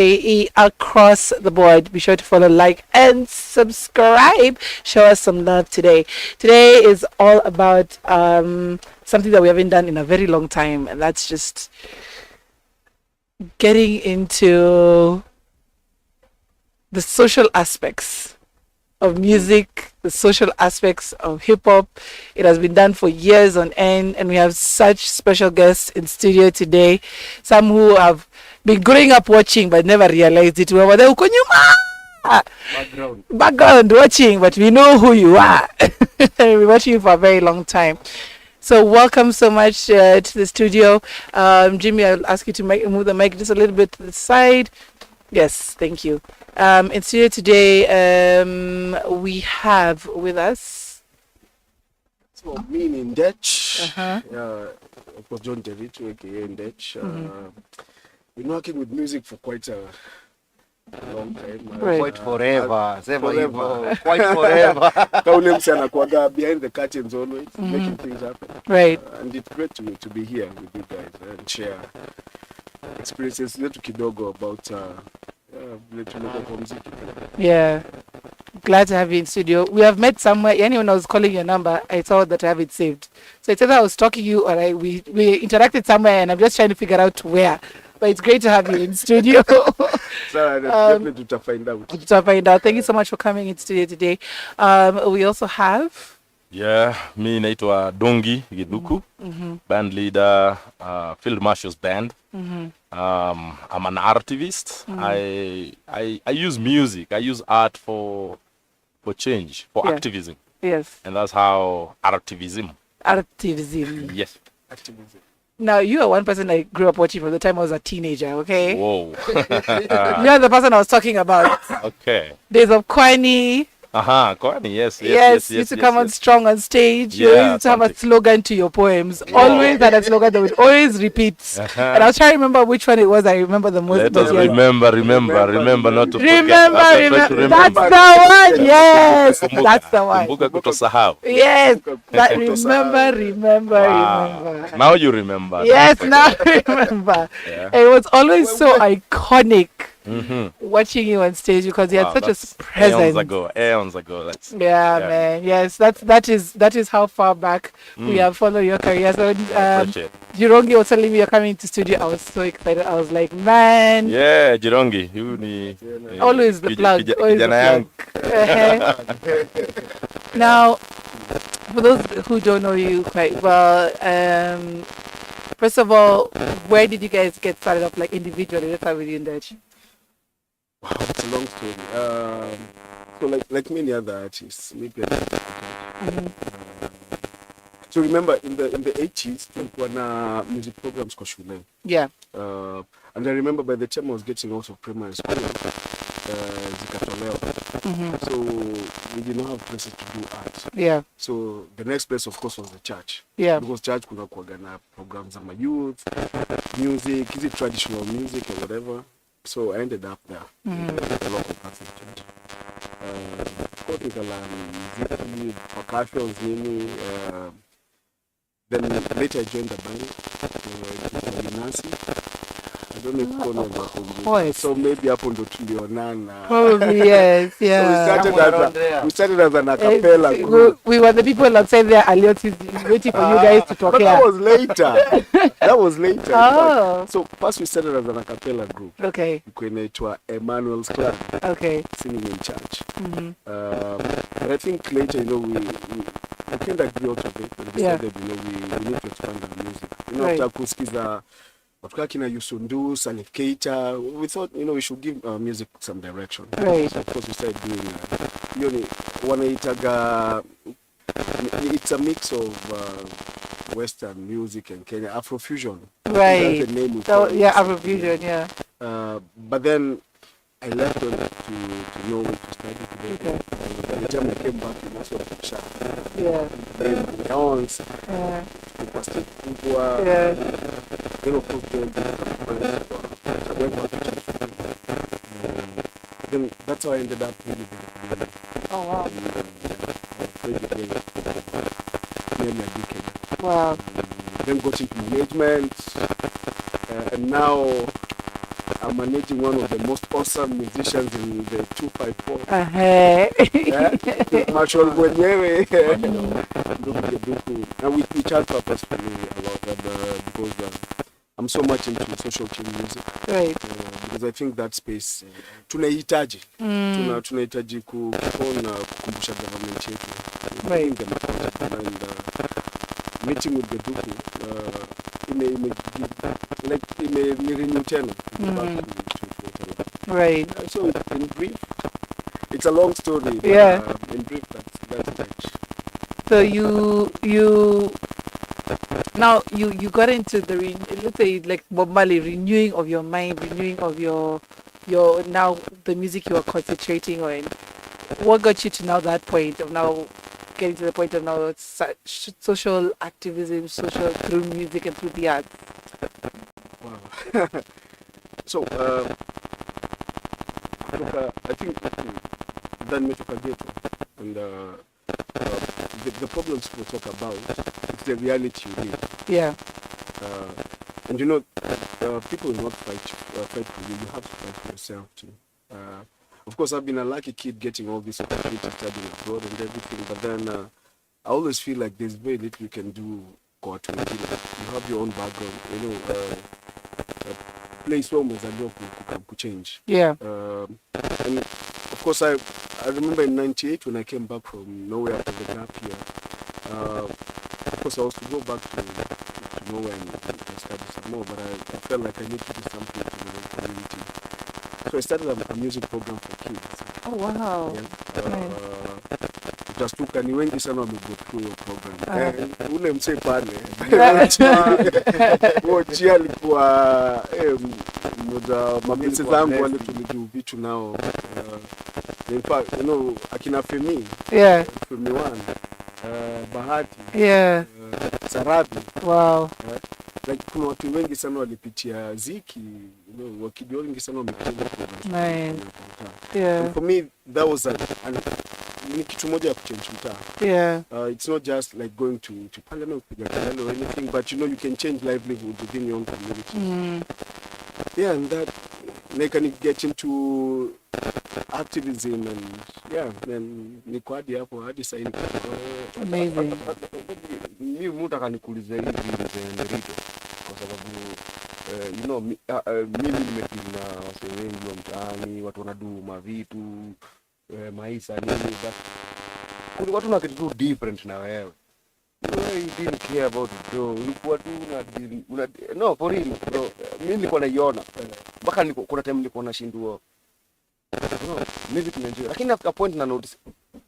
across the board. Be sure to follow, like, and subscribe. Show us some love today. Today is all about something that we haven't done in a very long time, and that's just getting into the social aspects of music, the social aspects of hip hop. It has been done for years on end, and we have such special guests in studio today. Some who have been growing up watching but never realized it. We were there, background watching, but we know who you are. We're watching you for a very long time. So welcome so much to the studio. Jimmy, I'll ask you to move the mic just a little bit to the side. Yes, thank you. In studio today, we have with us. So, Myra Ndech. Of course, John Territory, aka Ndech. Been working with music for quite a long time. Right. Quite forever. Quite forever. Behind the curtains always, making things happen. Right. And it's great to be here with you guys and share experiences little kidogo about yeah, glad to have you in studio. We have met somewhere. Anyone was calling your number, I saw that I have it saved. So it's either I was talking you or we interacted somewhere, and I'm just trying to figure out where. But it's great to have you in studio. So definitely to find out. Thank you so much for coming in studio today. We also have. Yeah, me naitwa Dongi Githuku, band leader, Field Marshals Band. I'm an artivist. I use music. I use art for change, for activism. Yes. And that's how artivism. Yes. Activism. Now, you are one person I grew up watching from the time I was a teenager, okay? Whoa. You're the person I was talking about. Okay. Days of Kwani. Kwani, yes. Used to come on strong on stage. You used to have a slogan to your poems. Always had a slogan that would always repeat. And I was trying to remember which one it was. I remember the most. Let us remember not to forget. Remember. That's the one. Yes, that's the one. Yes, that remember. Now you remember. Yes, now I remember. Yeah. It was always so iconic. Watching you on stage because you had such a presence. Aeons ago. Man. Yes, that is how far back we have followed your career. So Jirongi was telling me you're coming to studio. I was so excited. I was like, man. Yeah, Jirongi. Always the plug. Now, for those who don't know you quite well, first of all, where did you guys get started off, like individually? Let's start with you, Ndech. Wow, it's a long story. So like many other artists, maybe so remember in the 80s, tulikuwa music programs kwa shule. Yeah. And I remember by the time I was getting out of primary school, zikatolewa. So we did not have places to do art. Yeah. So the next place, of course, was the church. Yeah. Because church kuna kuwaga na programs za youth, music, is it traditional music or whatever. So I ended up there. The local Catholic church. Music, percussions, then later I joined the band. I don't know if you know about so maybe hapo ndo tulionana. Probably yes, yeah. So we started as an a cappella group. We were the people outside there waiting for you guys to talk. But that was later. Oh. So first we started as an a cappella group. Okay. Inaitwa Emmanuel's Club. Okay. Singing in church. But I think later, we kind of agree out of it. But we decided, we need to expand our music. After kusikiza Watukakina Yusundu, Salif Keita, we thought, we should give our music some direction. Right. So of course we started doing, it's a mix of Western music and Kenya, Afrofusion. Right. That's the name Afrofusion, yeah. But then I left on to know to study today. Okay. By the time I came back, we also had to shop. Yeah. Then dance. Yeah. Then of course I went back to church. Then that's how I ended up really. Oh wow. Nearly a decade. Wow. Then got into management, and now I'm managing one of the most awesome musicians in the 254. Marshall mwenyewe. Ndugu Githuku. And we chat purposefully about that because I'm so much into social team music. Right. Because I think that space tunahitaji. Tunahitaji kuona kukumbusha government yetu. Right. And meeting with Githuku renew tena. Right. So in brief, it's a long story. But, Yeah. In brief, that's it. So you now you got into the let's say like Bob Marley, renewing of your mind, renewing of your now the music you are concentrating on. What got you to now that point of now getting to the point of now social activism, social through music and through the arts? Wow. So I think then Metoka Ghetto and the problems people talk about, it's the reality you live. Yeah. And you know, people will not fight for you. You have to fight for yourself too. Of course, I've been a lucky kid getting all this opportunity studying abroad and everything, but then I always feel like there's very little you can do. You have your own background, you know. Place where could change. Yeah. And of course, I remember in '98 when I came back from Norway after the gap year. Of course, I was to go back to Norway and study some more, but I felt like I need to do something to the community. So I started a music program for kids. Oh wow. Yeah. Utastuka ni wengi sana wamego through your program. Ule mse pale. Wochi alikuwa mmoja mabisi zangu wale tulidu vitu nao. In fact, you know, akina Femi. Yeah. Femi one. Bahati. Yeah. Sarabi. Wow. Like kuna watu wengi sana walipitia ziki, you know, wakidi wengi sana wamepitia programs. Nice. Yeah. And for me, that was ni kitu moja ya kuchange mtaa. Yeah. It's not just like going to parliament or anything, but you know, you can change livelihood within your own community. Yeah, and that they can get into activism and yeah, then niko hadi hapo hadi sasa hivi. Amazing. Mimi mtu akanikuuliza hivi Nerito kwa sababu you know mimi nimekili na wase wengi wa mtaani, watu wanadu mavitu maisha nini, but kulikuwa tuna kitu different na wewe. You didn't care about it, bro. Ulikuwa tu no, for real, bro. Mimi nilikuwa naiona mpaka kuna time nilikuwa nashindwa, bro, mimi tunaenjoy, lakini after point na notice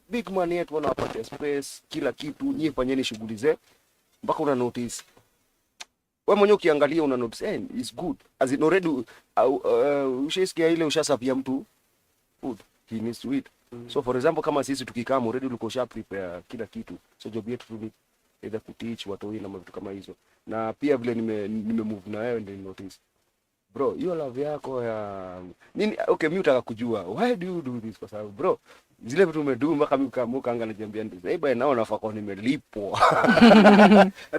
big man yetu wanapatia space kila kitu, nyinyi fanyeni shughuli zenu, mpaka una notice wewe mwenyewe ukiangalia una notice it's good as it already ushasikia ile ushasapia mtu food he needs to eat. So for example kama sisi tukikaa already ulikuwa usha prepare kila kitu, so job yetu tu ni either kuteach watu wengine na vitu kama hizo. Na pia vile nime move na wewe ndio notice, bro, hiyo love yako ya nini. Okay, mimi utaka kujua why do you do this, kwa sababu bro zile vitu umedu mpaka mimi kaanga najiambia ndio bwana, nao nafaa kwa nimelipwa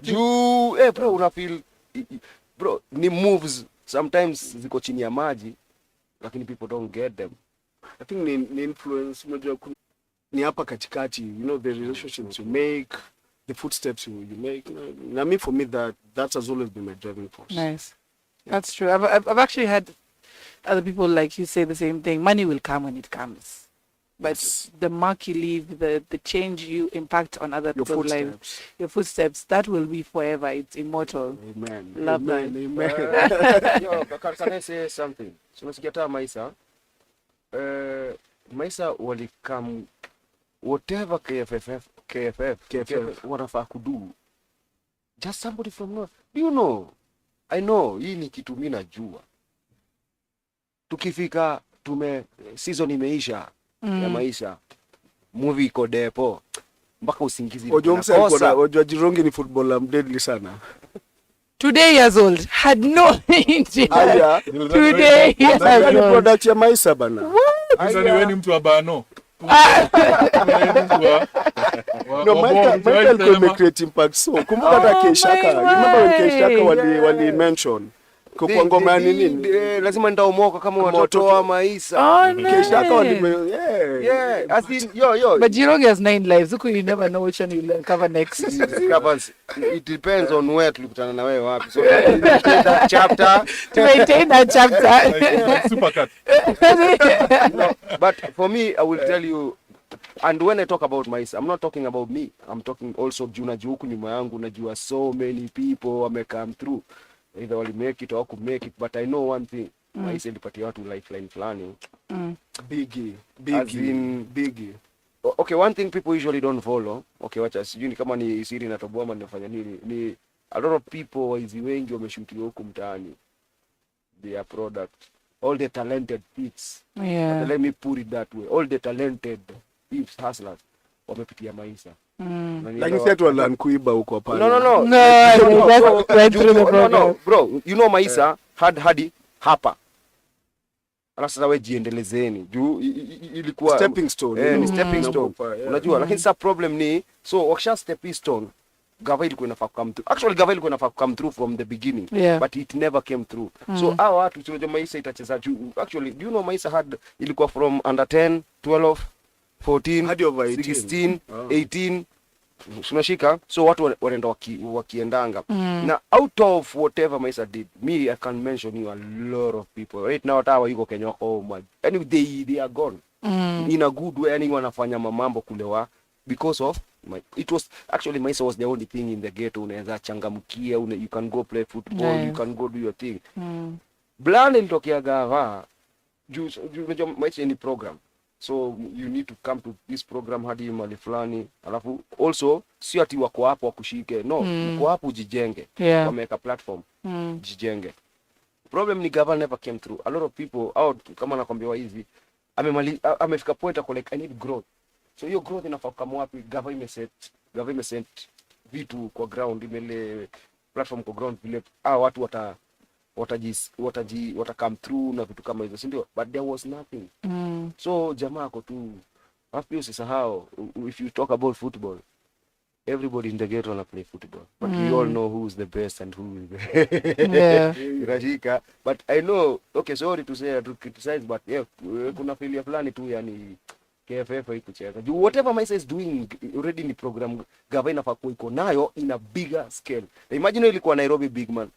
juu bro una feel bro ni moves sometimes ziko chini ya maji lakini people don't get them. I think ni influence unajua ni hapa katikati, you know, the relationships you make, the footsteps you make. I mean, for me that has always been my driving force. Nice. That's true. I've actually had other people like you say the same thing. Money will come when it comes, but yes, the mark you leave, the change you impact on other people's lives, your footsteps, that will be forever. It's immortal. Amen. Love Amen. that. Amen. Yo, can I say something? So let's get Maisa. Maisa walikam whatever KFF wanafaa kudu. Just somebody from North. Do you know? I know hii ni kitu mimi najua. Tukifika season imeisha ya Maisha, movie iko depo mpaka usingizi. Ojo Jirongi ni footballer deadly sana. 2 years old had no idea. Aya. 2 years Ni old. product ya Maisa bana. Sasa ni wewe ni mtu wa bano. No, Michael could create impact. So kumbuka hata Keshaka. Remember when Keshaka wali mention Kwa ngoma ya nini? Lazima nitaomoka kama watoto maisha. Oh, nice. Yeah, as in, yo. But Jirongi has 9 lives. You never know which one you'll cover next. It depends on where tulikutana na wewe wapi. So that chapter. To maintain that chapter. Supercut. No, but for me, I will tell you, and when I talk about myself, I'm not talking about me. I'm talking also huku nyuma yangu najua so many people wame come through. Either wali make it or could make it, but I know one thing. Maisha ilipatia watu lifeline fulani. Biggie. As in Biggie. Okay, one thing people usually don't follow. Okay, wacha sijui ni kama ni siri na toboa ama nafanya nini. Ni a lot of people waizi wengi wameshutiwa huko mtaani. Their product. All the talented thieves. Yeah. Let me put it that way. All the talented thieves, hustlers wamepitia maisha. Lakini si atu wala kuiba huko pale. No. No, bro, you know maisha hadi hapa. Alafu sasa wewe jiendelezeni. Juu ilikuwa stepping stone. Ni stepping stone. Unajua, lakini sasa problem ni so wakisha stepping stone Gava ilikuwa inafaa come through. Actually Gava ilikuwa inafaa come through from the beginning, but it never came through. So hao watu tunajua maisha itacheza juu. Actually, do you know maisha had ilikuwa from under 10, 12, 14, hadi over 16, 18. Unashika, so watu wanaenda wakiendanga. Na out of whatever maisha did, me I can mention you a lot of people right now hata yuko Kenya wako anyway they are gone in a good way, yani wanafanya mambo kulewa because of it was actually maisha was the only thing in the ghetto unaweza changamkia, you can go play football, you can go do your thing. Bland ilitokea Gava juu unajua maisha ni program. So you need to come to this program hadi mali fulani. Alafu also si ati wako hapo wakushike. No, wako hapo ujijenge. Wameka platform. Jijenge. Problem ni Gava never came through. A lot of people out kama nakwambiwa hivi amefika point ako like I need growth. So hiyo growth inafaa kama wapi? Gava imeset vitu kwa ground, imele platform kwa ground vile watu wata come through na vitu kama hizo, si ndio? But there was nothing. So jamaa ko tu hapo usisahau, if you talk about football, everybody in the ghetto wanna play football, but we all know who's the best and who is the Rashika. But I know, okay, sorry to say, to criticize, but kuna failure fulani tu, yani KFF haikucheza. Whatever Maisa is doing already ni program Gava inafaa iko nayo in a bigger scale. Imagine ilikuwa Nairobi big man.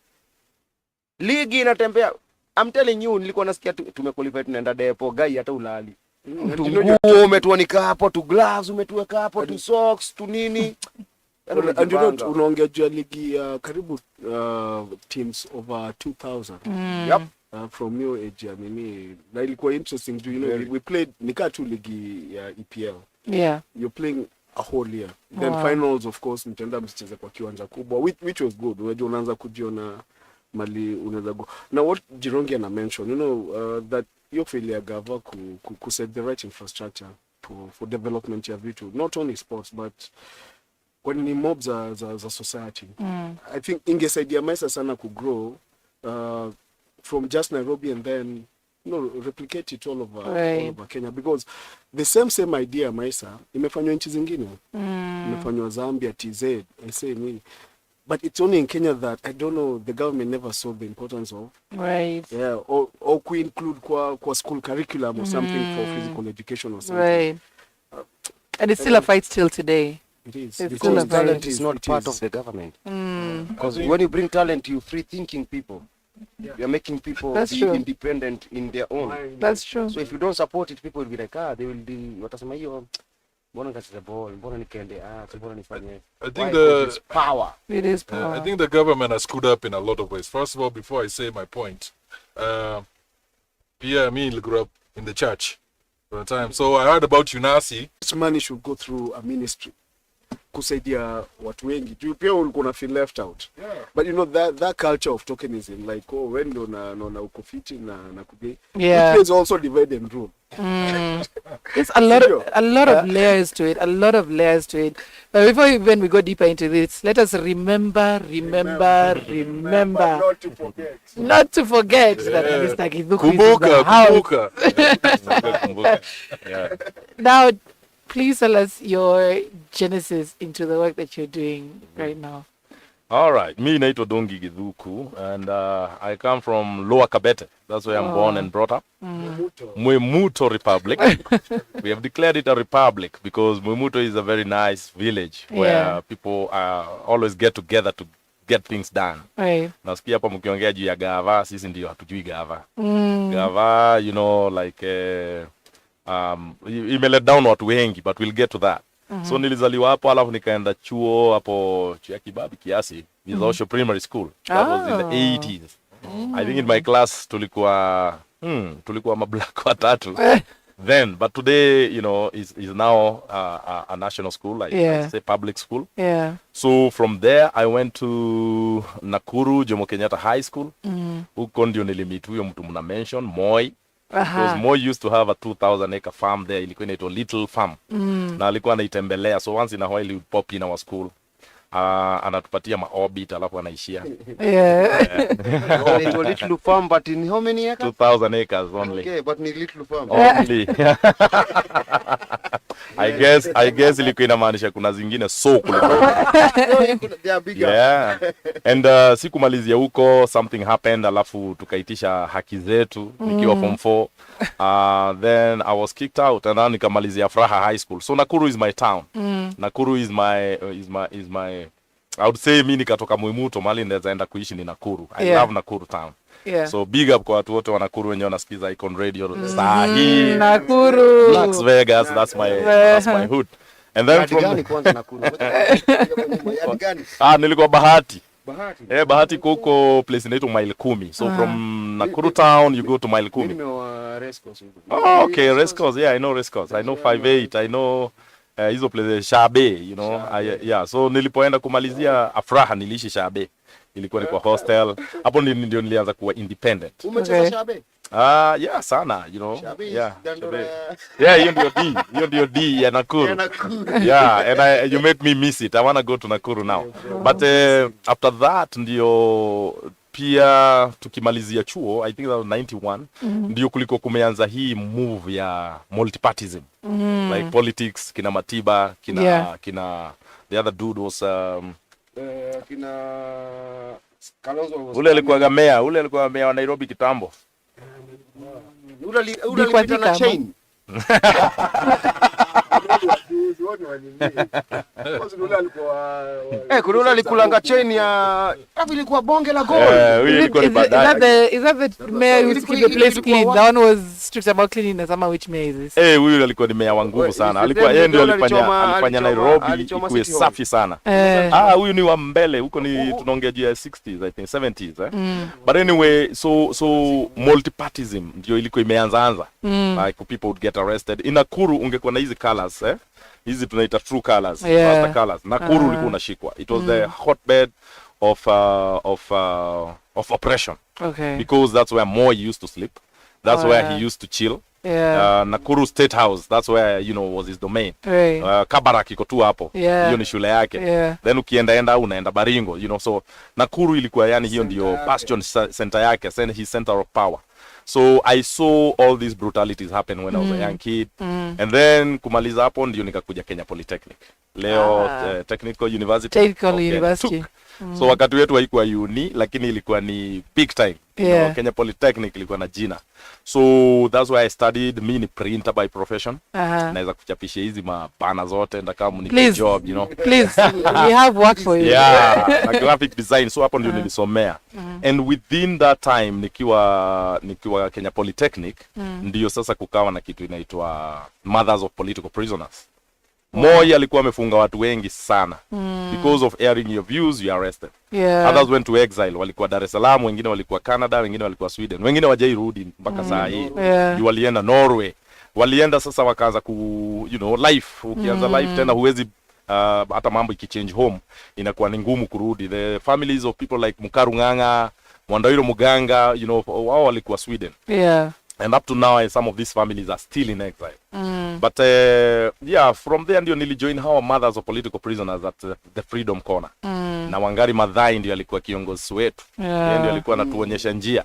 Ligi inatembea. I'm telling you, nilikuwa nasikia tumequalify tunaenda depo, guy hata ulali. Nguo umetuanika hapo, tu gloves umetuweka hapo, tu socks, tu nini. And you know, unaongea juu ya ligi karibu teams over 2000. Yep. From your age, I mean, na ilikuwa interesting. You know, we played nika tu ligi ya EPL. Yeah. You're playing a whole year. Then finals, of course, mtenda msicheze kwa kiwanja kubwa, which was good. Unajua unaanza kujiona mali unaweza go. Now what Jirongi ana mention, you know, that your failure Gava ku set the right infrastructure for development ya vitu, not only sports but when ni mobs za society. I think ingesaidia Maisa sana ku grow from just Nairobi and then replicate it all over Kenya, because the same idea Maisa imefanywa nchi zingine. Imefanywa Zambia, TZ, I say me. But it's only in Kenya that I don't know, the government never saw the importance of. Right. Yeah, or could include kwa school curriculum or something for physical education or something. Right. And it's still a fight still today. It is. It's Because still talent is not part of the government. Because when you bring talent, you free thinking people. You're making people be independent in their own. That's true. So if you don't support it, people will be like, they will be, watasema hiyo, mbona nikacheza ball, mbona nikaende, mbona nifanye. I think it's power. It is power. I think the government has screwed up in a lot of ways. First of all, before I say my point, Pierre Emile grew up in the church for a time. So I heard about UNASI. This money should go through a ministry. Kusaidia watu wengi. You pia ulikuwa na feel left out. But you know that culture of tokenism, like when na uko fiti na kuge. It is also divide and rule. There's a lot of layers to it. A lot of layers to it. But before even we go deeper into this, let us remember not to forget that Mr. Githuku is in the house. Now, please tell us your genesis into the work that you're doing right now. All right, me naitwa Dongi Githuku, and I come from Lower Kabete. That's where I'm born and brought up. Mwemuto Republic. We have declared it a republic because Mwemuto is a very nice village where people always get together to get things done. Right. Nasikia hapa mkiongea juu ya gava, sisi ndio hatujui gava. Gava, you know, like imelet down watu wengi, but we'll get to that. So nilizaliwa hapo, alafu nikaenda chuo hapo chuo ya Kibabi kiasi, Mizosho Primary School. That was in the 80s. I think in my class tulikuwa mablack watatu. Then, but today, you know, is now a national school, like I say public school. Yeah. So from there, I went to Nakuru, Jomo Kenyatta High School. Huko ndio nilimit huyo mtu mna mention, Moi. Because Moi used to have a 2,000-acre farm there, ilikuwa inaitwa Little Farm. Na alikuwa anaitembelea, so once in a while he would pop in our school. Anatupatia maorbit alafu anaishia. Little farm, but in how many acres? 2,000 acres only. Okay, but in little farm. Only. I guess ilikuwa inamaanisha kuna zingine so kuliko. Yeah. And sikumalizia huko, something happened, alafu tukaitisha haki zetu nikiwa form 4. Then I was kicked out and then nikamalizia Fraha High School. So Nakuru is my town. Nakuru is my I would say mimi nikatoka Mwimuto mali naweza enda kuishi ni Nakuru. I love Nakuru town. Yeah. So big up kwa watu wote wa Nakuru wenye wanasikiza Icon Radio. Sahi. Nakuru. Las Vegas, that's my hood. And then from kwanza Nakuru. nilikuwa Bahati. Bahati kuko place inaitwa Mile 10. So from Nakuru town you go to Mile 10. Mimi wa race course. Oh, okay, race course. Yeah, I know race course. I know 58. I know hizo place Shabe, you know. Yeah, so nilipoenda kumalizia Afraha niliishi Shabe. Ilikuwa ni kwa hostel. Hapo ndio nilianza kuwa independent. Umecheza Shabe? Yeah, sana, you know. Shabe. Yeah. Yeah, hiyo ndio D ya Nakuru. Yeah, and you make me miss it. I want to go to Nakuru now. But after that ndio pia tukimalizia chuo, I think that was 91, ndio kuliko kumeanza hii move ya multipartyism. Like politics, kina Matiba, kina the other dude was kina Kalonzo was ule alikuwa mayor wa Nairobi kitambo. Ule alipita na chain. Kuna alikulanga chain ya ilikuwa bonge la gold. Is that the mayor who used to keep the place clean? That one was strict about cleanliness. Ama which mayor is this? Huyu alikuwa ni mayor wa nguvu sana. Alikuwa yeye ndio alifanya Nairobi ikuwe safi sana. Huyu ni wa mbele. Huko ni tunaongea juu ya 60s, I think 70s, But anyway, so multipartyism ndio ilikuwa imeanza. Like people would get arrested. In Nakuru ungekuwa na hizi colors, hizi tunaita true colors, master colors. Nakuru ulikuwa unashikwa. It was the hotbed of oppression. Okay. Because that's where Moi used to sleep. That's where he used to chill. Yeah. Nakuru State House, that's where, you know, was his domain. Right. Kabarak iko tu hapo. Hiyo ni shule yake. Then ukienda unaenda Baringo, you know. So Nakuru ilikuwa yani hiyo ndio bastion center yake, his center of power. So I saw all these brutalities happen when I was a young kid. And then kumaliza hapo ndio nikakuja Kenya Polytechnic. Leo Technical University. So wakati wetu haikuwa uni, lakini ilikuwa ni big time. You know, Kenya Polytechnic ilikuwa na jina. So that's why I studied. Mimi ni printer by profession. Naweza kuchapisha hizi mapana zote ndakamu ni job, you know. Please, we have work for you. Yeah, like graphic design. So hapo ndio nilisomea. And within that time nikiwa Kenya Polytechnic, ndio sasa kukawa na kitu inaitwa Mothers of Political Prisoners. Moi alikuwa amefunga watu wengi sana. Because of airing your views, you are arrested. Others went to exile. Walikuwa Dar es Salaam, wengine walikuwa Canada, wengine walikuwa Sweden. Wengine wajairudi mpaka saa hii. Walienda Norway. Walienda sasa wakaanza you know, life. Ukianza life tena huwezi hata mambo ikichange home inakuwa ni ngumu kurudi. The families of people like Mukaru Ng'ang'a, Mwandairo Muganga, you know, wao walikuwa Sweden. And up to now, some of these families are still in exile. But from there ndio nilijoin hawa Mothers of Political Prisoners at the Freedom Corner. Na Wangari Maathai ndio alikuwa kiongozi wetu. Yeye ndio alikuwa anatuonyesha njia.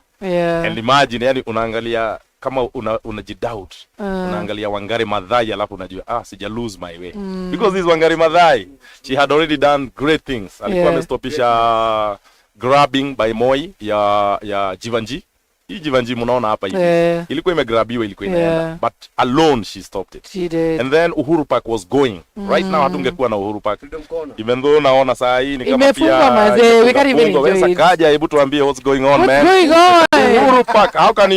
And imagine, yani unaangalia kama unajidoubt unaangalia Wangari Maathai alafu unajua sija lose my way because this Wangari Maathai she had already done great things. Alikuwa amestopisha grabbing by Moi ya Jivanji. Hii Jivanji mnaona hapa hivi ilikuwa imegrabiwa, ilikuwa inaenda but alone she stopped it. She did. And then Uhuru Park was going right now hatungekuwa na Uhuru Park even though naona saa hii ni kama pia mazee, we can't even enjoy it. Kaja, hebu tuambie what's going on, man. What's going on? Uhuru Park, how can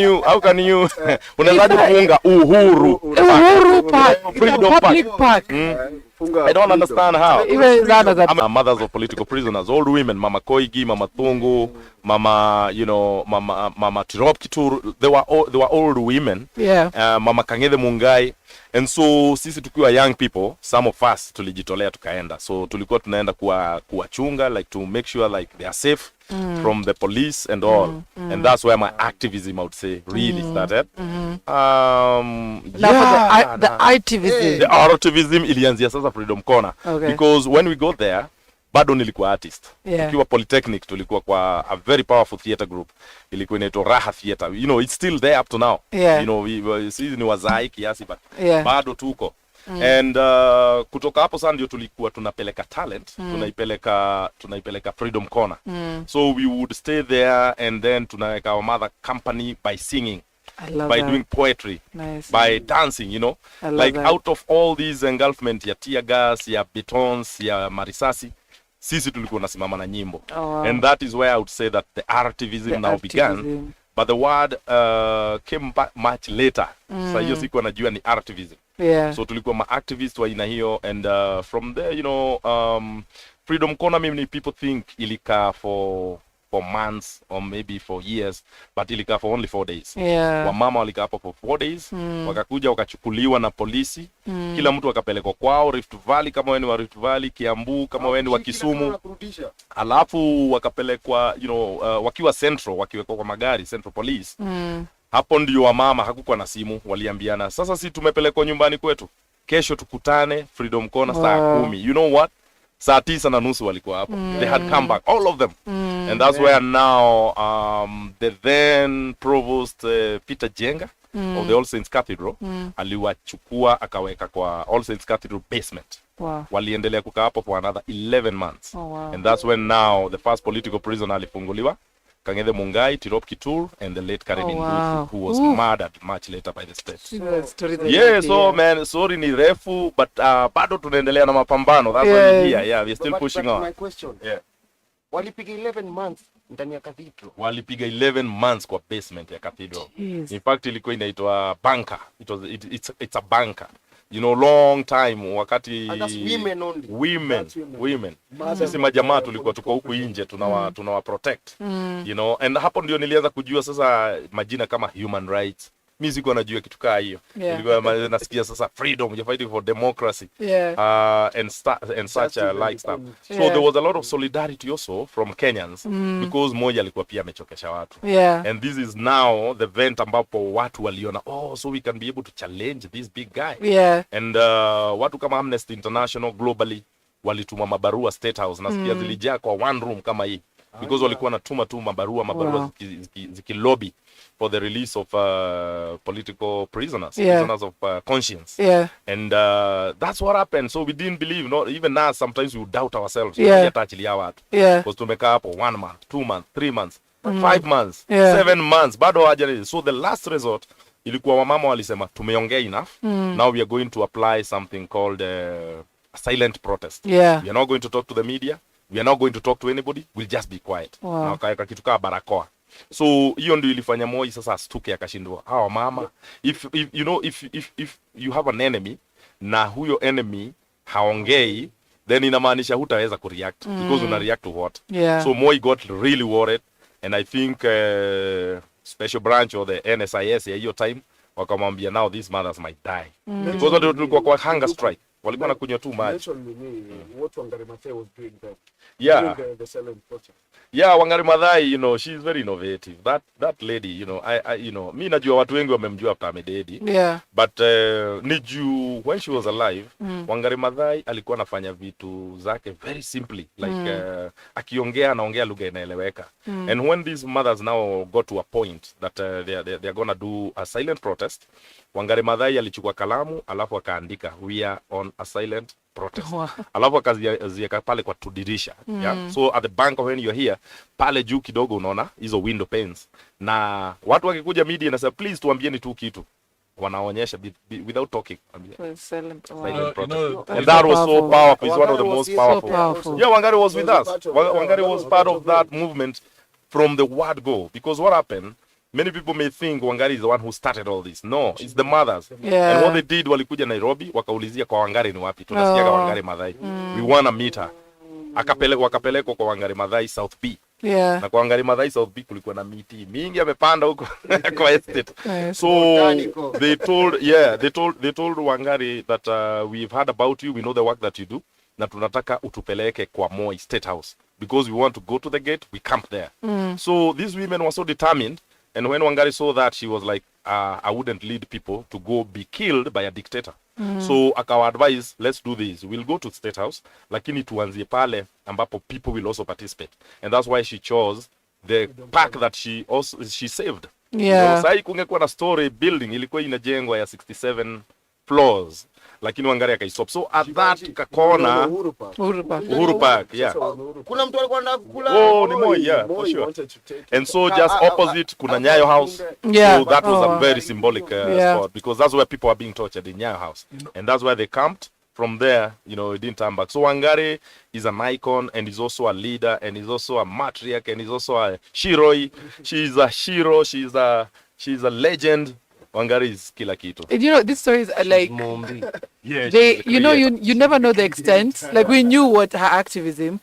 you unazaje kufunga Uhuru Park, Freedom public park. I don't understand how. Even that Mothers of political prisoners, old women, Mama Koigi, Mama Thungu, Mama, Mama Tirop Kitur, they were old women. Yeah. Mama Kangede Mungai. And so sisi tukiwa young people, some of us tulijitolea tukaenda. So tulikuwa tunaenda kuwachunga, like to make sure like they are safe from the police and all. And that's where my activism, I would say, really started. The activism. The activism ilianzia sasa Freedom Corner. Okay. Because when we got there, bado nilikuwa artist. Tukiwa Polytechnic tulikuwa kwa a very powerful theater group. Ilikuwa inaitwa Raha Theater. You know, it's still there up to now. You know, sisi ni wazai kiasi but bado tuko. And kutoka hapo sasa ndio tulikuwa tunapeleka talent, tunaipeleka Freedom Corner. So we would stay there and then tunaweka our mother company by singing. By doing poetry, by dancing, you know, like out of all these engulfment ya tear gas, ya batons, ya marisasi, sisi tulikuwa nasimama na nyimbo. And that is where I would say that the activism now began. But the word came back much later. So hiyo siku anajua ni activism. So tulikuwa ma activists wa aina hiyo and from there, you know, Freedom Corner, many people think ilika for months or maybe for years, but ilikaa for only 4 days. Wamama walikaa hapo for 4 days. Wakakuja wakachukuliwa na polisi. Kila mtu akapelekwa kwao, Rift Valley kama wewe ni wa Rift Valley, Kiambu kama wewe ni wa Kisumu. Alafu wakapelekwa, you know, wakiwa Central, wakiwekwa kwa magari Central Police. Hapo ndio wamama hakukuwa na simu, waliambiana sasa si tumepelekwa nyumbani kwetu, kesho tukutane Freedom Corner saa 10. You know what? Saa 9:30 walikuwa hapo. They had come back, all of them. And that's where now the then provost Peter Jenga of the All Saints Cathedral aliwachukua akaweka kwa All Saints Cathedral basement. Waliendelea kukaa hapo for another 11 months. And that's when now the first political prisoner alifunguliwa, Kangede Mungai, Tirop Kitur, and the late Karen Githuku, who was murdered much later by the state. So man, sorry ni refu, but bado tunaendelea na mapambano. That's why we're here. Yeah, we're still pushing on. My question. Walipiga 11 months ndani ya cathedral. Walipiga 11 months kwa basement ya cathedral. In fact ilikuwa inaitwa bunker. It's a bunker. You know, long time wakati women only. Women. Sisi majamaa tulikuwa tuko huku nje tunawa protect. You know, and hapo ndio nilianza kujua sasa majina kama human rights. Mimi sikuwa najua kitu kaa hiyo. Nilikuwa nasikia sasa freedom, you're fighting for democracy. And such like stuff. So there was a lot of solidarity also from Kenyans because moja alikuwa pia amechokesha watu. And this is now the event ambapo watu waliona, so we can be able to challenge this big guy. And watu kama Amnesty International globally walituma mabarua State House, nasikia zilijaa kwa one room kama hii because walikuwa natuma tu mabarua zikilobby for the release of political prisoners, prisoners of conscience. And that's what happened. So we didn't believe, not even now sometimes we would doubt ourselves. Because tumekaa hapo 1 month, 2 months, 3 months, 5 months, 7 months, bado haja. So the last resort ilikuwa wamama walisema tumeongea enough. Now we are going to apply something called a silent protest. We are not going to talk to the media. We are not going to talk to anybody. We'll just be quiet. Na wakaweka kitu kama barakoa. So hiyo ndio ilifanya Moi sasa astuke akashindwa. Hawa mama, if you have an enemy na huyo enemy haongei, then inamaanisha hutaweza kureact because una react to what. So Moi got really worried, and I think special branch or the NSIS ya hiyo time wakamwambia now these mothers might die because tulikuwa kwa hunger strike. walikuwa nakunywa tu maji. What Wangari Maathai was doing there. Yeah. During the silent protest. Yeah, Wangari Maathai, you know, she's very innovative. That lady, you know, I you know, mi najua watu wengi wamemjua after amededi. Yeah. But niju when she was alive, Wangari Maathai alikuwa anafanya vitu zake very simply, like akiongea anaongea lugha inaeleweka. And when these mothers now got to a point that they're gonna do a silent protest, Wangari Maathai alichukua kalamu alafu akaandika we are on a silent protest. Wow. Alafu akaziweka pale kwa tudirisha. Yeah? So at the bank when you're here, pale juu kidogo unaona hizo window panes. Na watu wakikuja media na say please tuambieni tu kitu. Wanaonyesha without talking. Silent. Wow. Silent protest. You know, And that was so powerful. It's one of the most So powerful. powerful. Yeah, Wangari was with us. Wangari was part of that movement from the word go. Because what happened, many people may think Wangari is the one who started all this. No, it's the mothers. Yeah. And what they did, walikuja Nairobi, wakaulizia kwa Wangari ni wapi. Tunasikiaga Wangari Maathai. We want to meet her. Wakapelekwa kwa Wangari Maathai South B. Yeah. Na kwa Wangari Maathai South B kulikuwa na miti mingi amepanda huko kwa estate. Yes. So they told Wangari that we've heard about you, we know the work that you do, na tunataka utupeleke kwa Moi State House because we want to go to the gate, we camp there. So these women were so determined, and when Wangari saw that, she was like, I wouldn't lead people to go be killed by a dictator. So akawa advise, let's do this. We'll go to State House, lakini tuanzie pale ambapo people will also participate. And that's why she chose the park that she saved. Yeah. Sasa kungekuwa na story building ilikuwa inajengwa ya 67 floors. Lakini Wangari akaisop. So at that tukakona Uhuru Park, yeah. Kuna mtu alikuwa anataka kukula. Oh, ni Moi, yeah, for sure. And so just opposite kuna Nyayo House. Yeah. So that was a very symbolic spot because that's where people are being tortured, in Nyayo House. And that's where they camped. From there, you know, it didn't turn back. So Wangari is an icon, and he's also a leader, and he's also a matriarch, and he's also a shiroi. She's a shiro. She's a legend. Wangari is kila kitu. And you know, these stories are like, Yeah, you know, you never know the extent. Like we knew what her activism,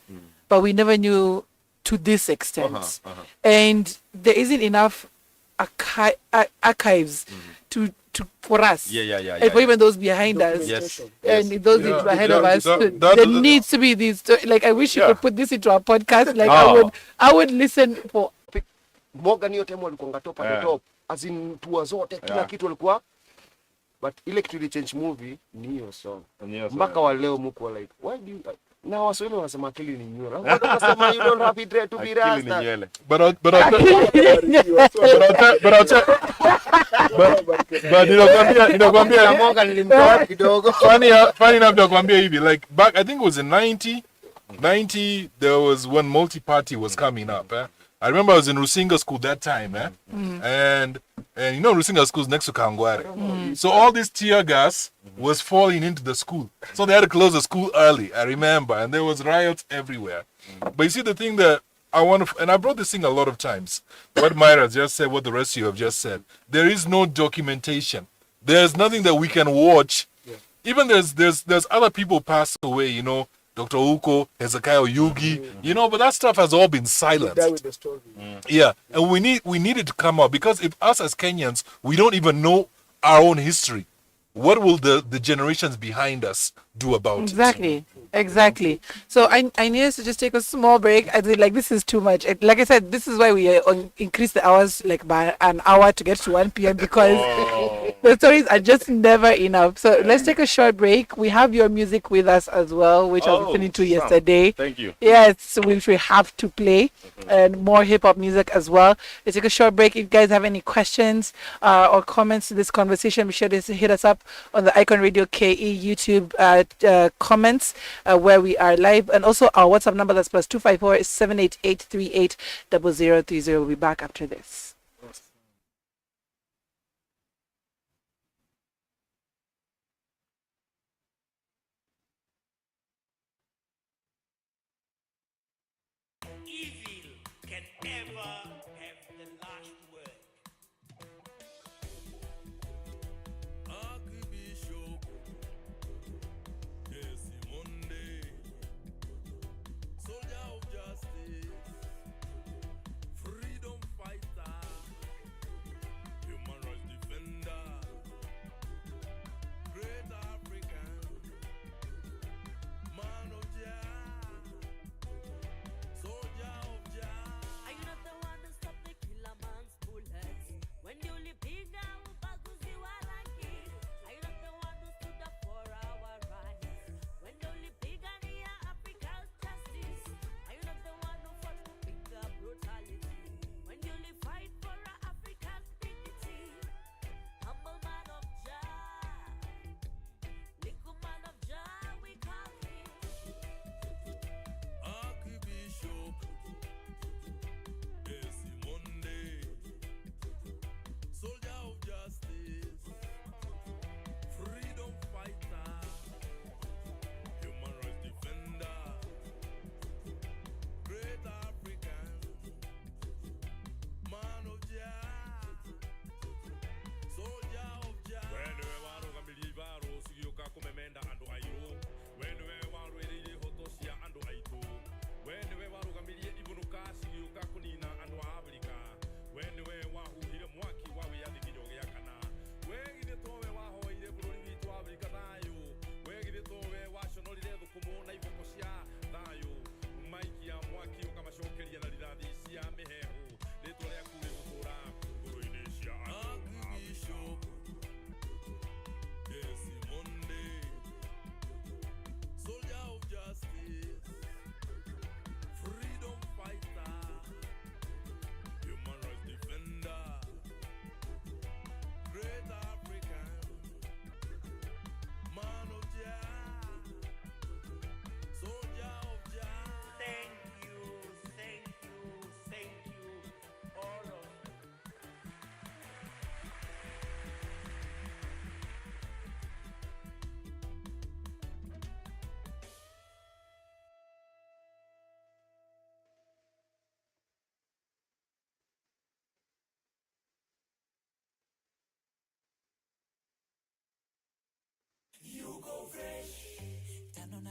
but we never knew to this extent. And there isn't enough archives to for us. Yeah. And for even those behind us. Yes. And those that were ahead of us. There needs to be these. Like I wish you could put this into a podcast. Like I would listen for. Morgan hiyo time walikuwa top at the top. As in tour zote kila kitu walikuwa. But ile kitu ile change movie ni hiyo song. Mpaka wa leo mko like why do you na Waswahili wanasema akili ni nywele. Wanasema you don't have it to be rasta. But ninakwambia Morgan nilimtoa kidogo. funny enough nakwambia hivi like back I think it was in 90 there was when multi-party was coming up. I remember I was in Rusinga school that time, and you know Rusinga school is next to Kangware. So all this tear gas was falling into the school. So they had to close the school early, I remember, and there was riots everywhere. But you see the thing that I want to, and I brought this thing a lot of times, what Myra just said, what the rest of you have just said. There is no documentation. There's nothing that we can watch. Even there's other people passed away, you know, Dr. Uko, Hezekiah Yugi, you know, but that stuff has all been silenced. Yeah, and we need it to come out because if us as Kenyans, we don't even know our own history, what will the generations behind us do about it? Exactly. So I need us to just take a small break. I did like this is too much. Like I said, this is why we increase the hours like by an hour to get to 1 p.m. because the stories are just never enough. So let's take a short break. We have your music with us as well, which I was listening to yesterday. Thank you. Yes, which we have to play, and more hip hop music as well. Let's take a short break. If you guys have any questions or comments to this conversation, be sure to hit us up on the Icon Radio KE YouTube comments where we are live, and also our WhatsApp number that's +254 788 380030. We'll be back after this. Evil can never have the last word. Archbishop, Monday, soldier of justice, freedom fighter, human rights defender, great African,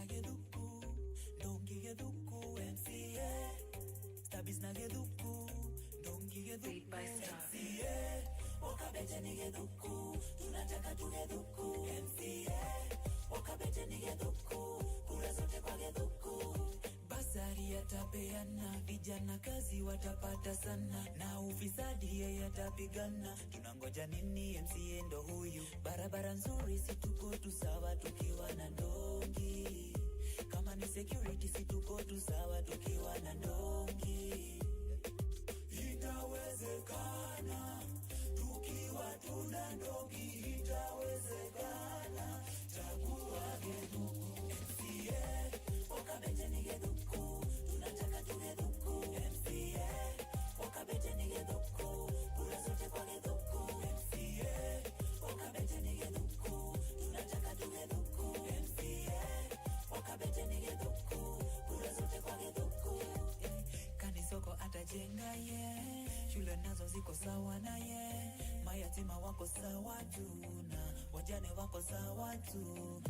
na Githuku, Ndongi Githuku, MCA. Stabis na Githuku, Ndongi Githuku, MCA. Wakabete ni Githuku, tunataka tu Githuku, MCA. Wakabete ni Githuku, kura zote kwa Githuku. Basari yatapeana, vijana kazi watapata sana, na ufisadi yeye atapigana. Tunangoja nini? MCA ndo huyu. Barabara nzuri si tuko tu sawa tukiwa na Ndongi. Kama ni security si tuko tu sawa tukiwa na Ndongi. Itawezekana tukiwa tuna Ndongi, itawezekana. Chagua Githuku, MCA. Wakabete ni Githuku, tunataka tu Githuku, MCA. Wakabete ni Githuku, kura zote kwa Githuku, MCA. Wakabete ni Githuku, tunataka tu Githuku, MCA. Wakabete ni Githuku, kura zote kwa Githuku. Kanisoko atajenga shule nazo ziko sawa na mayatima wako sawa tu, na wajane wako sawa tu.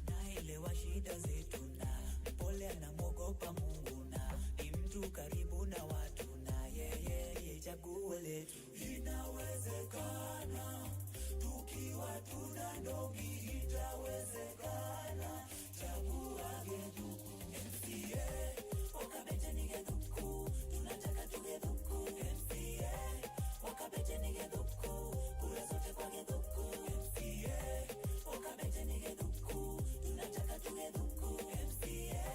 Anaelewa shida zetu na mpole, anamwogopa Mungu na ni mtu karibu na watu, na yeye chaguo letu. Inawezekana tukiwa tuna Ndongi, itawezekana. Chagua Githuku, MCA. Wakabete ni Githuku, tunataka tu Githuku, MCA. Wakabete ni Githuku, kura zote kwa Githuku, MCA. Wakabete ni Githuku, tunataka tu Githuku, MCA.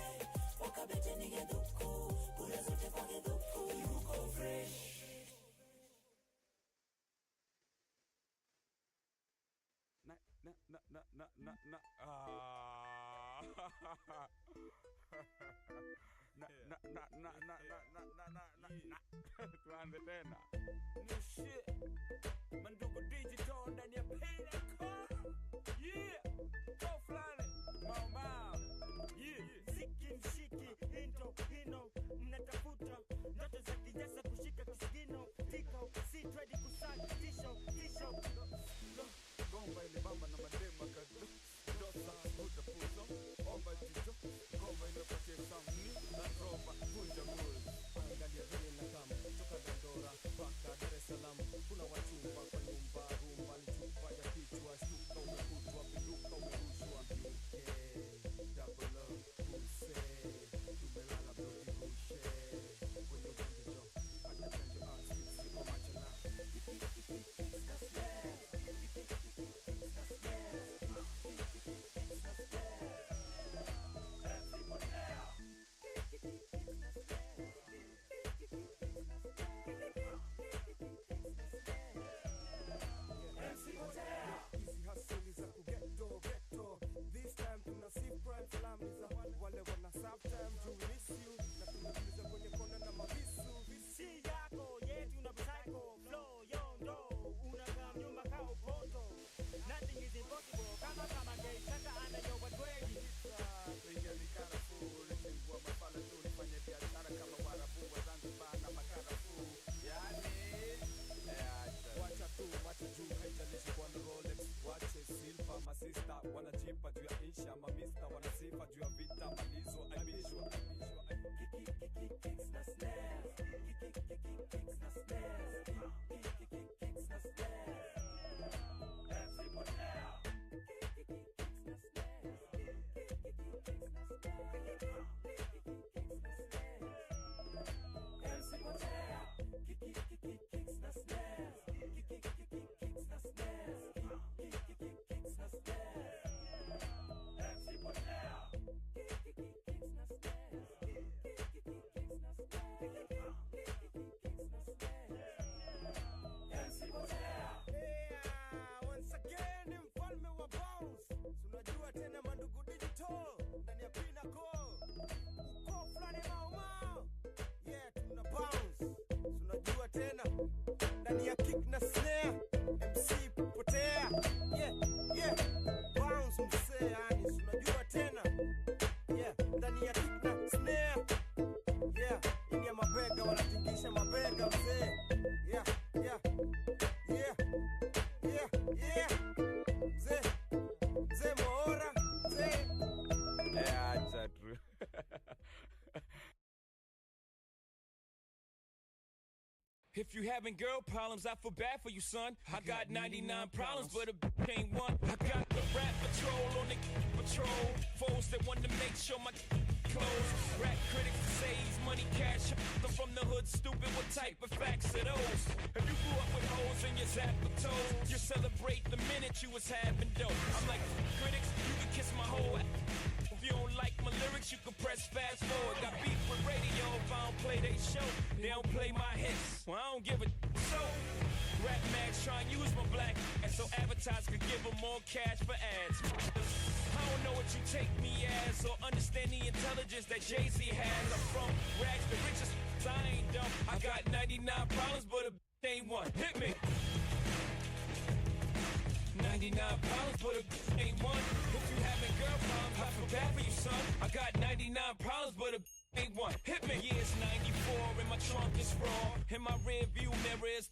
Wakabete ni Githuku, kura zote kwa Githuku. Yuko fresh. Tuanze tena. New shit. Mandugu digital ndani ya beatmaker. Yeah. Go flani. Mama. Yeah. Siki mshiki, hino, mnatafuta ndoto za kijasa kushika kisigino. Tiko, si ready kusaka tisho. Gomba ile bamba na madema kazo. Dosa, huta puzo. Omba jicho. Gomba ile pache samni. Na roba, punja muli. Angalia vile na kama kutoka Dandora mpaka Dar es Salaam, kuna wachumba kwa nyumba, rumba ni chupa ya kichwa, If you having girl problems, I feel bad for you, son. I got 99 problems, but a bitch ain't one. I got the rap patrol on the patrol. Foes that want to make sure my clothes. Rap critics say he's money cash. I'm from the hood, stupid. What type of facts are those? If you grew up with hoes in your zap of toes, you celebrate the minute you was having dope. I'm like, critics, you can kiss my whole ass. If you don't like my lyrics, you can press fast forward. Got beef with radio if I don't play they show. They don't play my hits, well, I don't give a so. Rap mags try and use my black and so advertisers could give them more cash for ads. I don't know what you take me as or understand the intelligence that Jay-Z has. I'm from rags to riches, I ain't dumb. I got 99 problems, but a ain't one. Hit me. 99 problems, but a ain't one. If you having girl problems, I feel bad for you, son. I got 99 problems, but a ain't one. Hit me. Yeah, it's 94 and my trunk is raw. And my rear view mirror is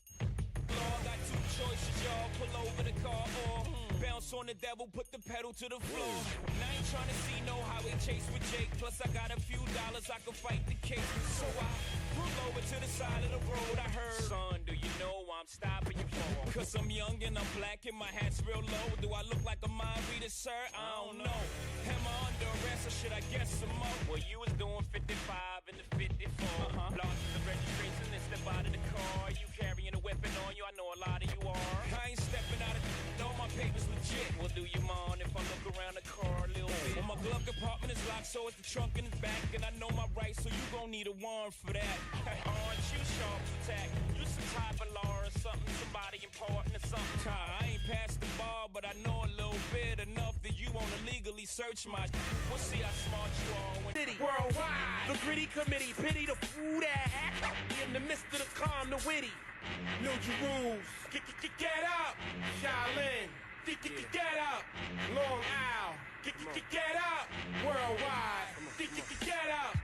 law. Got two choices, y'all. Pull over the car or bounce on the devil, put the pedal to the floor. And I ain't trying to see no highway chase with Jake. Plus I got a few dollars, I can fight the case. So I pull over to the side of the road. I heard, son, do you know I'm stopping you for? Cause I'm young and I'm black and my hat's real low. Do I look like a mind reader, sir? I don't know. Am I under arrest or should I guess some more? Well, you was doing 55 and the 54. Lost the registration and step out of the car. You carrying a weapon on you, I know a lot of you are. I ain't stepping out of all my papers legit. Well, do you mind if I look around the car a little bit? Well, my glove compartment is locked, so it's the trunk in the back. And I know my rights, so you gon' need a warrant for that. Aren't you sharp attack? You some type of law or something, somebody important or something. I ain't past the bar, but I know a little bit enough that you wanna legally search my we'll see how smart you are when worldwide. The gritty committee, pity the fool that in the midst of the calm, the witty. Know your rules. Get up, Shaolin. Get up, Long Isle. Get up, worldwide. Get up.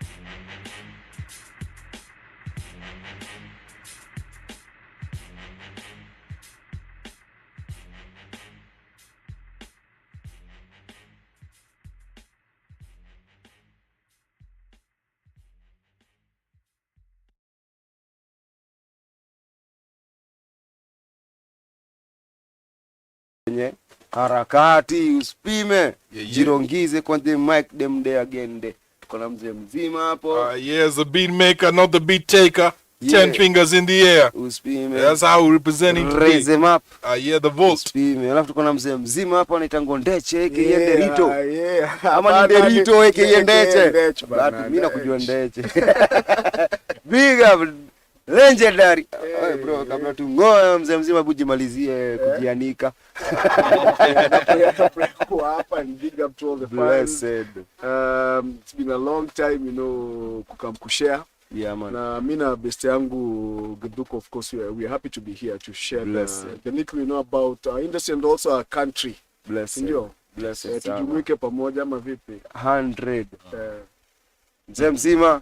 Harakati usipime jirongize kwa the mic them there again de tuko na mzee mzima hapo yeah, as a beat maker, not the beat taker. 10 fingers in the air. Usipime. That's how we representing today. Raise them up. Yeah, the vote. Usipime. Alafu tuko na mzee mzima hapo anaitwa Ndeche aka Nderito. Ama Nderito aka Ndeche. Bado mimi nakujua Ndeche. Big up. Legendary. Hey, bro, kabla tungoe mzee mzima bujimalizie kujianika. Hapa and big up to all the fans. It's been a long time, you know, kushare. Yeah, man. Na mina best yangu Githuku, of course, we are happy to be here to share the little we know about our industry and also our country. Blessed. Ndio. Blessed. Tujumuike pamoja ama vipi? 100. Mzee mzima.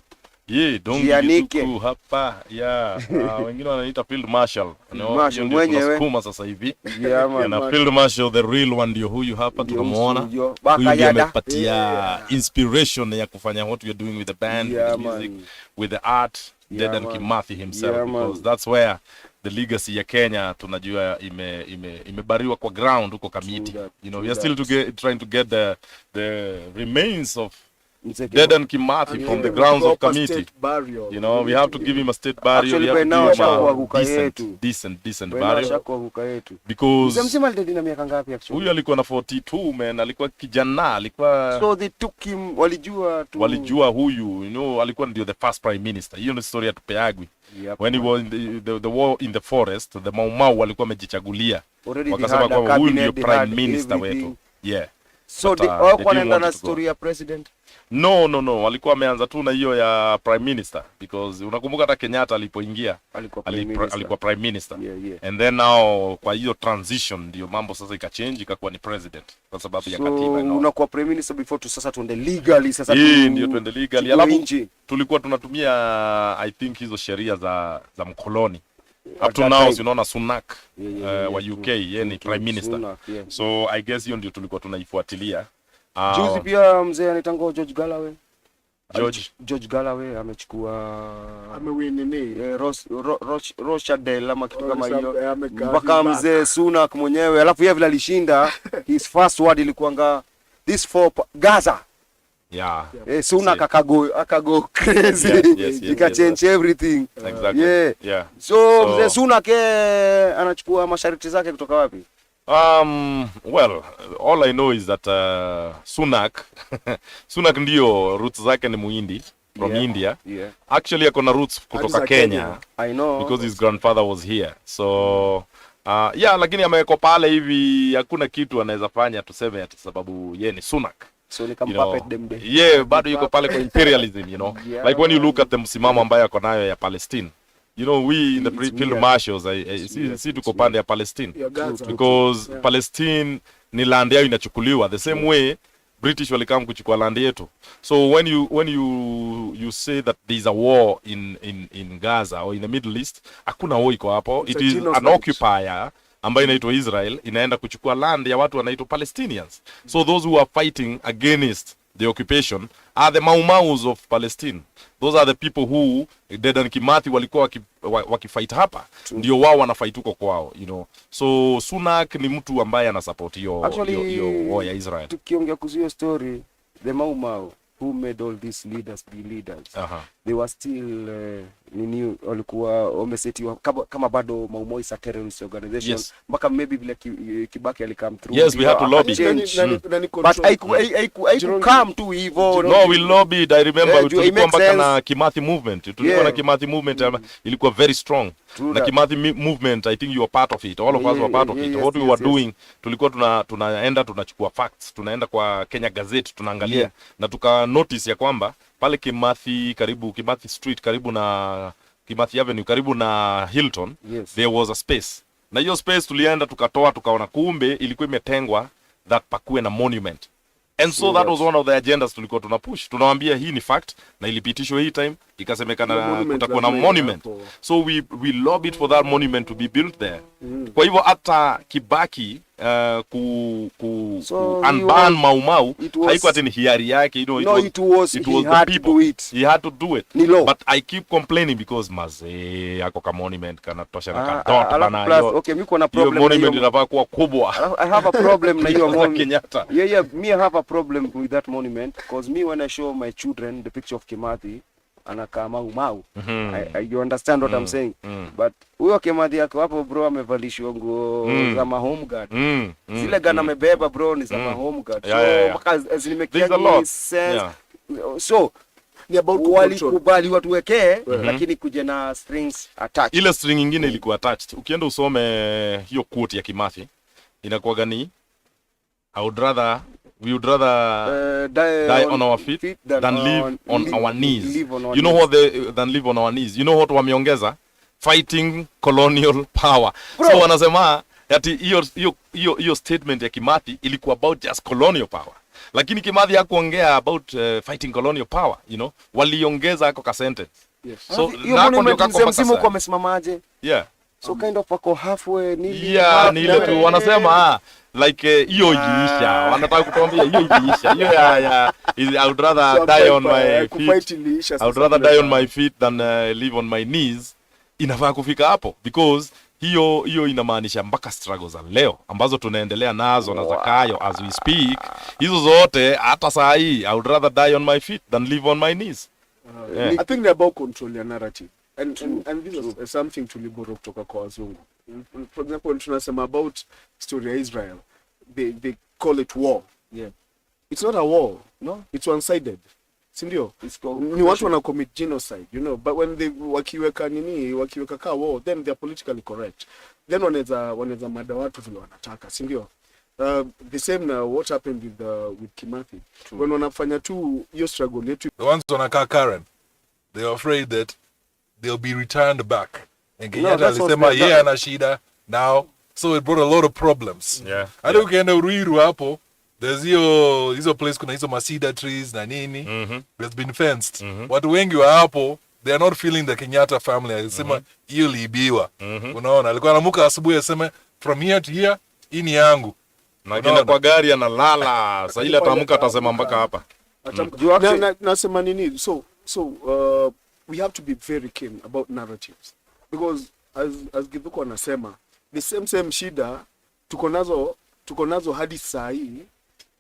Yeah, don't Githuku hapa. Yeah, wengine wananiita Field Marshal. Marshal mwenyewe. Tunasukuma sasa hivi. Yeah, man. Na Field Marshal the real one ndio huyu hapa tunamuona. Huyu ndiye amepatia inspiration ya kufanya what we are doing with the band, with the music, with the art, Dedan Kimathi himself, because that's where the legacy ya Kenya tunajua imebariwa kwa ground huko Kamiti. You know, we are still trying to get the remains of Dedan Kimathi from the grounds of Kamiti. You know, we have to give him a state burial. We have to give him a decent burial. Because huyu alikuwa na 42, man. Alikuwa kijana, alikuwa so they took him, walijua huyu, you know, alikuwa ndio the first prime minister. Hiyo ni story ya tupeagwi. When he was in the war in the forest, the Mau walikuwa wamejichagulia. Wakasema kwamba huyu ndio prime minister wetu. Yeah. So they all wanaenda na story ya president? No, walikuwa wameanza tu na hiyo ya prime minister, because unakumbuka hata Kenyatta alipoingia alikuwa prime minister. Yeah. And then now kwa hiyo transition ndio mambo sasa ikachange ikakuwa ni president kwa sababu ya katiba. So unakuwa prime minister before tu sasa tuende legally sasa ndio tuende legally. Alafu tulikuwa tunatumia I think hizo sheria za mkoloni. Up to now unaona Sunak wa UK yeye ni prime minister. So I guess hiyo ndio tulikuwa tunaifuatilia. Juzi pia mzee anaitwa George Galloway George Galloway amechukua amewin nini Rochadale ama kitu kama hiyo, mpaka mzee Sunak mwenyewe, alafu yeye vile alishinda his first word ilikuanga this for Gaza. Sunak akago crazy. He can change everything. Exactly. So mzee Sunak anachukua masharti zake kutoka wapi? Well, all I know is that Sunak ndio roots zake ni Muhindi from India. Actually akona roots kutoka Kenya. I know. Because his grandfather was here. So lakini amewekwa pale hivi, hakuna kitu anaweza fanya tuseme ati sababu yeye ni Sunak. So ni kama puppet demde. Bado yuko pale kwa imperialism, Like when you look at the msimamo ambayo ako nayo ya Palestine. We in the field marshals, see tuko pande ya Palestine. Because Palestine ni land yao inachukuliwa. The same way British walikam kuchukua land yetu. So when you say that there is a war in Gaza or in the Middle East, hakuna war iko hapo. It is an occupier ambayo inaitwa Israel inaenda kuchukua land ya watu wanaitwa Palestinians. So those who are fighting against the occupation are the Mau-Maus of Palestine. Those are the people who Dedan Kimathi walikuwa wakifight hapa. Ndio wao wanafight huko kwao, So Sunak ni mtu ambaye ana support hiyo war ya Israel. Tukiongea kuhusu story, the Mau-Mau who made all these leaders be leaders. They were still walikuwa wamesetiwa kama bado Mau-Mau is a terrorist organization. Mpaka maybe vile Kibaki alikam through. Yes, we had to lobby. But I come to hivyo. No, we lobbied. I remember tulikuwa mpaka na Kimathi movement. Tulikuwa na Kimathi movement ilikuwa very strong. Na Kimathi movement, I think you were part of it. All of us were part of it. What we were doing, tulikuwa tunaenda tunachukua facts, tunaenda kwa Kenya Gazette tunaangalia na tuka notice ya kwamba pale Kimathi Street karibu na Kimathi Avenue karibu na Hilton, there was a space. Na hiyo space tulienda tukatoa tukaona kumbe ilikuwa imetengwa that pakuwe na monument. And so that was one of the agendas tulikuwa tunapush. Tunawaambia hii ni fact na ilipitishwa hii time ikasemekana kutakuwa na monument. So we lobbied for that monument to be built there. Kwa hivyo hata Kibaki unban Mau-Mau haikuwa ati ni hiari yake, it was he had to do it. He had to do it. But I keep complaining because yako ka monument kana tosha na ka dot bana. Okay, mimi kuna problem. Monument inafaa kuwa kubwa. I have a problem na hiyo monument. Kenyatta. Me I have a problem with that monument because me when I show my children the picture of Kimathi anakaa Mau-Mau. You understand what I'm saying? But huyo Kimathi yako hapo bro amevalishwa nguo za home guard. Zile gana amebeba bro ni za home guard. So mpaka zimekia sense. So ni about walikubali watu wekee lakini kuje na strings attached. Ile string nyingine ilikuwa attached. Ukienda usome hiyo quote ya Kimathi inakuwa gani? We would rather die on our feet than live on our knees. You know what than live on our knees. You know what wameongeza? Fighting colonial power. So wanasema ati hiyo statement ya Kimathi ilikuwa about just colonial power. Lakini Kimathi hakuongea about fighting colonial power, Waliongeza hako ka sentence. So nako ndio kako msimu kwa amesimamaje? So kind of wako halfway ni ile tu wanasema like hiyo ilisha. Wanataka kutuambia hiyo ilisha. I would rather die on my feet. I would rather die on my feet than live on my knees. Inafaa kufika hapo because hiyo inamaanisha mpaka struggles za leo ambazo tunaendelea nazo na zakayo as we speak. Hizo zote hata saa hii I would rather die on my feet than live on my knees. I think they're about control your narrative. And this is something to liboro kutoka kwa wazungu. For example, tunasema about story ya Israel. They call it war. It's not a war, no? It's one-sided. Sindio? Ni watu wana commit genocide, but when they wakiweka ka war, then they're politically correct. Then wanaweza mada watu vile wanataka, sindio? The same now what happened with Kimathi. When wanafanya tu hiyo struggle yetu. The ones wanakaa Karen, they're afraid that they'll be returned back. And Kenyatta alisema ana shida now, so it brought a lot of problems. Hadi ukienda Ruiru hapo, there's hizo place kuna hizo masida trees na nini, that's been fenced. Watu wengi wa hapo, they are not feeling the Kenyatta family. Alisema hiyo liibiwa. Unaona, alikuwa anamuka asubuhi asema from here to here, hii ni yangu. Na kina kwa gari analala, sasa ile atamuka atasema mpaka hapa. Nasema nini? So we have to be very keen about narratives, because as Githuku anasema, the same shida tuko nazo hadi saa hii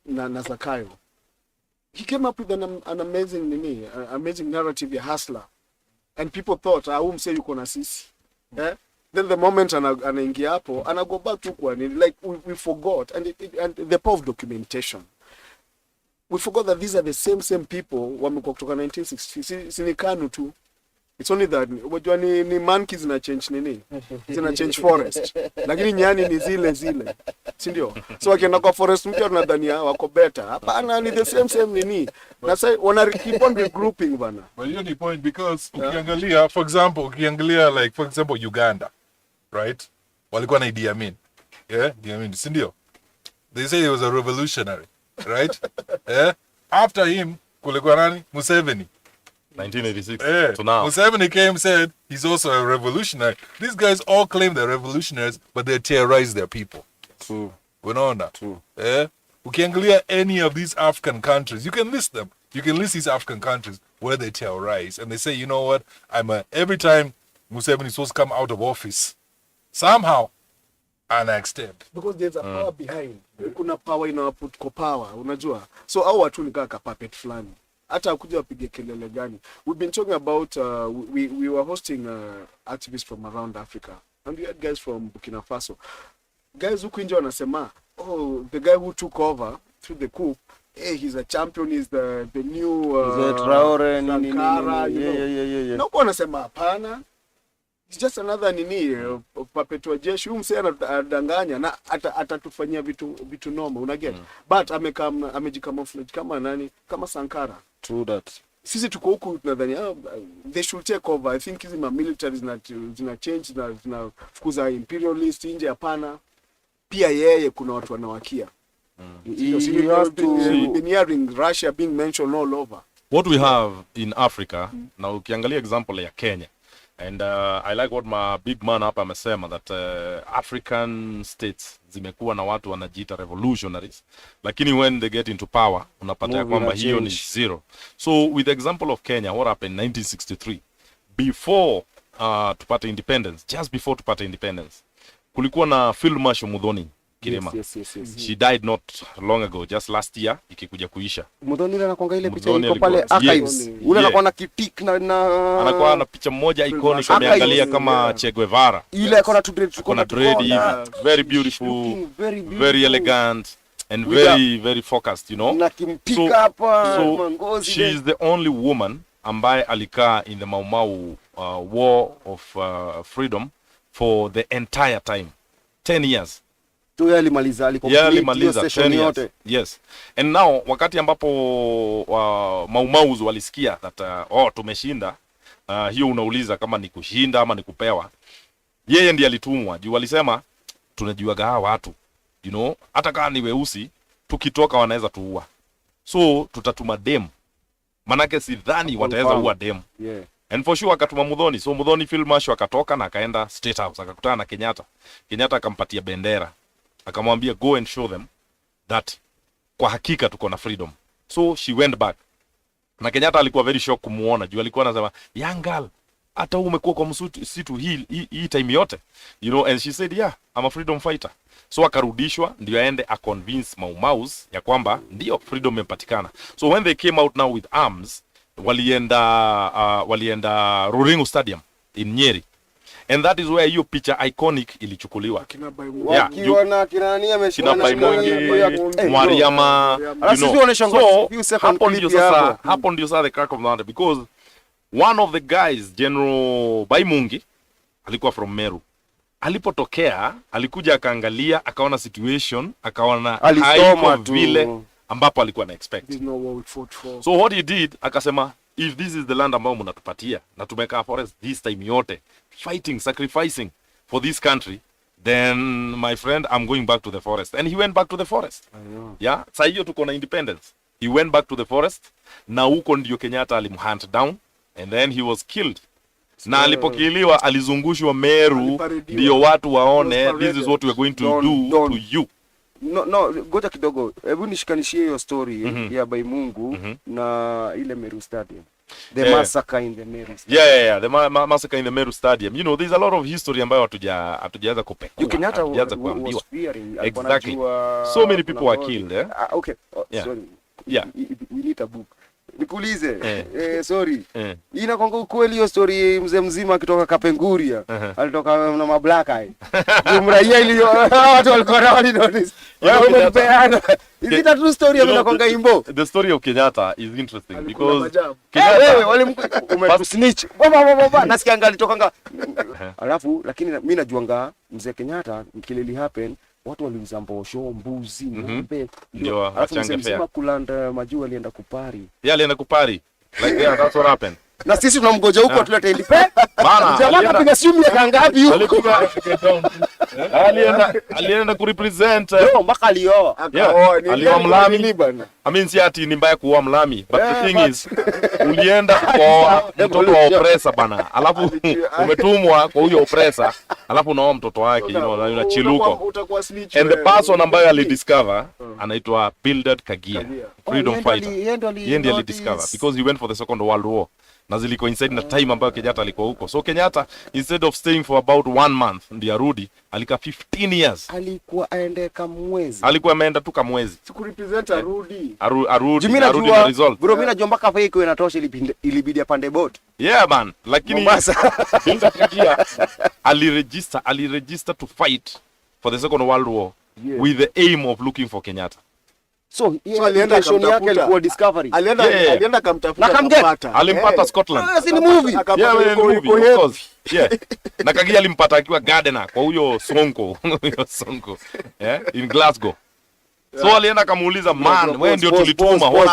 na Zakayo. He came up with an amazing narrative ya hustler, and people thought mse yuko na sisi. Then the moment anaingia hapo go back to kwa like we forgot, and the power of documentation. We forgot that these are the same people wamekuwa kutoka 1960. Si ni KANU tu. It's only that unajua ni monkeys zina change forest. Lakini nyani ni zile. Si ndio? So wakienda kwa forest mpya tunadhania wako better. Hapana, ni the same nini. Na sasa wana keep on regrouping bana. But you know point, because ukiangalia for example Uganda, right? Walikuwa na Idi Amin. Yeah, Idi Amin, si ndio? They say he was a revolutionary, right? After him kulikuwa nani? Museveni. 1986 to now. Museveni came, said he's also a revolutionary. These guys all claim they're revolutionaries, but they terrorize their people. True. Unaona? True. Ukiangalia any of these African countries, you can list them. You can list these African countries where they terrorize, and they say, you know what? Every time Museveni is supposed to come out of office, somehow, annexed him. Because there's a power behind. Kuna power inawaput kwa power, unajua. So hao watu ni kaka puppet fulani. Hata kuja wapige kelele gani. We've been talking about we were hosting activists from around Africa, and we had guys from Burkina Faso. Guys huku nje wanasema, the guy who took over through the coup, he's a champion, he's the new Traore Sankara, yeah. Na wanasema hapana. It's just another puppet wa jeshi. Mse anadanganya na atatufanyia vitu noma, unaget. But amejicamouflage kama Sankara. True that. Sisi tuko huku tunadhani they should take over. I think hizi militaries zina change, zina fukuza imperialist nje. Hapana, pia yeye kuna watu wanawakia. You have to been hearing Russia being mentioned all over. What we have in Africa, now ukiangalia example ya Kenya, and I like what my big man hapa amesema, that African states zimekuwa na watu wanajiita revolutionaries, lakini when they get into power unapata ya kwamba hiyo ni zero. So with the example of Kenya, what happened in 1963, before tupate independence, just before tupate independence, kulikuwa na Field Marshal Muthoni Kirima. Yes. She died not long ago, just last year, ikikuja kuisha. Muthoni ile anakuanga ile picha iko pale archives. Ule anakuwa na kitik na anakuwa na picha moja iconic, ameangalia kama Che Guevara. Ile iko na dread, very beautiful, very elegant, and very focused, you know. Na kimpika hapa so she is the only woman ambaye alikaa in the Mau Mau war of freedom for the entire time, 10 years. Alimaliza 10 years. Yes. And now wakati ambapo Mau Maus walisikia that tumeshinda, hiyo unauliza kama ni kushinda ama ni kupewa. Yeye ndiye alitumwa. Juu walisema tunajiwaga hawa watu, you know, hata kama ni weusi tukitoka wanaweza tuua. So tutatuma dem. Manake sidhani wataweza uwa dem. Yeah. And for sure akatuma Muthoni. So Muthoni Field Marshal akatoka na akaenda State House, akakutana na Kenyatta. Kenyatta akampatia bendera. Akamwambia go and show them that kwa hakika tuko na freedom. So she went back. Na Kenyatta alikuwa very shocked kumuona. Juu alikuwa anasema, young girl, hata umekuwa kwa msitu hii time yote. You know, and she said, yeah, I'm a freedom fighter. So akarudishwa ndio aende a convince Mau Maus ya kwamba ndio freedom imepatikana. So when they came out now with arms, walienda Ruringu Stadium in Nyeri. And that is where hiyo picha iconic ilichukuliwa. Wakiwa na kinani ameshikana Mariama, so hapo ndio sasa the crack of the matter, because one of the guys, General Baimungi, alikuwa from Meru. Alipotokea, alikuja akaangalia, akaona situation, akaona haiko vile ambapo alikuwa na expect. So what he did, akasema, if this is the land ambao mnatupatia na tumekaa forest this time yote fighting, sacrificing for this country, then my friend, I'm going back to the forest. And he went back to the forest. Yeah, sasa hiyo tuko na independence. He went back to the forest, na huko ndio Kenyatta alimhunt down, and then he was killed. Na alipokiliwa alizungushwa Meru ndio watu waone this is what we are going to do to you. No, goja kidogo. Hebu nishikanishie hiyo story ya Bai Mungu na ile Meru Stadium. The massacre in the Meru Stadium. Yeah. The massacre in the Meru Stadium. You know, there's a lot of history ambayo hatujaanza kupekua. Hatujaanza kuambiwa. Exactly. So many people were killed, eh? Okay. Sorry. Yeah. We need a book. Nikuulize, sorry. Inakonga ukweli hiyo story mzee mzima kutoka Kapenguria, alitoka na mablaka hii. Jumraia ile watu walikuwa na notice. Wewe umepeana. Is it a true story ama inakonga imbo? The story of Kenyatta is interesting because Kenyatta wewe wale umetusnitch. Baba nasikia angali tokanga. Alafu lakini mimi najuanga mzee Kenyatta kilili happen. Watu waliuza mbosho, mbuzi, ng'ombe. Ndio achangefea. Kulanda majuu alienda kupari. Yeah, alienda kupari. Like yeah, that's what happened. Na sisi tunamgoja huko tulete ilipe. Bana. Jamaa kapiga simu ya ngapi huko? Alienda ku represent. Ndio mpaka alioa. Alioa mlami. I mean si ati ni mbaya kuoa mlami, but the thing is ulienda kwa mtoto wa oppressor bana. Alafu umetumwa kwa huyo oppressor, alafu unaoa mtoto wake, you know, una chiluko. And the person ambaye alidiscover anaitwa Bildad Kagia, freedom fighter. Yeye ndiye alidiscover because he went for the Second World War. Na ziliko inside na time ambayo Kenyatta alikuwa huko. So Kenyatta instead of staying for about 1 month ndiye arudi, alika 15 years. Alikuwa aende kamwezi. Alikuwa ameenda tu kamwezi. Siku represent arudi. Arudi na result. Bro mimi najua mpaka fake inatosha ilibidi apande boat. Yeah man, lakini aliregister to fight for the Second World War with the aim of looking for Kenyatta. So alienda yake kwa discovery. Alienda kumtafuta. Alimpata Scotland. Si ni movie. Yeah, movie of course. Yeah. Na Kagia alimpata akiwa gardener kwa huyo Sonko. Yeah, in Glasgow. So alienda kamuuliza man, wewe ndio tulituma. What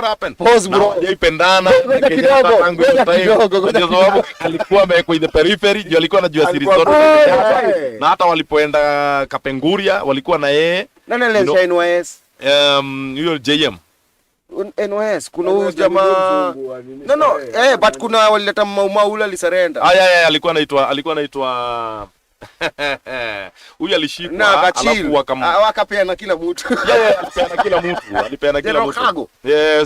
happened? Pause bro. Yaipendana Kenyatta tangu kidogo. Ndio sababu alikuwa amewekwa in the periphery, ndio alikuwa anajua siri zote. Na hata walipoenda Kapenguria walikuwa na yeye. Nani alianza NYS? Hiyo JM. NYS kuna huyu jamaa. No, but kuna walileta maula alisurrender. Alikuwa anaitwa huyu alishikwa alafu akapeana kila mtu. Alipeana kila mtu.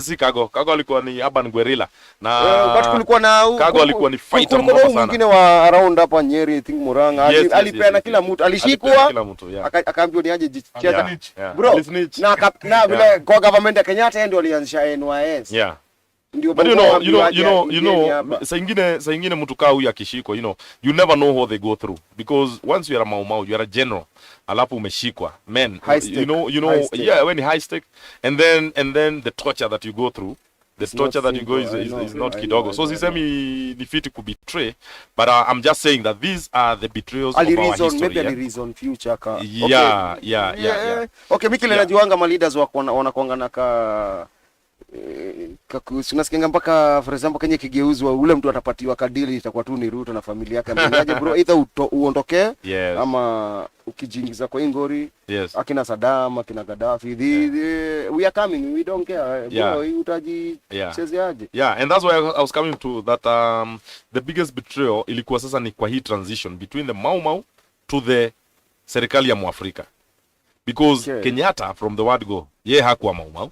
Si Kago alikuwa ni urban guerrilla na but kulikuwa na Kago alikuwa ni fighter mmoja sana. Mwingine wa around hapa Nyeri I think Muranga alipeana kila mtu. Alishikwa akaambiwa ni aje cheza. Bro na vile kwa government ya Kenyatta ndio alianzisha NYS. Yeah. But you know, saa ingine mtu kaa huyu akishikwa, you know, you never know what they go through because once you are a Mau, you are a general, alafu umeshikwa, man, you know, yeah, when high stake, and then the torture that you go through, is not kidogo. So sisemi ni fiti ku betray, but I'm just saying that these are the betrayals of our history. Maybe a reason future ka. Yeah. Okay, mimi kile najuanga ma leaders wanakuanga na unasikia mpaka for example Kenya kigeuzwa ule mtu atapatiwa kadili itakuwa tu ni Ruto na familia yake mbenyaje bro, either uondoke ama ukijiingiza kwa ingori akina Saddam akina Gaddafi we are coming, we don't care bro, utajichezeaje. And that's why I was coming to that the biggest betrayal ilikuwa sasa ni kwa hii transition between the Mau to the serikali ya Mwafrika because Kenyatta from the word go hakuwa Mau.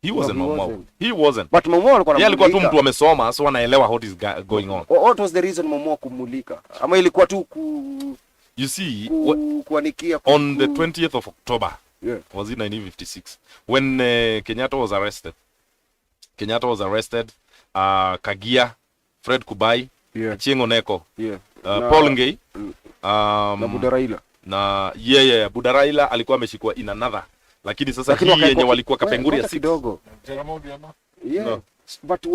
He wasn't Mau. He wasn't. But Mau alikuwa tu mtu amesoma, so anaelewa what is going on. What was the reason Mau kumulika? Ama ilikuwa tu you see kuanikia on the 20th of October was it 1956 when Kenyatta was arrested, Kagia, Fred Kubai, Chieng Oneko, Paul Ngei, na Budaraila. Na Budaraila alikuwa ameshikwa in another. Lakini sasa hii yenye walikuwa Kapenguria 6 kidogo. Jaramogi ama? No. But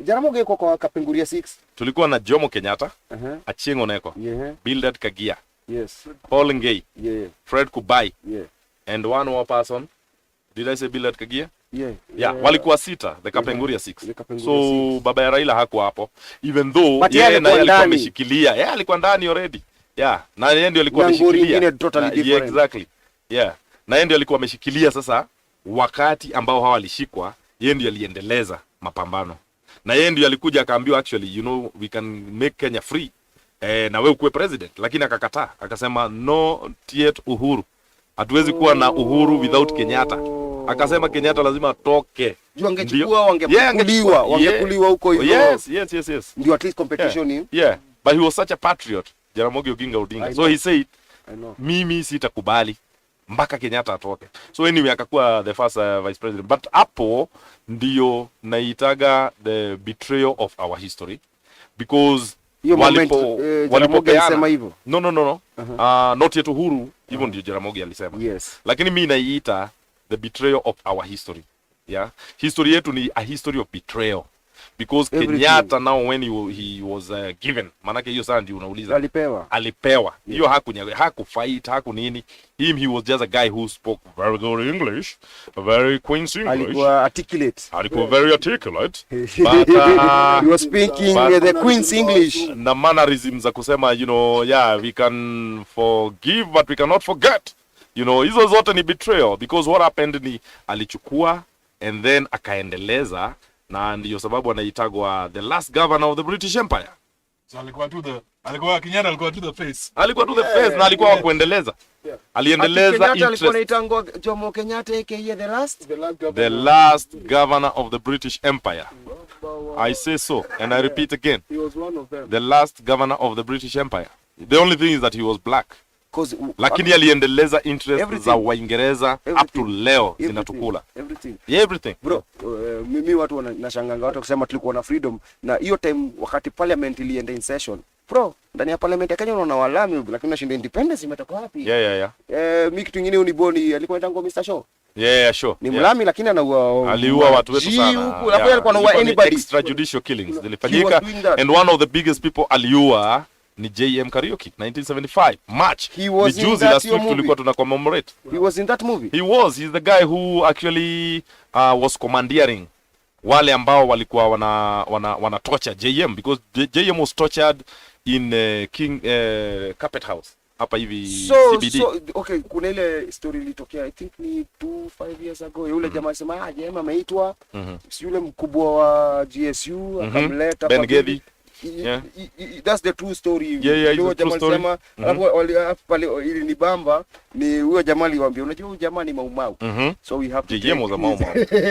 Jaramogi yuko kwa Kapenguria 6. Tulikuwa na Jomo Kenyatta, Achieng Oneko, Bildad Kagia, Paul Ngei, Fred Kubai, and one more person. Did I say Bildad Kagia? Walikuwa 6, the Kapenguria 6. So baba ya Raila hakuwa hapo, even though yeye na alikuwa ameshikilia. Alikuwa ndani already. Na yeye ndio alikuwa ameshikilia. Exactly. Na yeye ndio alikuwa ameshikilia sasa wakati ambao hawa walishikwa, yeye ndio aliendeleza mapambano. Na yeye ndio alikuja akaambiwa actually, you know, we can make Kenya free. Na wewe ukuwe president, lakini akakataa. Akasema no yet Uhuru. hatuwezi kuwa na uhuru without Kenyatta. Akasema Kenyatta lazima atoke. Juu angechukua wangekuliwa huko hivyo. Yes. Ndio at least competition Yeah. But he was such a patriot, Jaramogi Oginga Odinga. So he said, mimi sitakubali mpaka Kenyatta atoke. So anyway akakuwa the first vice president. But hapo ndio naitaga the betrayal of our history, because walipopeana hivyo. No. Not yet uhuru, hivyo ndio Jaramogi alisema. Yes. Lakini mimi naiita the betrayal of our history. Yeah. History yetu ni a history of betrayal. Because Kenyatta now when he was given, manake hiyo sana ndio unauliza. Alipewa. Hiyo hakufight, nini. He was just a guy who spoke very good English, very Queen's English. Alikuwa articulate. Very articulate. But he was speaking the Queen's English. Na mannerisms za kusema, we can forgive but we cannot forget. Hizo zote ni betrayal, because what happened ni alichukua and then akaendeleza, na ndiyo sababu anaitagwa the last governor of the British Empire. So Kenyatta alikuwa to the face. Na alikuwa wa kuendeleza. Aliendeleza Kenyatta alikuwa anaitangwa Jomo Kenyatta aka the last governor of the British Empire. I say so and I repeat again. He was one of them. The last governor of the British Empire. The only thing is that he was black. Lakini aliendeleza interest za Waingereza up to leo zinatukula. Everything. Bro, mimi watu wanashanganga watu kusema tulikuwa na freedom, na hiyo time wakati parliament ilienda in session. Bro, ndani ya parliament ya Kenya unaona walami, lakini unashinda independence imetoka wapi? Yeah. Mimi kitu kingine uniboni alikuwa anaitwa Mr. Shaw. Yeah, sure. Ni mlami lakini aliua watu wetu sana. Alafu alikuwa anaua anybody. Extrajudicial killings zilifanyika, and one of the biggest people aliua ni JM Karaoke 1975 March. He was juzi last week tulikuwa tuna commemorate. He was in that movie. He's the guy who actually was commandeering wale ambao walikuwa wana torture JM, because JM was tortured in King Carpet House hapa hivi CBD. Okay, kuna ile story ilitokea I think ni 2-5 years ago. Yule jamaa alisema JM ameitwa, si yule mkubwa wa GSU akamleta Ben Gedhi. That's the true story. Huyo jamaa alisema, pale ili ni bamba ni huyo jamaa aliwaambia, unajua huyo jamaa ni maumau. So we have to JM was a maumau.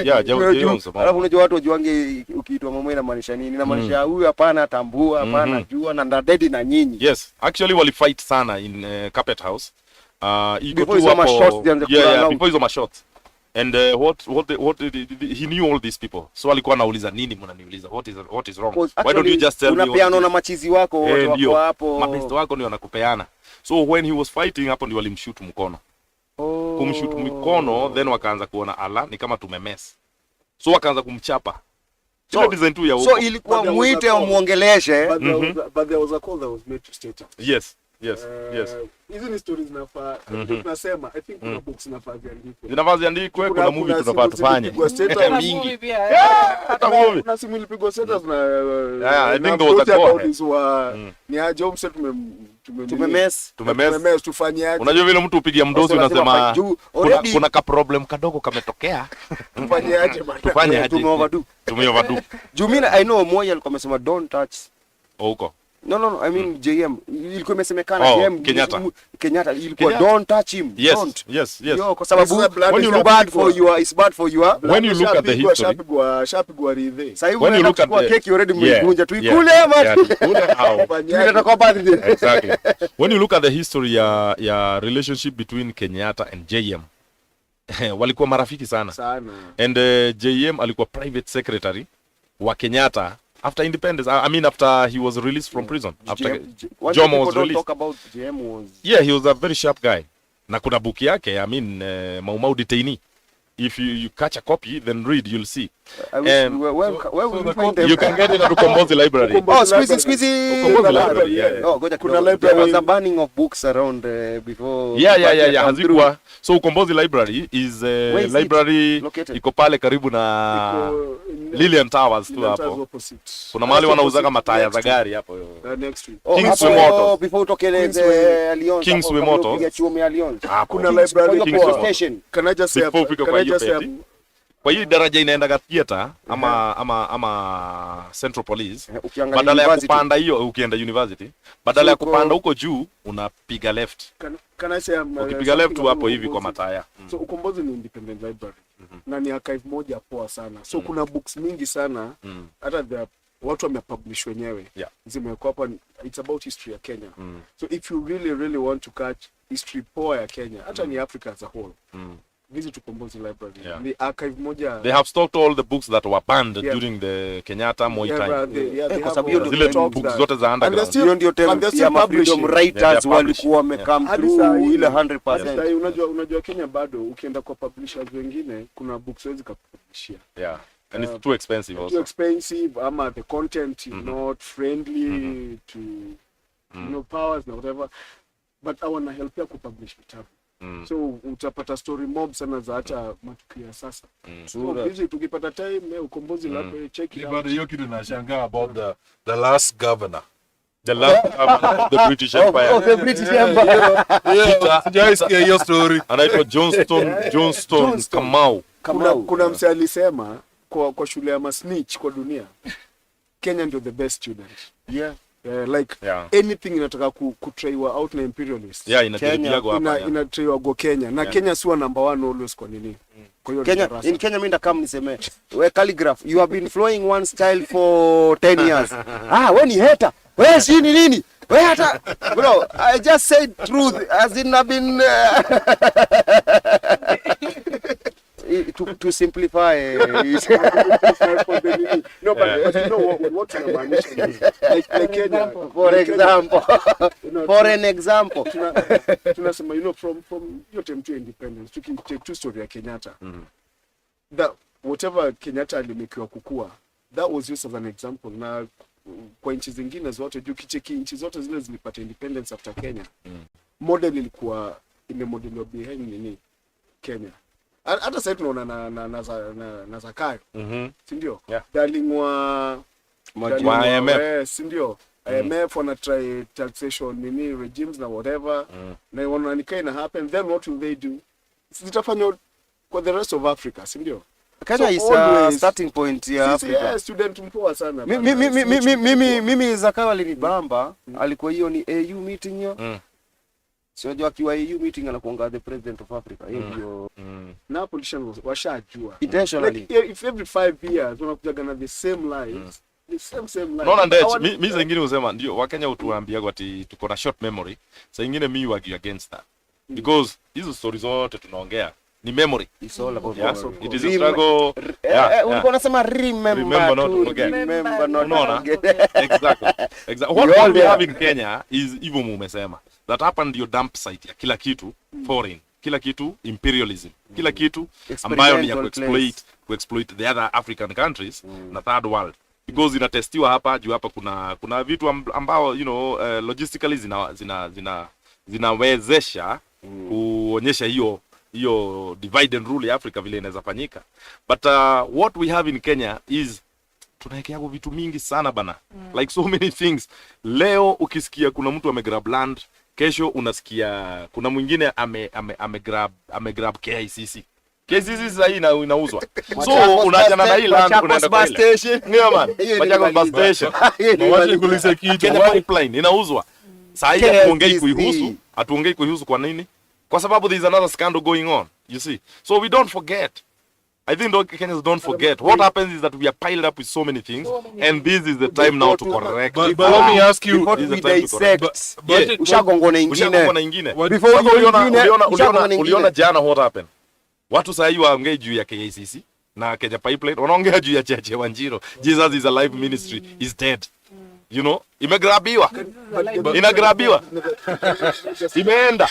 Yeah, JM was a maumau. Alafu unajua watu wajuange ukiitwa maumau inamaanisha nini? Inamaanisha huyu hapana tambua, hapana jua na ndadedi na nyinyi. Yes, actually wali fight sana in Carpet House. Before hizo mashots. And what he knew all these people. So alikuwa anauliza nini mnaniuliza, what is wrong? Why don't you just tell me? Unapeana na machizi wako wote wako hapo. Mabest wako ndio wanakupeana. So when he was fighting hapo ndio walimshoot mkono. Kumshoot mkono, then wakaanza kuona ala ni kama tumemess. So wakaanza kumchapa. So ilikuwa muite umuongeleshe. But there was a call that was made to state. Yes. Hizi ni stories zinafaa tunasema, I think kuna books zinafaa ziandikwe, kuna movie tunafaa tufanye. Mingi. Hata movie. Kuna simu ilipigwa status na I think there was a call. Ni aje umse tumemess tufanye aje. Unajua vile mtu upigia mdozi unasema kuna ka problem kadogo kametokea. Tufanye aje bana. Tufanye aje. Tumeoverdo. Jumina I know Moya alikuwa amesema don't touch. Huko. No, I mean JM ilikuwa imesemekana JM Kenyatta ilikuwa don't touch him. Don't. Yes. Yo, kwa sababu when you look bad for you is bad for you. When you look at the history, shapigwa ridhe. Sasa when you look at the cake already mmekunja tuikule ama kule hao. Tunataka birthday. Exactly. When you look at the history ya relationship between Kenyatta and JM, walikuwa marafiki sana. And JM alikuwa private secretary wa Kenyatta after independence. I mean after he was released from prison. After Jomo was released. Talk about JM was... Yeah, he was a very sharp guy. Na kuna book yake, I mean Maumau Detainee. If you catch a copy, then read, you'll see. Where will we find them? You can get it at Ukombozi Library. Squeezy. Ukombozi Library, yeah. Oh, kuna library. There was a banning of books around before. Yeah. Hazikuwa. So Ukombozi Library is a library iko pale karibu na Lillian Towers tu hapo. Kuna mahali wanauzaga mataya za gari hapo. Kingsway Moto. Before utokeleze Alliance. Kingsway Moto. Piga chuo Alliance. Kuna library Kingsway station. Can I just say kwa hiyo daraja inaenda theater ama Central Police, badala ya kupanda hiyo ukienda university, badala ya kupanda huko juu unapiga left. Can I say ukipiga left hapo hivi kwa mataya. So Ukombozi ni independent library. Na ni archive moja poa sana. So kuna books mingi sana hata watu wamepublish wenyewe. Zimewekwa hapa, it's about history ya Kenya. So if you really want to catch history poa ya Kenya, hata ni Africa as a whole. Visit Ukombozi library. The archive moja. They have stocked all the books that were banned during the Kenyatta Moi time. Kwa sababu zile books zote za underground. Hiyo ndio tema freedom writers walikuwa wamecome through ile 100%. Unajua Kenya bado ukienda kwa publishers wengine kuna books wezi kupublishia. And it's too expensive also. Too expensive, ama the content is not friendly to powers na whatever. But I wanna help you kupublish vitabu. So utapata story mob sana za hata matukio sasa. So busy tukipata time Ukombozi labda check it out. But hiyo kitu nashangaa about the last governor. The the British Empire. The British Empire. Sijaisikia hiyo story. Anaitwa Johnston Kamau. Kuna msee alisema kwa shule ya masnitch kwa dunia, Kenya ndio the best student. Anything inataka kutraiwa out na imperialists. Inatraiwa go Kenya. Na Kenya siwa number 1 always kwa nini? Kwa hiyo in Kenya mimi ndakam niseme, we calligraph, you have been flowing one style for 10 years. When you hater. Wewe si nini? Wewe hata bro, I just said truth as in I've been to simplify it. No, but you know what tunamaanisha is like Kenya, for an example tunasema from your time to independence to take two story ya Kenyatta, that whatever Kenyatta alimekiwa kukua, that was used as an example. Na kwa nchi zingine zote juu kicheki nchi zote zile zilipata independence after Kenya, model ilikuwa imemodeliwa behind nini Kenya. Hata sasa tunaona na Zakayo, si ndio? Darling wa IMF, si ndio? IMF wana try taxation nini regimes na whatever, na wananika ina happen, then what will they do? Zitafanya kwa the rest of Africa, si ndio? Kenya is a starting point ya Africa. Student mpoa sana. Mimi Zakayo alinibamba, alikuwa hiyo ni AU meeting hiyo. Sio jua kiwa AU meeting anakuanga the president of Africa. Hiyo na politicians washajua. Intentionally. Like, if every 5 years wanakujaga na the same lines, the same line. Naona Ndech, mimi zingine husema ndio Wakenya utuambia ati tuko na short memory. Sasa nyingine mimi wagi against that. Because hizo stories zote tunaongea ni memory. It's all about memory. It is a struggle. Ulikuwa unasema remember not to forget. Remember not to forget. Exactly. What we have in Kenya is hivyo umesema. That hapa ndio dump site ya kila kitu foreign. Kila kitu imperialism. Kila kitu ambayo ni ya kuexploit the other African countries na third world. Because inatestiwa hapa juu hapa kuna vitu ambao logistically zinawezesha kuonyesha hiyo divide and rule ya Africa vile inaweza fanyika. But what we have in Kenya is tunaekea vitu mingi sana bana. Like so many things. Leo ukisikia kuna mtu amegrab land, kesho unasikia kuna mwingine amegrab KICC. KICC sasa inauzwa. So unaachana na hii land unaenda kwa station. Ndio man. Machakos bus station. Mwache kulisa kitu. Kenya pipeline inauzwa. Sasa hii hatuongei kuihusu kwa nini? Kwa sababu there is another scandal going on. You see. So we don't forget. I think Kenyans don't forget. What happens is that we are piled up with so many things, and this is the time now to correct. But let me ask you, before we dissect, ushagongona ingine. Before uliona jana what happened? Watu sasa hivi waongea juu ya KICC na Kenya pipeline, wanaongea juu ya Cheche Wanjiro. Jesus is a live ministry, is dead. You know, imegrabiwa. Inagrabiwa. Imeenda.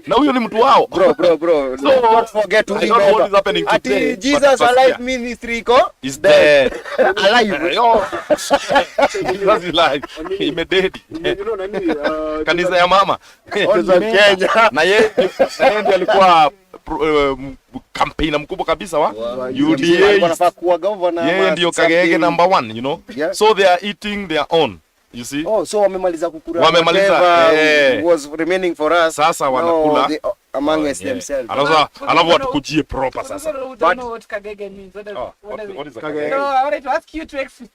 Na huyo ni mtu wao. Bro. So, don't forget to remember. Ati Jesus alive ministry is dead. Alive. Jesus is alive. Imedead. Kanisa ya mama. Kenya. Na yeye ndiye alikuwa campaigner mkubwa kabisa wa UDA. Wanafaa kuwa governor. Yeye ndio Kagege number 1, you know. So they are eating their own. You see? Oh, so wamemaliza kukura. Wamemaliza, whatever was remaining for us. Sasa wanakula. No, they, among themselves. Alafu watukujie proper sasa. Don't know what kagege means. What is a Kagege? No, I wanted to ask you to explain.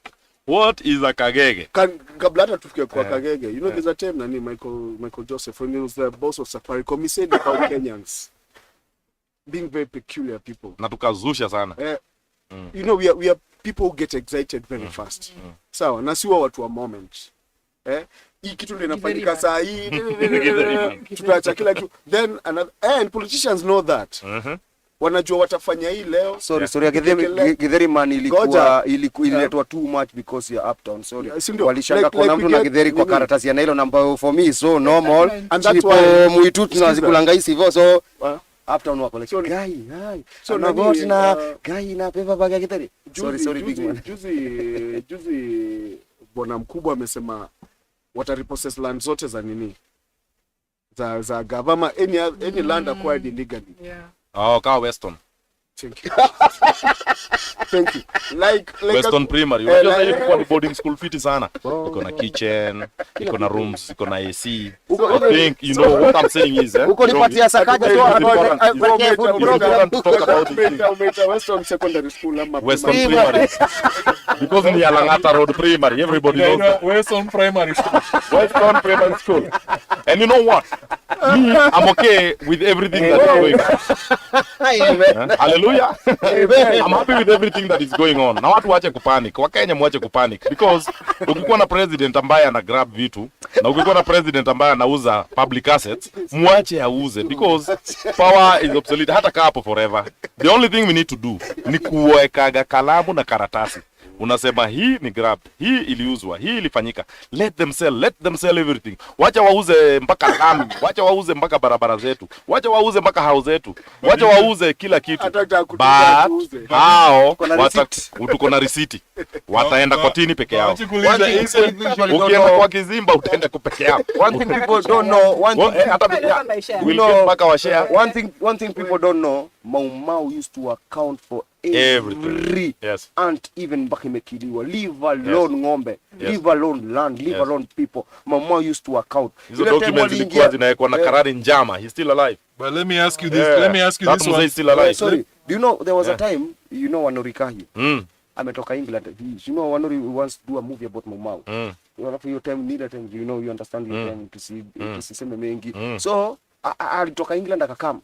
What is a kagege? Kabla hata tufike kwa Kagege, you know there's a time nani Michael Joseph, when he was the boss of Safaricom, he said about Kenyans being very peculiar people. Na tukazusha sana. You know, we are people who get excited very fast. Sawa, na siwa watu wa moment. Hii kitu ndio inafanyika saa hii. Tutaacha kila kitu. Then another, and politicians know that. Wanajua watafanya hii leo. Sorry, Githeri man ililetwa too much because ya uptown. Sorry. Walishanga kuna mtu na Githeri kwa karatasi ya nailo number for me is so normal. And that's why muitu tunazikulanga hizi hivyo so uptown wako like guy. So na got na guy na paper bag ya Githeri. Sorry big man. Juzi bwana mkubwa amesema watarepossess land zote za nini? Za government any land acquired illegally. Yeah. Oh, ka Weston. Thank you. Like Weston Primary. Unajua hiyo kwa boarding school fiti sana. Iko na kitchen, iko na rooms, iko na AC. I think you know what I'm saying is uko nipatia sakaja tu Weston Secondary School ama Weston Primary. Because in Yalangata Road Primary, everybody knows that. Weston Primary School. Weston Primary School. And you know what? Me, I'm okay with everything that is going on. Hallelujah. I'm happy with everything that is going on. Na watu wache kupanic. Wakenya mwache kupanic. Because ukikuwa na president ambaye ana grab vitu, na ukikuwa na president ambaye anauza public assets, mwache auze. Because power is obsolete. Hata kaa hapo forever. The only thing we need to do ni kuwekaga kalamu na karatasi. Unasema hii ni grab, hii iliuzwa, hii ilifanyika. Let them sell everything. Wacha wauze mpaka lami, wacha wauze mpaka barabara zetu, wacha wauze mpaka house zetu, wacha wauze kila kitu. But hao tuko na risiti. Wataenda kotini peke yao. Ukienda kwa kizimba utaenda peke yao. One thing people don't know, one thing people don't know, Mau used to account for every ant, even mpaka imekiliwa. Leave alone ng'ombe, leave alone land, leave alone people. Mau used to account. Hizo documents zilikuwa zinawekwa na Karari Njama. He's still alive. But let me ask you this. Let me ask you this one. He's still alive. Sorry. Do you know there was a time, you know Wanori Kahi? Ametoka England. You know Wanori wants to do a movie about Mau. For your time, need a time, you know, you understand your time to see tusiseme mengi. So alitoka England akakam.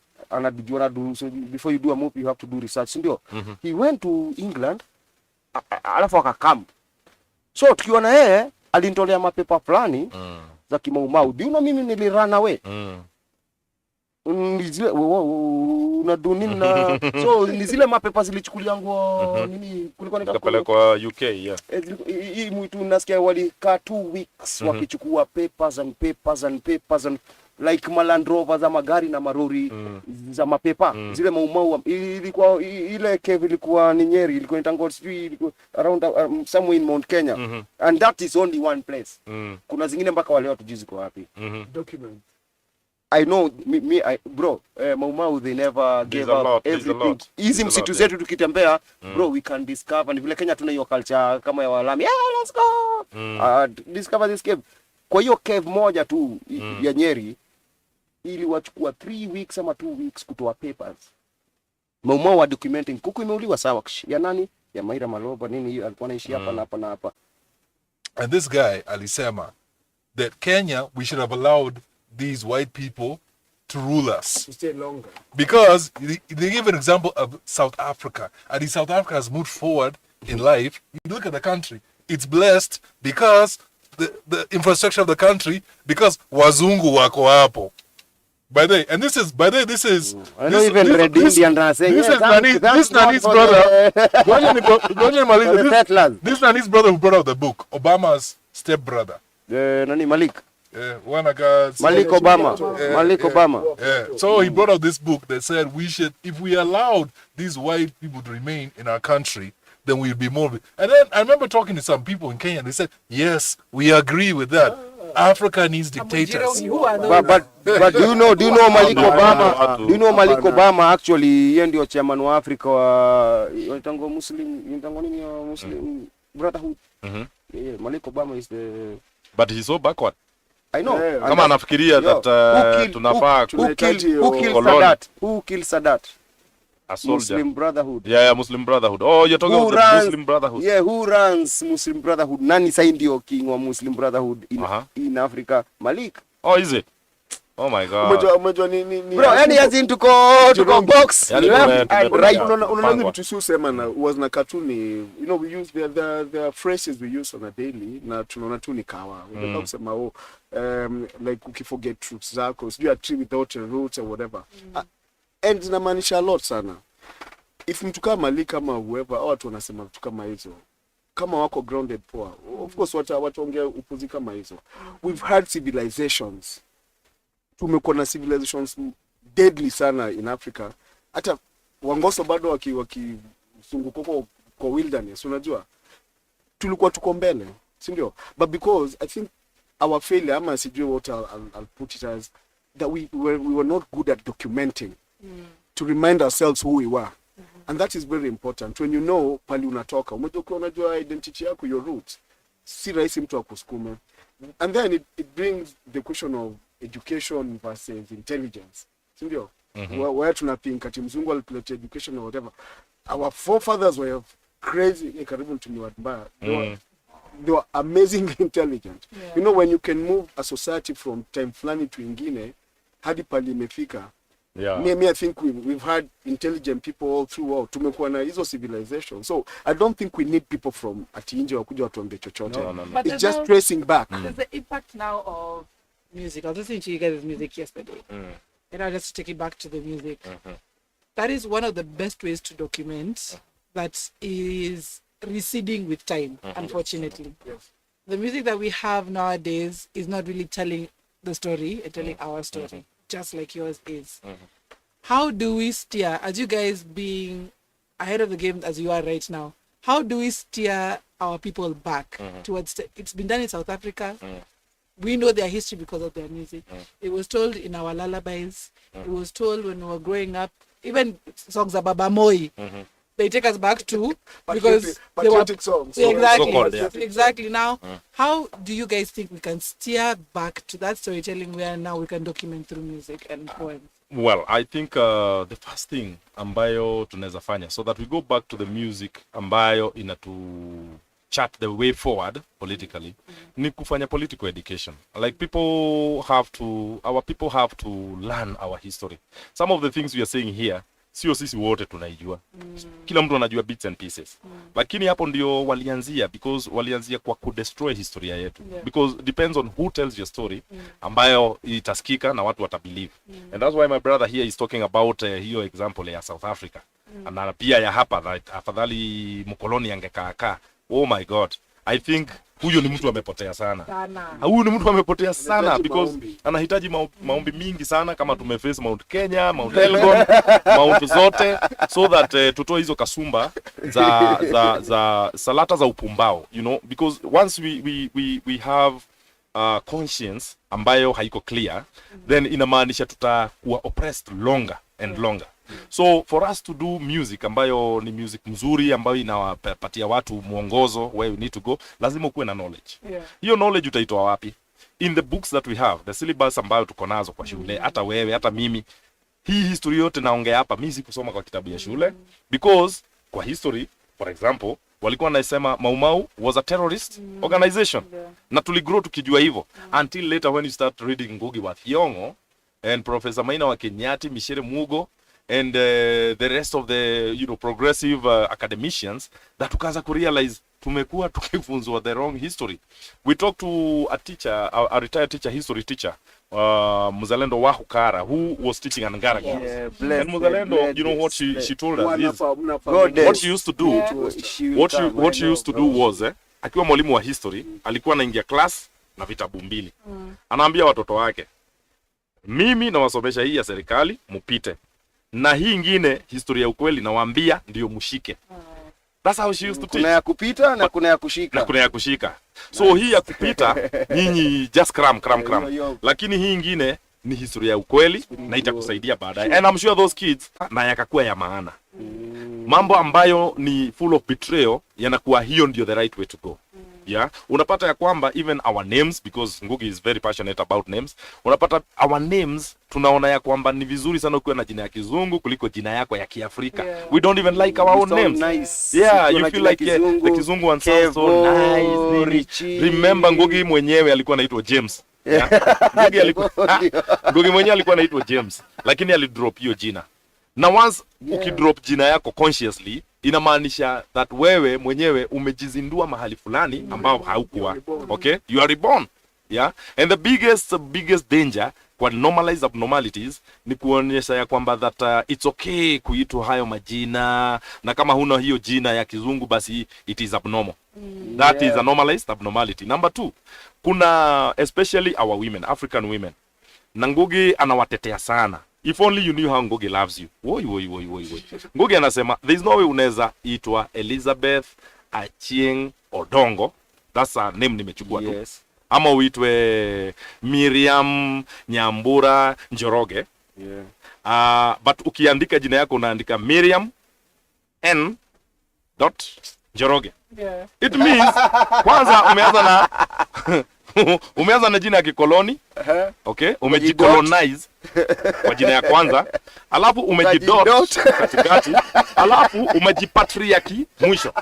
So before you do a movie you have to do research, ndio. He went to England alafu akakam. So tukiwa na yeye alinitolea mapepa fulani za Kimaumau. Do you know mimi nilirun away? Unadu nini na so ni zile mapepa zilichukulia nguo nini kulikuwa nikapelekwa UK hii mtu nasikia walikaa 2 weeks wakichukua papers and like Land Rover za magari na marori za mapepa zile Maumau ilikuwa ile cave ilikuwa ni Nyeri, ilikuwa inaitwa ilikuwa around somewhere in Mount Kenya and that is only one place. Kuna zingine mpaka wale watu juzi kwa wapi document. I know bro, Mau they never gave up everything. Hizi msitu zetu tukitembea bro, we can discover. Ni vile Kenya tuna hiyo culture kama ya walami, let's go discover this cave. Kwa hiyo cave moja tu ya Nyeri ili wachukua 3 weeks ama 2 weeks kutoa papers. Mau wa documenting kuku imeuliwa sawa ya nani? Ya Myra Maloba nini hiyo alikuwa anaishi hapa na hapa. And this guy alisema that Kenya, we should have allowed these white people to rule us. To stay longer. Because they give an example of South Africa. And South Africa has moved forward in life. You look at the country, it's blessed because the infrastructure of the country, because wazungu wako hapo. By the way, and this is I know even Red Indian are saying this Nani's brother. This Nani's brother who brought out the book, Obama's stepbrother. Nani Malik? Malik Obama. So he brought out this book that said if we allowed these white people to remain in our country, then we'll be more. And then I remember talking to some people in Kenya, and they said, yes, we agree with that. Africa needs dictators. But do you know Malik Obama? Do you know Malik Obama actually yeye ndio chairman wa Africa wa Tango Muslim Brotherhood. Yeah, Malik Obama is the But he's so backward. I know. Yeah. Kama anafikiria that tunafaa who killed Colon. Sadat? Who killed Sadat? a soldier. Muslim Brotherhood. Yeah, Muslim Brotherhood. Oh, you're talking about the Muslim Brotherhood. Yeah, who runs Muslim Brotherhood? Nani sai ndio king wa Muslim Brotherhood in Africa? Malik. Oh, is it? Oh my God. Umejua ni bro, yani as in tuko box left and right. Unaona vitu sio sema na was na cartoon, you know, we use the phrases we use on a daily na tunaona tu ni kawa. Unataka kusema like ukiforget truths zako, sijui a tree without a root or whatever. And zinamaanisha a lot sana. If mtu kama Malik kama whoever au watu wanasema vitu kama hizo, kama wako grounded poa, of course watu ongea upuzi kama hizo. We've had civilizations, tumekuwa na civilizations deadly sana in Africa. Hata Wangoso bado wakizunguka kwa wilderness, unajua tulikuwa tuko mbele, si ndio? But because I think our failure, ama sijui what I'll put it as, that we were not good at documenting to remind ourselves who we were. And that is very important. When you know pali unatoka, unajua identity yako, your roots, si rahisi mtu akusukume. And then it brings the question of education versus intelligence. Sindio? Where tunapinga ati mzungu alituletea education or whatever. Our forefathers were crazy, karibu tumiwa mbaya. They were amazing intelligent. Yeah. You know, when you can move a society from time flani to ingine, hadi pali imefika. Yeah. Me, I think we've had intelligent people all throughout. Tumekuwa na hizo civilization. So I don't think we need people from ati nje wakuja watuambie chochote. No. It's just tracing back. There's the impact now of music. I was listening to you guys' music yesterday. And I'll just take it back to the music. That is one of the best ways to document that is receding with time, unfortunately. Yes. The music that we have nowadays is not really telling the story and telling our story, just like yours is. How do we steer, as you guys being ahead of the game as you are right now, how do we steer our people back towards it's been done in South Africa. We know their history because of their music. It was told in our lullabies. It was told when we were growing up. Even songs of Baba Moi, they take us back to because patriotic songs. Exactly. So-called, yeah. Exactly. Now, how do you guys think we can steer back to that storytelling where now we can document through music and poems? Well, I think the first thing ambayo tunaweza fanya so that we go back to the music ambayo inatu chart the way forward politically ni kufanya political education. Like our people have to learn our history. Some of the things we are saying here sio sisi wote tunaijua. Kila mtu anajua bits and pieces. Lakini hapo ndio walianzia because walianzia kwa kudestroy historia yetu. Because depends on who tells your story ambayo itasikika na watu watabelieve. And that's why my brother here is talking about hiyo example ya South Africa. Na pia ya hapa that afadhali mkoloni angekaa. Oh my God. I think huyo ni mtu amepotea sana. Huyo ni mtu amepotea sana because anahitaji maombi mingi sana kama tumeface Mount Kenya, Mount Elgon, Mount zote so that tutoe hizo kasumba za salata za upumbao, you know, because once we have conscience ambayo haiko clear, then inamaanisha tutakuwa oppressed longer and longer. So for us to do music ambayo ni music mzuri ambayo inawapatia watu mwongozo where you need to go, lazima ukuwe na knowledge. Hiyo knowledge utaitoa wapi? In the books that we have, the syllabus ambayo tuko nazo kwa shule, hata wewe, hata mimi, hii history yote naongea hapa, mimi sikusoma kwa kitabu ya shule because kwa history, for example, walikuwa wanasema Mau Mau was a terrorist organization. Na tuligrow tukijua hivyo until later when you start reading Ngugi wa Thiong'o and Professor Maina wa Kenyati, Michere Mugo and the rest of the progressive academicians, that tukaanza kurealize tumekuwa tukifunzwa the wrong history. We talked to a teacher, a retired teacher, history teacher, Muzalendo Wahukara, who was teaching an Ngara girls. And Muzalendo, you know what she told us is, what she used to do, what she used to do was, akiwa mwalimu wa history, alikuwa anaingia class na vitabu mbili. Anaambia watoto wake, mimi nawasomesha hii ya serikali, mupite. Na hii ingine historia ukweli nawaambia ndio mushike. That's how she used to teach. Kuna ya kupita na kuna ya kushika. Na kuna ya kushika. So hii ya kupita nyinyi just cram. Lakini hii ingine ni historia ukweli na itakusaidia baadaye. And I'm sure those kids na yakakuwa ya maana. Mambo ambayo ni full of betrayal yanakuwa hiyo ndio the right way to go. Yeah, unapata ya kwamba even our names, because Ngugi is very passionate about names, unapata our names tunaona ya kwamba ni vizuri sana ukiwa na jina ya kizungu kuliko jina yako ya Kiafrika. We don't even like our own names. Nice. Yeah, you feel like the kizungu one sounds so nice. Richie. Remember Ngugi mwenyewe alikuwa anaitwa James. Yeah. Ngugi mwenyewe alikuwa anaitwa James, lakini alidrop hiyo jina. Na once ukidrop jina yako consciously, inamaanisha that wewe mwenyewe umejizindua mahali fulani ambao haukuwa. Okay? You are reborn. Yeah? And the biggest danger kwa normalize abnormalities ni kuonyesha ya kwamba that it's okay kuitwa hayo majina, na kama huna hiyo jina ya kizungu basi it is abnormal. That is a normalized abnormality. Number 2, kuna especially our women, African women. Na Ngugi anawatetea sana. If only you knew how Ngugi loves you. Woi. Ngugi anasema there is no way unaweza itwa Elizabeth Achieng Odongo. That's a name nimechukua tu. Ama uitwe Miriam Nyambura Njoroge. But ukiandika jina yako unaandika Miriam N. Njoroge. It means kwanza umeanza na jina ya kikoloni. Okay, umejicolonize kwa jina ya kwanza, alafu umejidot katikati, alafu umejipatriarchy mwisho.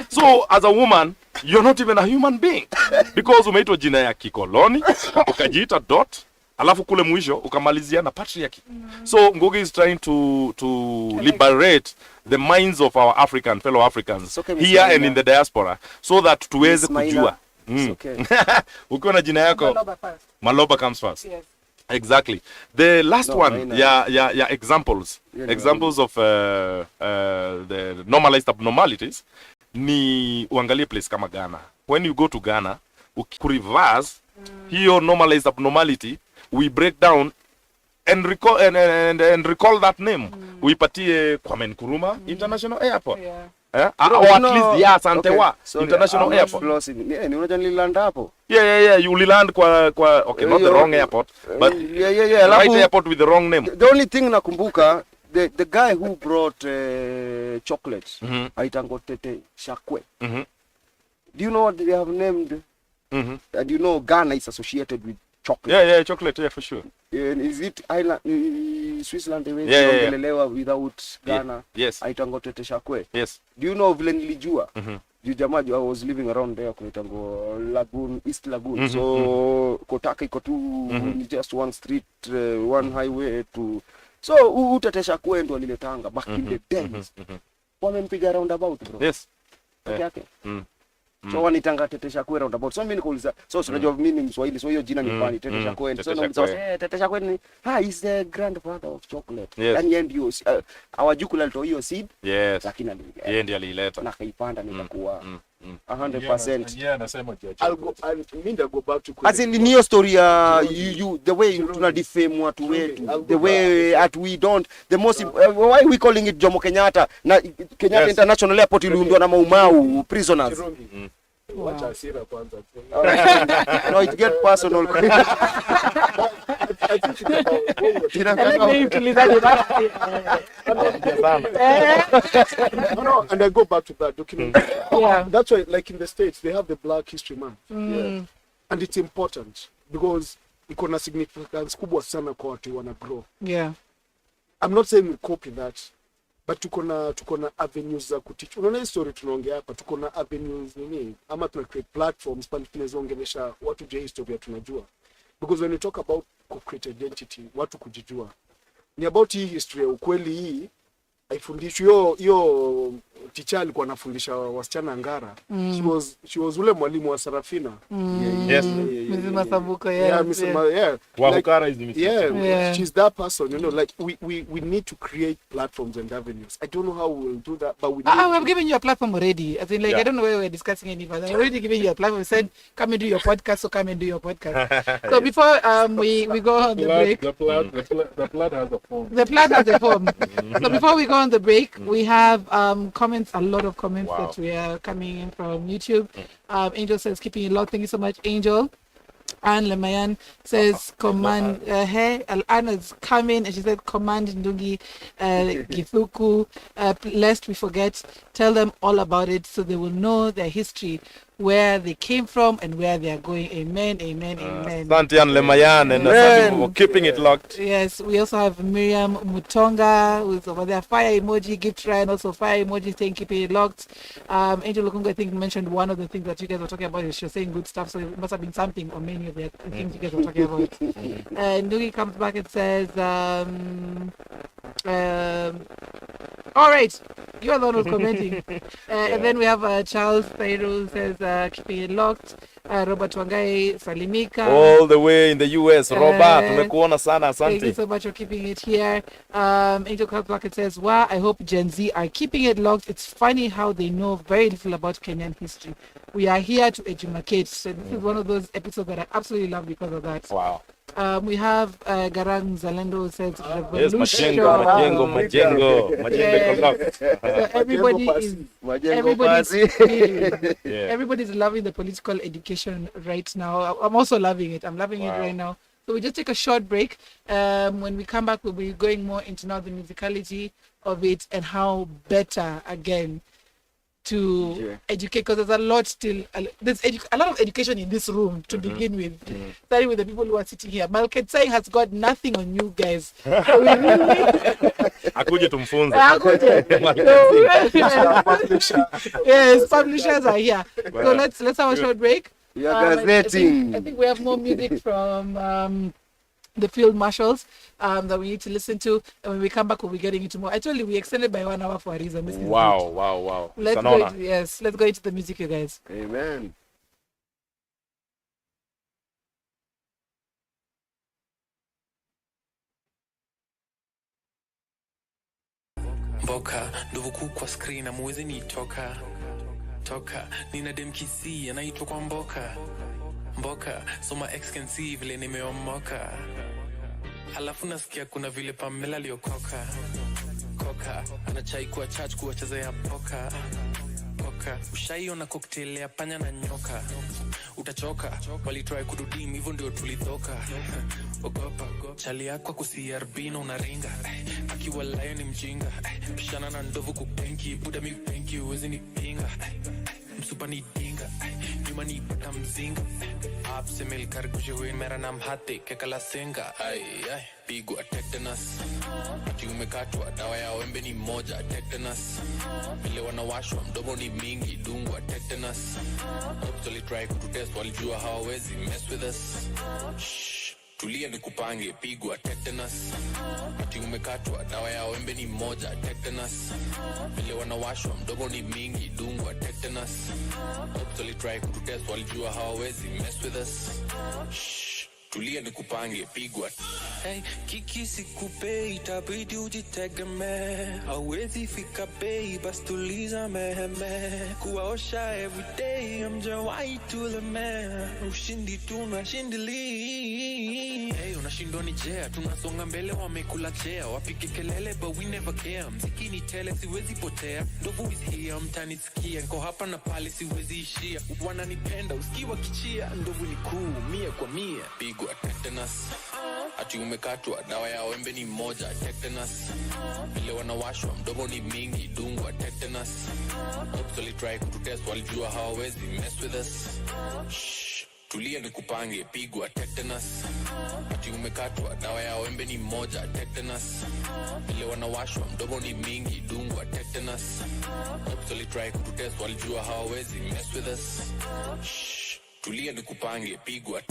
So as a woman you're not even a human being because umeitwa jina ya kikoloni ukajiita dot, alafu kule mwisho ukamalizia na patriarchy. So Ngugi is trying to liberate the minds of our fellow Africans here and in the diaspora so that tuweze kujua. Ukiwa na jina yako Maloba comes first. Yes. Exactly. The last one, examples of the normalized abnormalities ni uangalie place kama Ghana. When you go to Ghana, reverse hiyo normalized abnormality, we break down and recall that name. Uipatie Kwame Nkrumah International Airport. Or at least Santewa International Airport. Ni unajua nililand hapo. You land kwa okay, not the wrong airport, but the right airport with the wrong name. The only thing nakumbuka, the guy who brought chocolates, aitango Tete Shakwe. Do you know what they have named? And you know Ghana is associated with chocolate. Chocolate, for sure. Is it Ireland, Switzerland the way they without Ghana? Yes. Aitango Tete Shakwe. Yes. Do you know vile nilijua? I was living around there kuitango Lagoon, East Lagoon. So Kotaka iko tu just one street, one highway to. So Tete Shakwe ndo aliletanga back in the days. Wamempiga roundabout bro. Yes. Okay. So wanitanga Tete Shakwe roundabout. So mimi nikauliza, so unajua mimi ni Mswahili, so hiyo jina ni funny Tete Shakwe. So Tete Shakwe ni is the grandfather of chocolate. Yani yeye ndio hawajukula alitoa hiyo seed. Yes. Lakini yeye ndiye alileta. Na kaipanda nikakuwa 100%. I'll go back to as in hiyo story you the way tuna defame watu wetu, the way at we don't, the most why we calling it Jomo Kenyatta na Kenyatta International Airport iliundwa na Maumau prisoners. Wacha hasira kwanza. No, it get personal. And I go back to that document. That's why, like in the States, they have the Black History Month. And it's important because iko na significance kubwa sana kwa watu wana grow. I'm not saying we copy that, but tuko na avenues za kuteach. Unaona hii story tunaongea hapa, tuko na avenues nini ama tuna create platforms pale tunazoongelesha watu je historia tunajua. Because when we talk about create identity, watu kujijua, ni about hii history ukweli hii haifundishwi. Hiyo teacher alikuwa anafundisha wasichana Ngara. She was ule mwalimu wa Sarafina. Mrs. Masabuko, Wabukara is the Mrs. She's that person, you know, like we need to create platforms and avenues. I don't know how we'll do that, but we need we've given you a platform already. I think I don't know where we're discussing any further. I've already given you a platform. We said come and do your podcast, so come and do your podcast. So before we go on the break. The blood has a form. The blood has a form. So before we go on the break, we have comments, a lot of comments that we are coming in from YouTube. Angel says, keeping it locked. Thank you so much, Angel. Anne Lemayan says, command, hey, Anna's coming, and she said, command Ndungi, Githuku, lest we forget, tell them all about it so they will know their history. where they came from and where they are going. Amen, amen, amen. Santian Lemayan and Santi for keeping it locked. Yes, we also have Miriam Mutonga, who's over there. Fire emoji, gift try, and also fire emoji saying keeping it locked. Angel Lukunga, I think, mentioned one of the things that you guys were talking about. She was saying good stuff, so it must have been something or many of the things you guys were talking about. Nugi comes back and says, all right, you're the one who's commenting. And then we have Charles Thayro says, keeping it locked. Robert Wangai Salimika. All the way in the US. Robert, tumekuona sana, asante. Thank you so much for keeping it here. Angel comes back and says, wow, I hope Gen Z are keeping it locked. It's funny how they know very little about Kenyan history. We are here to educate. So this is one of those episodes that I absolutely love because of that. Wow. We have Garang Zalendo says yes, Majengo. Everybody's loving the political education right now. I'm also loving it. I'm loving it right now. So we just take a short break. When we come back, we'll be going more into now the musicality of it and how better again to educate, because there's a lot still. There's a lot of education in this room to begin with, starting with the people who are sitting here. Malketsai has got nothing on you guys. Akuje tumfunze. Yes, publishers are here. So let's have a short break. I think we have more music from the field marshals that we need to listen to, and when we come back we'll be getting into more. I told you we extended by 1 hour for a reason. Wow. Let's go into the music, you guys. Amen. Mboka ndovu kwa screen na muweze ni toka nina dem kisi anaitwa kwa mboka so my ex can see vile nimeomoka, halafu nasikia kuna vile Pamela aliokoka anachai kuwa church kuwacheza ya poka ushaiona cocktail ya panya na nyoka, utachoka walitry kududim hivyo ndio tulidhoka. Ogopa chali yako kusiarbino unaringa akiwa layo ni mjinga, pishana na ndovu kupenki buda mi penki uwezi nipinga, msupa ni dinga nyuma ni kamzinga आपसे मिलकर खुशी हुई मेरा नाम हाथी के कला सिंगा pigwa tetanus kiume katwa dawa ya wembe ni moja tetanus vile wanawashwa mdomo ni mingi dungwa tetanus actually try kututest walijua hawawezi mess with us. Tulia nikupange pigwa tetanus kiume katwa dawa ya wembe ni moja tetanus vile wanawashwa mdomo ni mingi dungwa tetanus actually try kututest walijua hawawezi mess with us. Tulia nikupange pigwa. Hey, kiki sikupe itabidi ujitegemee, hawezi fika bei basi tuliza meheme, kuwaosha everyday amjawai tuleme, ushindi tunashindili. Hey, unashindwa ni jea, tunasonga mbele wamekula chea, wapike kelele but we never care, mziki ni tele siwezi potea, ndovu is here mtanisikia, niko hapa na pale siwezi ishia, wananipenda usikiwa kichia, ndovu ni kuu mia kwa mia, pigwa tetanus ati umekatwa dawa ya wembe ni moja tetanus vile wanawashwa mdomo ni mingi dungwa tetanus actually try kututest walijua hawawezi mess with us. Tulia nikupange pigwa tetanus ati umekatwa dawa ya wembe ni moja tetanus vile wanawashwa mdomo ni mingi dungwa tetanus actually try kututest walijua hawawezi mess with us. Tulia nikupange pigwa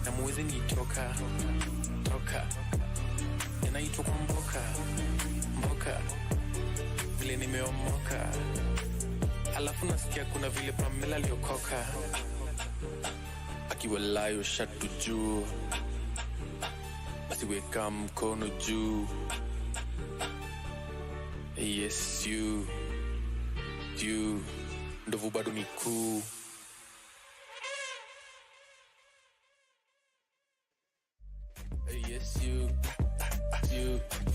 na muwezi ni toka yanaitwa kwa mboka vile nimeomoka, halafu nasikia kuna vile Pamela aliokoka akiwa layo shatu juu basi weka mkono juu. Yes you ndovu bado ni kuu. Yes you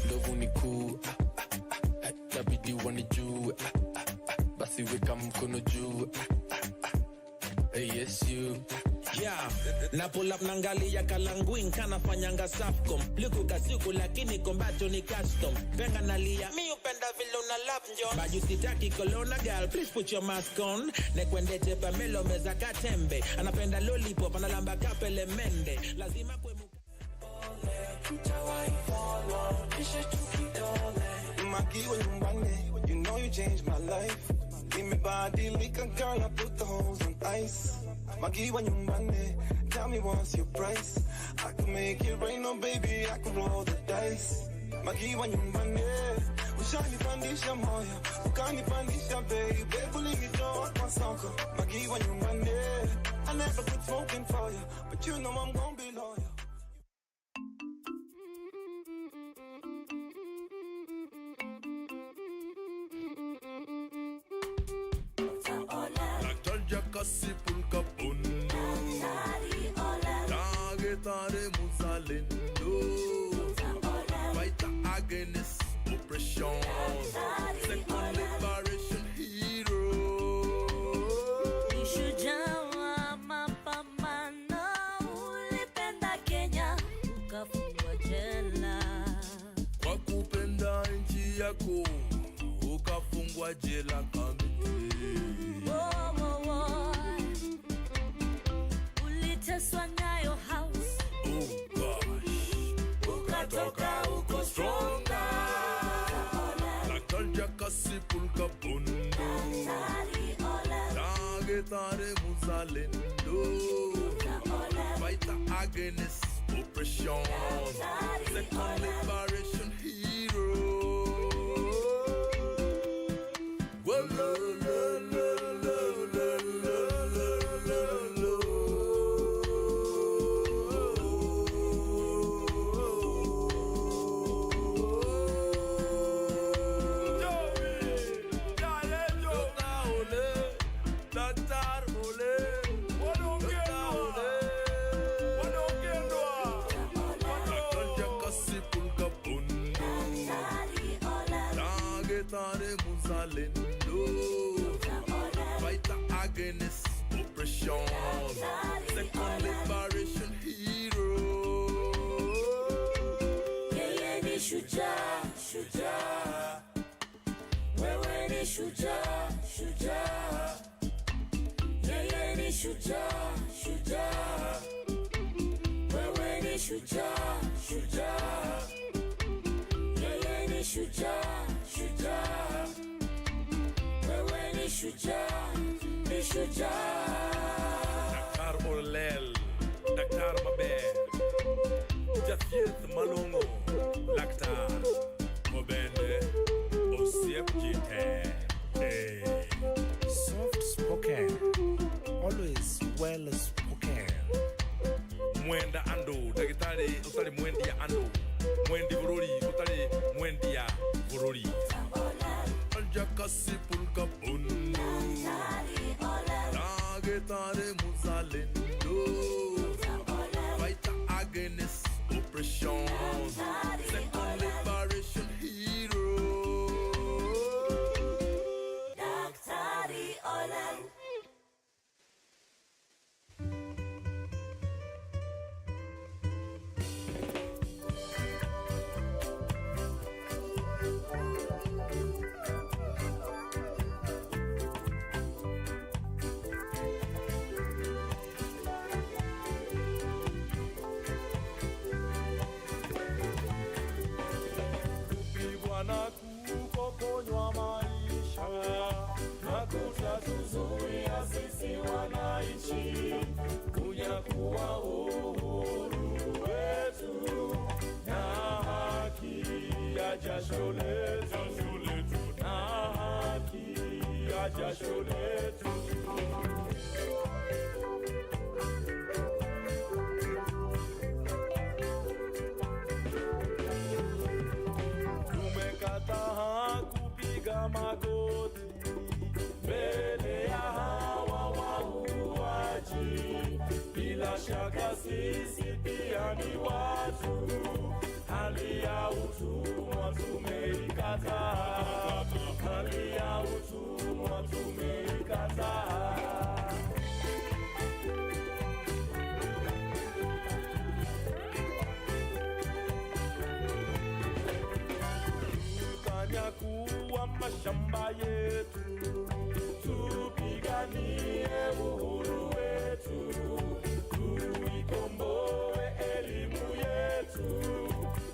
ndovu ni kuu, tabidi wani juu basi weka mkono juu. Yes you na pull up nangali ya kalanguin kana fanyanga Safcom liko kasiku lakini kombato ni custom penga nalia mi napenda vile una love John. Baju sitaki kolona girl, please put your mask on. Nekwende tepa melo meza katembe. Anapenda lollipop, analamba kapele mende. Lazima kwe muka. Maki when you know you changed my life. Give me body liquor, girl, I put the holes on ice. Maki when you tell me what's your price. I can make it rain, no baby, I can roll the dice. Maki when you ushanipandisha moyo, ukanipandisha baby, ulinitoa kwa soko. Maki when you I never quit smoking for you, but you know I'm gonna be loyal. Kasi pulka pundo Tare muzalendo Fight against oppression Second liberation hero Nishujawa mapambano ulipenda Kenya ukafungwa jela Kwa kupenda nchi yako ukafungwa jela kamili Nyayo house. Oh gosh, ukatoka uko stronger. Nakalja kasi pulka bundo. Tare muzalendo. Fight against oppression. Second liberation hero. Whoa, lo, lo, lo, lo, lo, lo, lo, lo. Tare muzalendo Fight against oppression Second liberation hero Yeye ni shujaa, shujaa Wewe ni shujaa, shujaa Yeye ni shujaa, shujaa Wewe ni shujaa, shujaa Yeye ni shujaa shujaa, wewe ni shujaa, ni shujaa. Dakar Olel, Dakar Mabe, Jafieth Malongo, Lakta, Mobende, Osiep Jite. Soft spoken, always well spoken. Mwenda ando, dagitari, utari mwendi ya ando. Mwendi vorori, utari mwendi ya vorori. Jakasi pulka bundo Tare muzalendo Fight against oppression Second liberation hero Daktari Olel na kupokonywa maisha na kutatuzuia sisi wananchi kunyakuwa uhuru wetu na haki ya jasho letu na haki ya jasho letu. Kupiga magoti mbele ya hawa wauaji, bila shaka sisi pia ni watu, hali ya utumwa tumeikataa, hali ya utumwa tumeikataa. Kuwa mashamba yetu, tupiganie uhuru wetu, tuikomboe elimu yetu,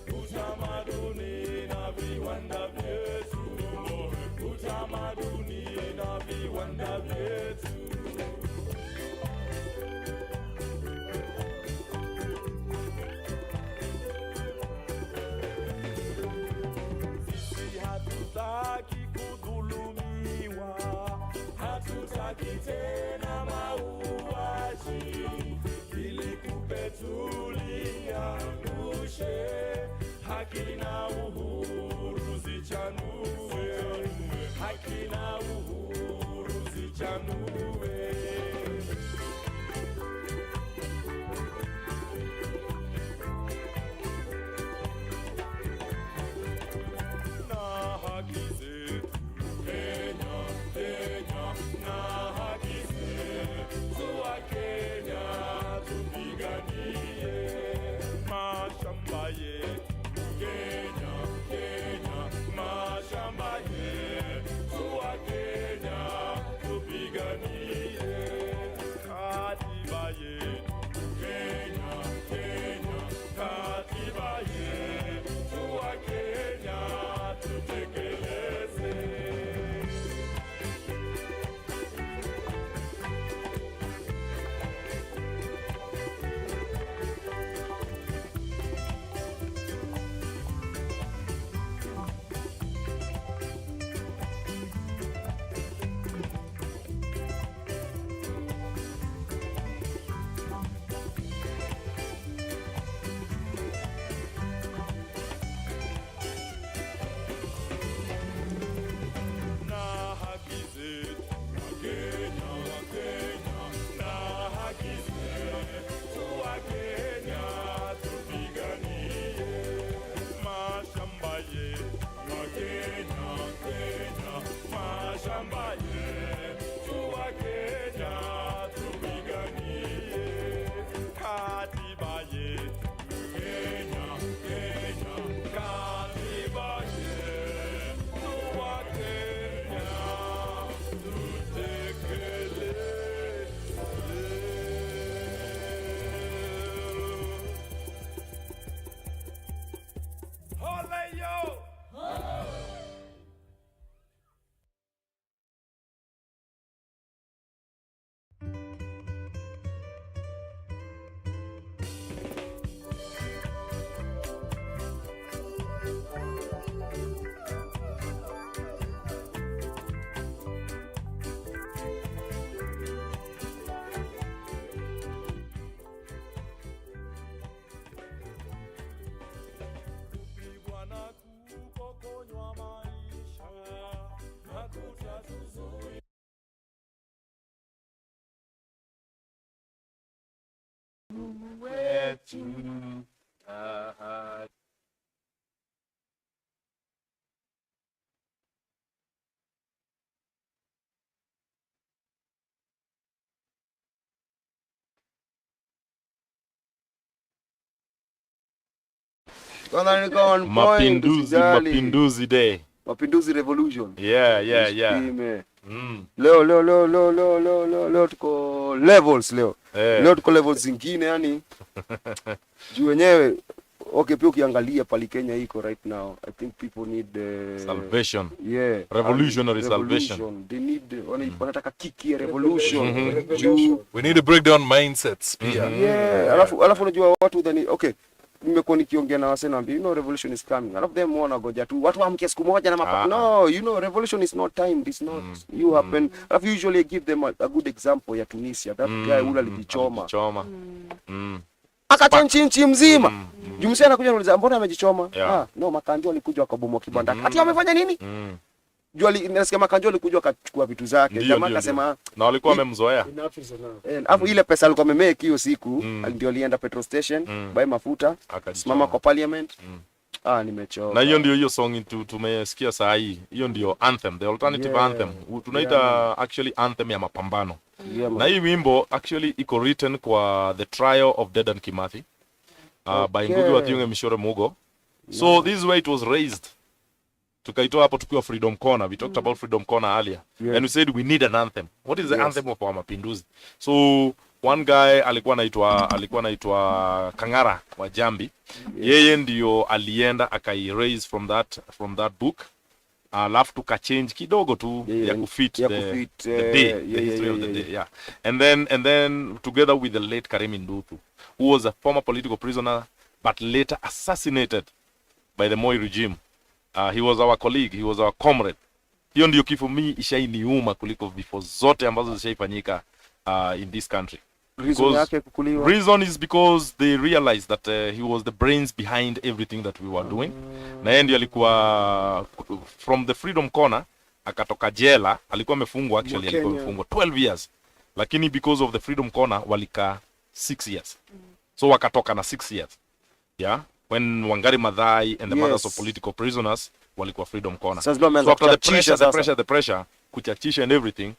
utamaduni na viwanda vyetu, utamaduni na viwanda vyetu. Sisi hatutaki kudhulumiwa, hatutaki tena mauaji, ili kupe tuliangushe, haki na uhuru zichanue, haki na uhuru zichanue. Na haki zetu Kenya, Kenya, na haki zetu wa Kenya, tupiganie mashamba yetu Kenya, Kenya, mashamba yetu wa Kenya, tupiganie katiba yetu Kenya, Kenya, katiba yetu wa Kenya, tutekeleze. Na haki zetu Wakenya, Wakenya, na haki zetu Wakenya, tupiganie mashamba yetu Wakenya, Kenya, mashamba yetu Wakenya, tupiganie katiba yetu Kenya, Kenya, katiba yetu Wakenya, tutekeleze. Ole yo! Kupigwa na kupokonywa maisha na kutatuzuia wetu. Kwanza niko on point, Mapinduzi, usijali. Mapinduzi Day. Mapinduzi Revolution. Yeah, yeah, yeah. Usipime. Leo tuko levels leo. Leo tuko levels zingine yani. Juu wenyewe okay, pia ukiangalia pali Kenya iko right now, I think people need salvation. Yeah. Revolutionary salvation. They need wanataka kiki ya revolution. We need to break down mindsets. Yeah. Alafu unajua watu then okay. Nimekuwa nikiongea na wasee naambia, you know, revolution is coming. Alafu them wanagoja tu watu waamke siku moja na mapa. No, you know, revolution is not timed. It's not you happen. Alafu usually give them a good example ya Tunisia. That guy ule alijichoma. Akachanchi nchi mzima. Jumsia anakuja anauliza mbona amejichoma? No, makanjo alikuja akabomoa kibanda. Ati wamefanya nini? Jua nasikia makanjo alikuja akachukua vitu zake. Jamaa akasema na walikuwa wamemzoea. Alafu ile pesa alikuwa amemake hiyo siku, ndio alienda petrol station, buy mafuta, simama kwa parliament. Nimechoka. Na hiyo ndio hiyo song tumesikia saa hii. Hiyo ndio anthem, the alternative anthem. Tunaita actually anthem ya mapambano. Na hii wimbo actually iko written kwa the trial of Dedan Kimathi by Ngugi wa Thiong'e Mishore Mugo. So this way it was raised. tukaitoa hapo tukiwa Freedom Corner. We talked about Freedom Corner earlier. And we said we need an anthem. What is the anthem of our mapinduzi? So one guy alikuwa anaitwa Kangara wa Jambi. Yeye ndio alienda akai-erase from that book. Alafu tukachange kidogo tu ya kufit the day, the history of the day. Yeah. And then together with the late Karim Nduthu, who was a former political prisoner but later assassinated by the Moi regime. He was our colleague, he was our comrade. Hiyo ndio kifo mimi ishainiuma kuliko vifo zote ambazo zishaifanyika in this country. Reason is because they realized that he was the brains behind everything that we were doing. Na yeye ndio alikuwa from the Freedom Corner, akatoka jela, alikuwa amefungwa actually, alikuwa amefungwa 12 years. Lakini because of the Freedom Corner walika 6 years. So wakatoka na 6 years. Yeah. When Wangari Maathai and the mothers of political prisoners walikuwa Freedom Corner. So after the pressure, kuchachisha and everything.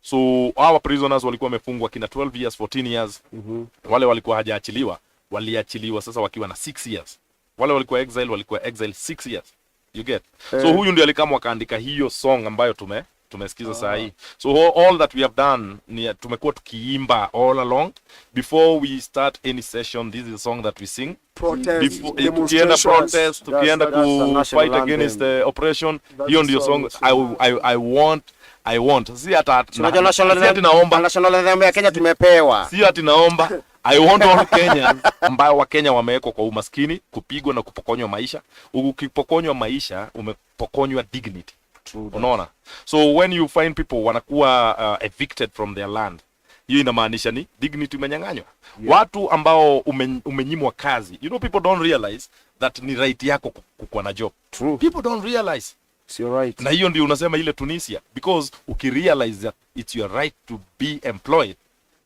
So our prisoners walikuwa wamefungwa kina 12 years, 14 years. Wale walikuwa hajaachiliwa, waliachiliwa sasa wakiwa na 6 years. Wale walikuwa exile 6 years. You get? So huyu ndio alikama wakaandika hiyo song ambayo tumesikiza saa hii. So all that we have done ni tumekuwa tukiimba all along. Before we start any session, this is a song that we sing. Tukienda protest, tukienda ku fight against the oppression, hiyo ndio song I want. Si ati naomba national anthem ya Kenya tumepewa. Si ati naomba. I want all Kenyans ambao wa Kenya wamewekwa kwa umaskini, kupigwa na kupokonywa maisha. Ukipokonywa maisha, umepokonywa dignity. Unaona? So when you find people wanakuwa evicted from their land, hiyo inamaanisha ni dignity umenyang'anywa. Watu ambao umenyimwa kazi. You know, people don't realize that ni right yako kukuwa na job. People don't realize. You're right. Na hiyo ndio unasema ile Tunisia, because ukirealize that it's your right to be employed,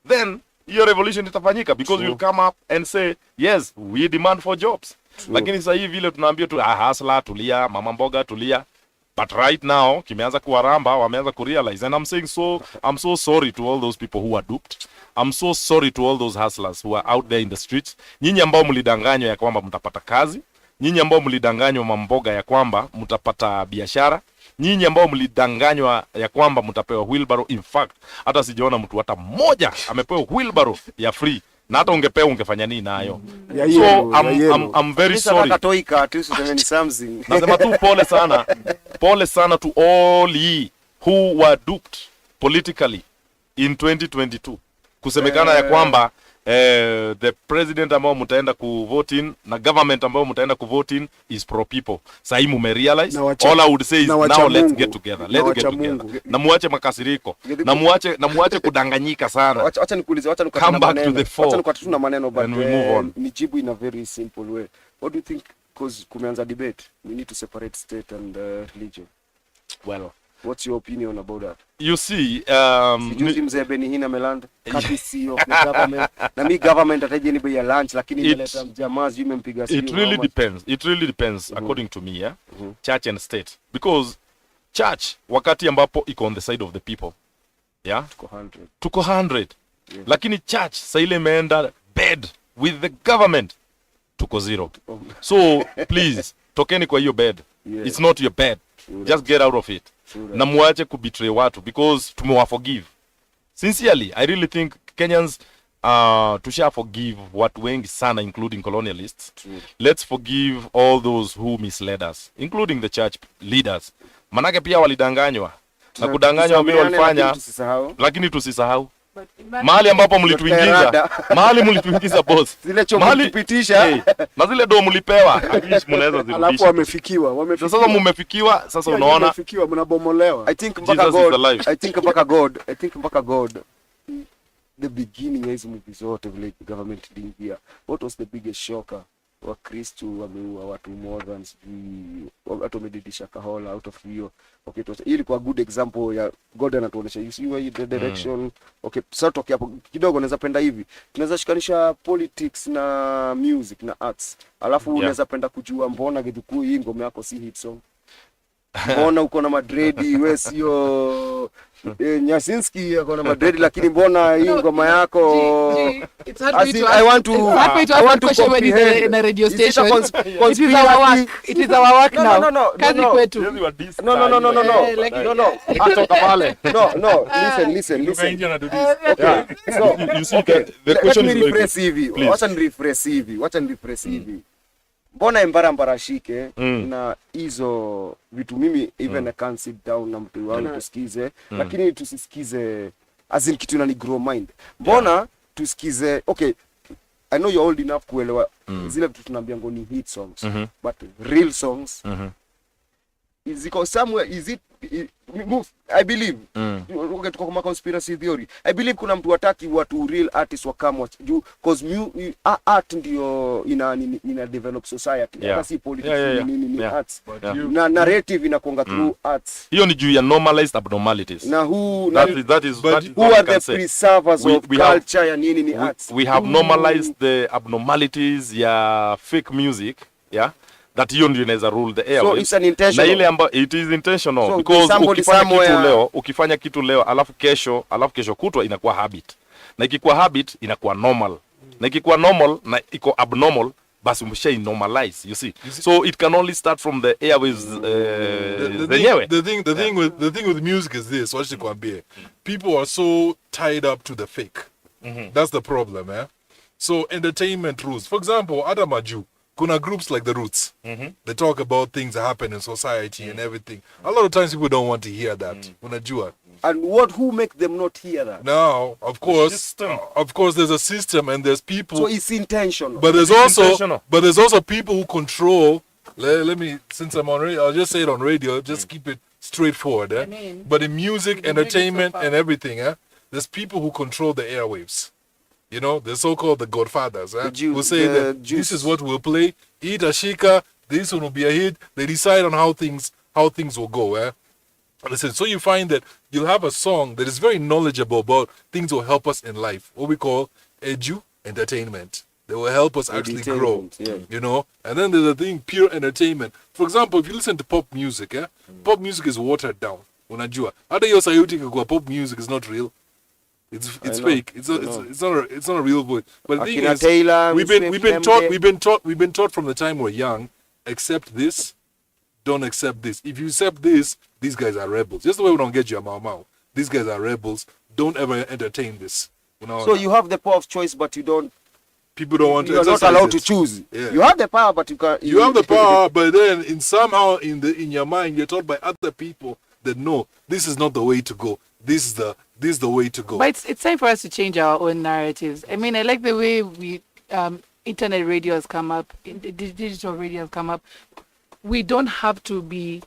then your revolution itafanyika, because you'll come up and say yes, we demand for jobs. Lakini sasa hivi vile tunaambia tu hasla tulia, mama mboga tulia. But right now kimeanza kuwaramba, wameanza kurealize, and I'm so sorry to all those people who are duped. I'm so sorry to all those hustlers who are out there in the streets. Nyinyi ambao mlidanganywa ya kwamba mtapata kazi, nyinyi ambao mlidanganywa mamboga ya kwamba mtapata biashara, nyinyi ambao mlidanganywa ya kwamba mtapewa wheelbarrow. In fact, hata sijaona mtu hata mmoja amepewa wheelbarrow ya free. Na hata ungepewa ungefanya nini nayo? So I'm very sorry. Nasema tu pole sana to all ye who were duped politically in 2022. Kusemekana ya kwamba the president ambao mtaenda kuvote in na government ambao mtaenda kuvote in is pro people. Sasa hii mumerealize. All I would say is now let's get together. Na muache makasiriko. Na muache kudanganyika sana. Acha nikuulize, acha nikatuna maneno but nijibu in a very simple way. What do you think, because kumeanza debate, we need to separate state and religion? Well, what's your opinion about that? You see, Sijuzi mzee Benihina Melanda, KBC of the government. Na mi government ataje ni bei ya lunch, lakini imeleta mjamaa zime mpiga simu. It really depends according to me, yeah. Church and state. Because church wakati ambapo iko on the side of the people, yeah, tuko 100. Yeah. Lakini church sa ile imeenda bed with the government, tuko 0. So please, tokeni kwa hiyo bed. Yeah. It's not your bed. Just get out of it. Na muache kubetray watu, because tumewaforgive. Sincerely, I really think Kenyans tusha forgive watu wengi sana, including colonialists. Let's forgive all those who misled us, including the church leaders. Manake pia walidanganywa. Na kudanganywa ambao walifanya, lakini tusisahau. Mahali ambapo mlituingiza boss. Zile chombo tupitisha na zile do mlipewa, at least mnaweza zirudisha. Alafu wamefikiwa. Sasa mmefikiwa, sasa unaona wamefikiwa, mnabomolewa. I think mpaka God the beginning ya hizo movies zote vile government iliingia, what was the biggest shocker? Wakristo wameua watu more than watu wamedidisha kahola out of hiyo. Okay, hii ilikuwa good example ya God anatuonesha you see the direction. Okay, sasa toki hapo kidogo naweza penda hivi, tunaweza shikanisha politics na music na arts, alafu unaweza penda kujua mbona Githuku hii ngoma yako si hit song. mbona uko na madredi wewe sio Nyasinski yako na madredi lakini mbona hii ngoma yako it's hard to question when it's in a radio station. It is our work now. Kazi kwetu. No. Atoka pale. No. Listen. Okay. So the question is refresh hivi. Wacha ni refresh hivi. Mbona mbara shike na hizo vitu mimi even I can't sit down na mtu wangu tusikize lakini tusisikize as in kitu inani grow mind. Mbona tusikize okay I know you're old enough kuelewa zile vitu tunaambia ngoni hit songs but real songs is it somewhere is it I believe okay tuko kama conspiracy theory I believe kuna mtu hataki watu real artists wakama juu cause art ndio ina develop society hata si politics ni arts na narrative inakuanga through arts hiyo ni juu ya normalized abnormalities na that is who are the preservers of culture ya ni arts we have normalized the abnormalities ya fake music that hiyo ndio inaweza rule the airwaves. So it's an intentional. Na ile ambayo it is intentional because ukifanya kitu leo alafu kesho kutwa inakuwa habit. Na ikikuwa habit inakuwa normal. Na ikikuwa normal na iko abnormal basi umesha normalize, you see. So it can only start from the airwaves the thing with music is this, wacha nikwambie. People are so tied up to the fake. That's the problem, So entertainment rules. For example, Adamaju kuna groups like the Roots. They talk about things that happen in society and everything. A lot of times people don't want to hear that. Unajua. And who make them not hear that? Now, of course, there's a system and there's people. So it's intentional. But there's also people who control. Let me, since I'm on radio, I'll just say it on radio. Just keep it straightforward. But in music, entertainment, and everything, there's people who control the airwaves. You know, the so-called the godfathers, who say that this is what we'll play. Eat a shika, this one will be a hit. They decide on how things will go. Listen, so you find that you'll have a song that is very knowledgeable about things that will help us in life. What we call entertainment. They will help us actually grow. You know, and then there's a thing pure entertainment. For example, if you listen to pop music, pop music is watered down. Unajua. Hata hiyo sayuti kwa pop music is not real. It's fake. It's not a real voice. But the thing is, we've been taught from the time we're young, accept this, don't accept this. If you accept this, these guys are rebels. Just the way we don't get your mau. These guys are rebels. Don't ever entertain this. You know, so you have the power of choice, but you don't. People don't want to. You're not allowed to choose. Yeah. You have the power, but you can't. You have the power, but then in your mind, you're taught by other people that no, this is not the way to go. This is the way to go. But it's time for us to change our own narratives. I mean, I like the way we internet radio has come up, digital radio has come up. We don't have to be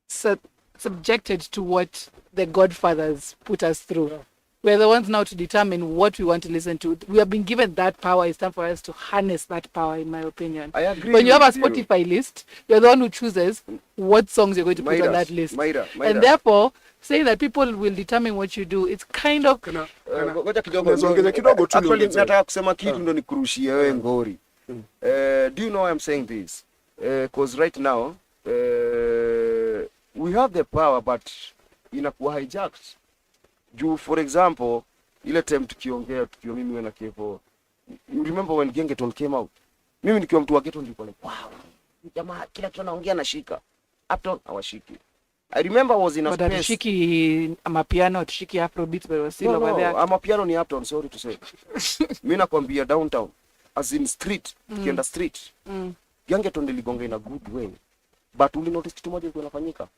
subjected to what the godfathers put us through. We're the ones now to determine what we want to listen to. We have been given that power. It's time for us to harness that power, in my opinion. I agree. When you have a Spotify list, you're the one who chooses what songs you're going to put on that list. And therefore, saying that people will determine what you do, it's kind of... Actually, nataka kusema kitu ndo nikurushie wewe ngori. Do you know why I'm saying this? Because right now, we have the power, but inakuwa hijacked. For example, ile time tukiwa mimi na Kevo, you remember when Gengeton came out? Mimi nikiwa mtu wa Gengeton nilikuwa like, wow, jamaa kila kitu anaongea na shika. Upton hawashiki. I remember I was in a space. But tushiki amapiano, tushiki afrobeat, but was still over there. Amapiano ni Upton, sorry to say. Mimi nakwambia downtown, as in street, tukienda street. Gengeton niligonga in a good way. But uli notice kitu moja kilikuwa kinafanyika.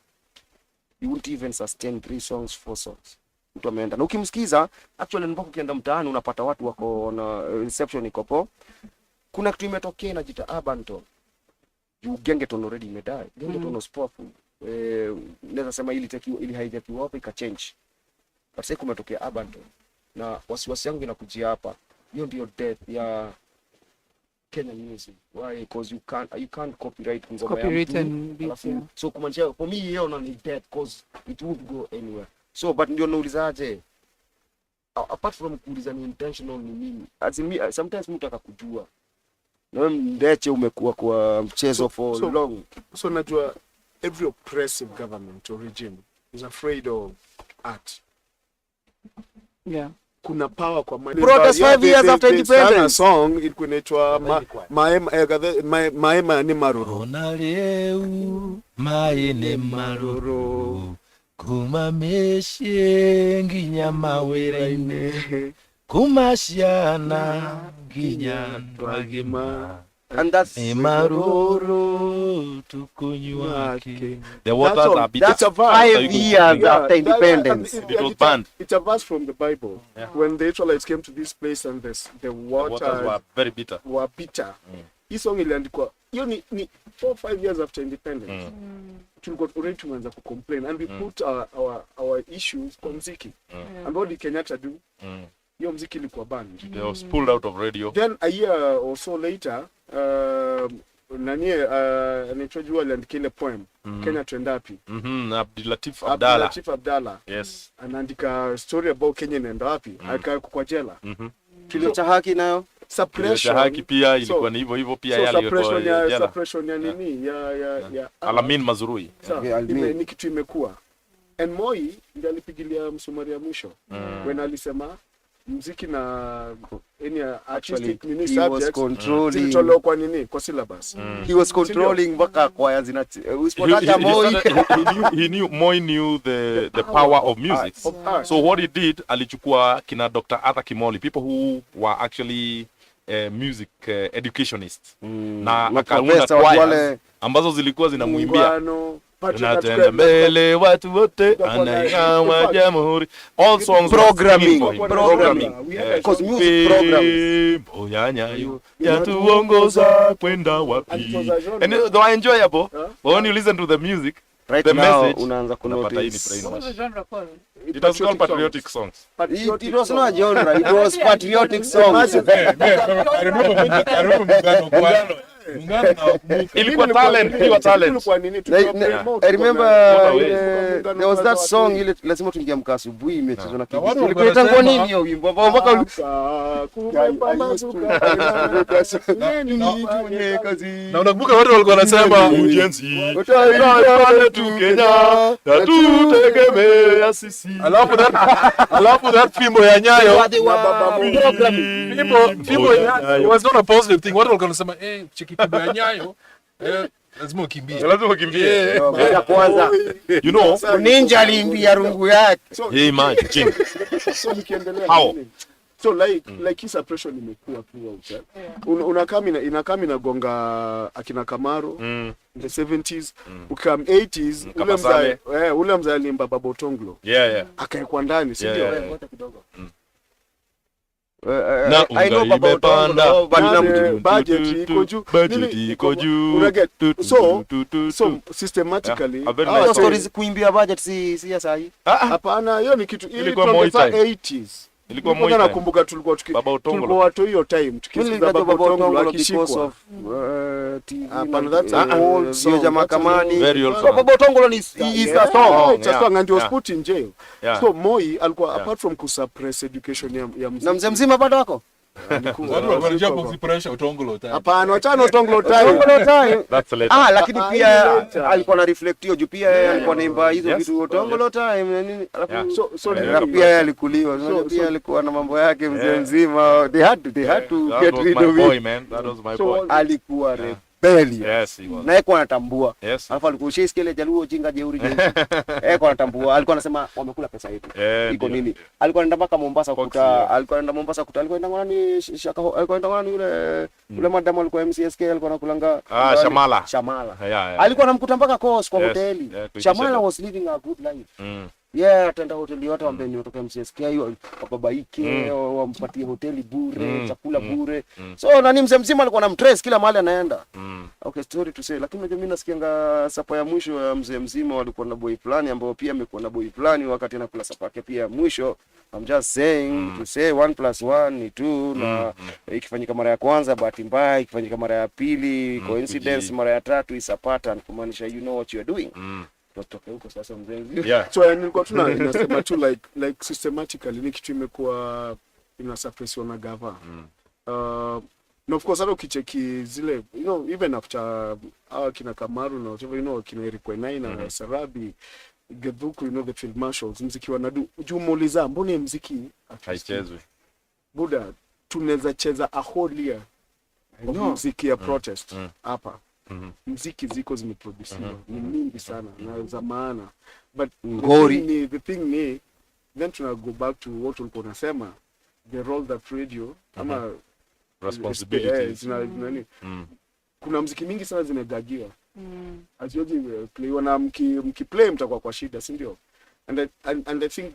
You won't even sustain 3 songs, 4 songs. Mtu ameenda. Na ukimsikiza, actually mpaka ukienda mtaani unapata watu wako na reception iko po. Kuna kitu imetokea inajiita urban tone. Gengeton already imedie. Gengeton was powerful. Naweza sema ili haijakiwa hapo ikachange. But sasa kumetokea urban tone. Na wasiwasi yangu inakujia hapa. Hiyo ndio death ya Kenyan music. Why? Because you can't copyright ngoma ya mtu. So kumaanisha for me hiyo ni death because it won't go anywhere. So but ndio naulizaje, apart from kuuliza ni intentional ni nini, as in sometimes mtu akakujua na wewe Ndeche umekuwa kwa mchezo for long. So najua every oppressive government or regime is afraid of art. Yeah. Kuna power kwa money. Protest 5 years after independence. A song it kunaitwa Maema ni maruru. Onaleu maene maruru kumameshe nginya maweraine kumashana nginya twagima. And that's maruru tukunywake. The waters are bitter. That's a verse. 5 years after independence. It was banned. It's a verse from the Bible. When the Israelites came to this place and the waters were very bitter. Hii song iliandikwa hiyo ni 4-5 years after independence. Tulikuwa already tumeanza ku complain and we put our issues kwa muziki. And what did Kenyatta do? Hiyo muziki ilikuwa banned. They was pulled out of radio. Then a year or so later anaitwa aliandika ile poem Kenya Twendapi. Abdulatif Abdallah. Yes. Anaandika story about Kenya inaenda wapi. Akawa kwa jela. Kilio cha haki nayo. Suppression. Haki pia ilikuwa ni hivyo pia yale suppression ya nini ya Alamin Mazurui. Ni kitu imekuwa. And Moi ndiye alipigilia msumari ya mwisho when alisema muziki na any artistic nini subjects zilitolewa kwa nini kwa syllabus. He was controlling mpaka kwaya usipotaja Moi. Moi knew the power of music. So what he did, alichukua kina Dr. Arthur Kimoli, people who were actually music educationists, na akaunda kwaya ambazo zilikuwa zinamuimbia tunatenda mbele watu wote anaingawa jamhuri. All songs programming because music programs boyanyayo yatuongoza kwenda wapi, and they are enjoyable. But when you listen to the music, right the now message unaanza What kunotice. was the genre called? It was called patriotic songs. It was not genre, it was patriotic songs. I remember Ilikuwa talent. I remember there was that song ile lazima tuingia mka asubuhi imechezwa na kitu. Ilikuwa tangu nini hiyo wimbo mpaka na unakumbuka watu walikuwa wanasema ujenzi pale tu Kenya tutegemea sisi. Alafu that fimbo ya Nyayo fimbo ya Nyayo was not a positive thing. Watu walikuwa wanasema cheki fimbo ya Nyayo lazima ukimbie. ya kwanza. You know, ninja alimbia rungu yake. Imagine. So nikiendelea. How? So like his suppression imekuwa throughout. Inakami na gonga akina Kamaro in the 70s, ukam 80s, ule mzee alimba Baba Tonglo. Akaekwa ndani, si ndio? Ngoja kidogo. I know Baba Tonglo, budget iko juu. So systematically stories kuimbia budget si ya sahi. Hapana, hiyo ni kitu ilikuwa 80s. Ilikuwa moja. Nakumbuka tulikuwa watu hiyo time tukisikiza Baba Tonglo akishikwa. Hapana, that's an old song. Jamaa Kamani. Baba Tonglo is a song. It's a song and he was put in jail. So Moi alikuwa apart from kusuppress education ya mzee. Na mzee mzima bado wako? Watu wanajua kuzipresha Tonglo time. Hapana, wachana Tonglo time. That's later. Lakini pia alikuwa na reflect hiyo juu pia yeye alikuwa naimba hizo vitu Tonglo time na nini. So pia yeye alikuliwa. Pia alikuwa na mambo yake mzee mzima. They had to get rid of boy, man. That was my boy. Alikuwa rebellion. Yes, he was. Na yeye anatambua. Yes. Alafu alikuwa sheskele Jaluo jinga jeuri jeuri. Yeye anatambua. Alikuwa anasema wamekula pesa yetu. Iko nini? Alikuwa anaenda mpaka Mombasa kuta. Alikuwa anaenda ngani shaka. Alikuwa anaenda ngani yule madam alikuwa MCSK alikuwa anakulanga Shamala. Alikuwa anamkuta mpaka course kwa hoteli. Shamala was living a good life. Ataenda hoteli yote wambeni kutoka MCSK hiyo wababaike wampatie hoteli bure, chakula bure. So nani mzee mzima alikuwa anamtrace kila mahali anaenda. Okay, story to say, lakini mimi nasikianga sapa ya mwisho ya mzee mzima walikuwa na boy plan ambao pia amekuwa na boy plan wakati anakula sapa yake pia mwisho. I'm just saying to say 1 + 1 ni 2 na ikifanyika mara ya kwanza bahati mbaya, ikifanyika mara ya pili coincidence, mara ya tatu is a pattern, kumaanisha you know what you are doing. Tutoke huko sasa mzee. So nilikuwa tunasema tu like systematically ni kitu imekuwa inasuppressiwa na gava. And of course, hata ukicheki zile, you know, even after kina Kamaru na whatever, you know, kina Erikwenai na Sarabi, Githuku, you know, the field marshals, mziki wanadu, jumuuliza, mbona mziki haichezwi? Buda, tunaweza cheza a whole year of mziki ya protest hapa. Mziki ziko zimeproduciwa ni mingi sana na za maana, but the thing ni then tuna go back to what ulikuwa unasema, the role that radio ama responsibilities kuna mziki mingi sana zimegagiwa aziwezi play na mkiplay mtakuwa kwa shida, si ndio? And I think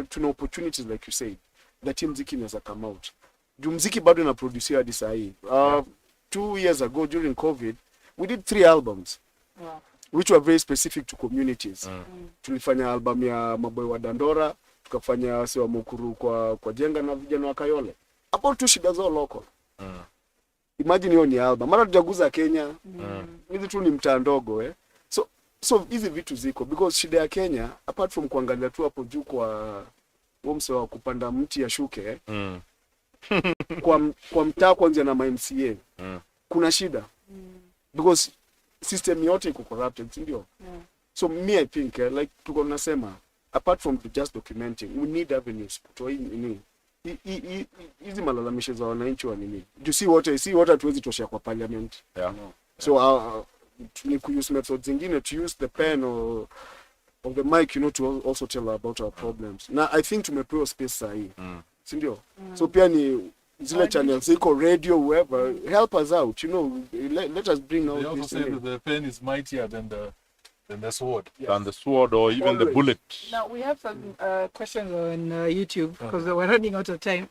tuna opportunities like you said that mziki inaweza come out. Juu mziki bado na produce hadi saa hii. 2 years ago during COVID we did 3 albums which were very specific to communities. Tulifanya album ya Maboy wa Dandora, tukafanya wase wa Mukuru kwa Jenga na vijana wa Kayole. About 2 shida zao local. Imagine hiyo ni album. Mara tujaguza Kenya. Hizi tu ni mtaa ndogo So hizi vitu ziko because shida ya Kenya apart from kuangalia tu hapo juu kwa womse wa kupanda mti ya shuke kwa mtaa kwanza na MCA kuna shida because system yote iko corrupted, si ndio? So me I think like tuko nasema apart from just documenting we need avenues to hizi malalamisho za wananchi wa nini juu si wote hatuwezi toshea kwa parliament. So ni use methods zingine to use the pen or the mic, you know, to also tell about our problems. Now I think tumepewa space sahi, si ndio? So pia ni zile channels ziko radio, whoever help us out, you know, let us bring out. They also say that the pen is mightier than the sword. Than the sword or even the bullet. Now we have some questions on YouTube because we're running out of time.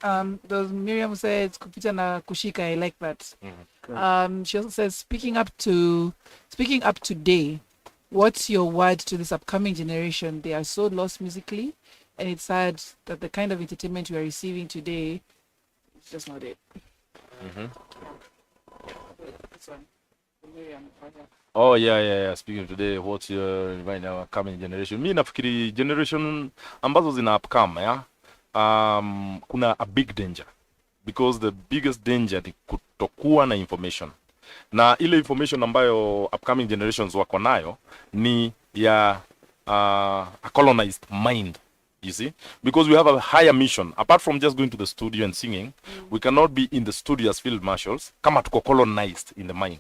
Those Miriam says kupita na kushika, I like that. She also says speaking up today, what's your word to this upcoming generation? They are so lost musically, and it's sad that the kind of entertainment we are receiving today is just not it. This one, Miriam. Oh yeah. Speaking of today, what's your right now coming generation? Mi nafikiri generation ambazo zina upcome, kuna a big danger because the biggest danger ni kutokuwa na information. Na ile information ambayo upcoming generations wako nayo ni ya a colonized mind. You see, because we have a higher mission apart from just going to the studio and singing. We cannot be in the studio as field marshals kama tuko colonized in the mind.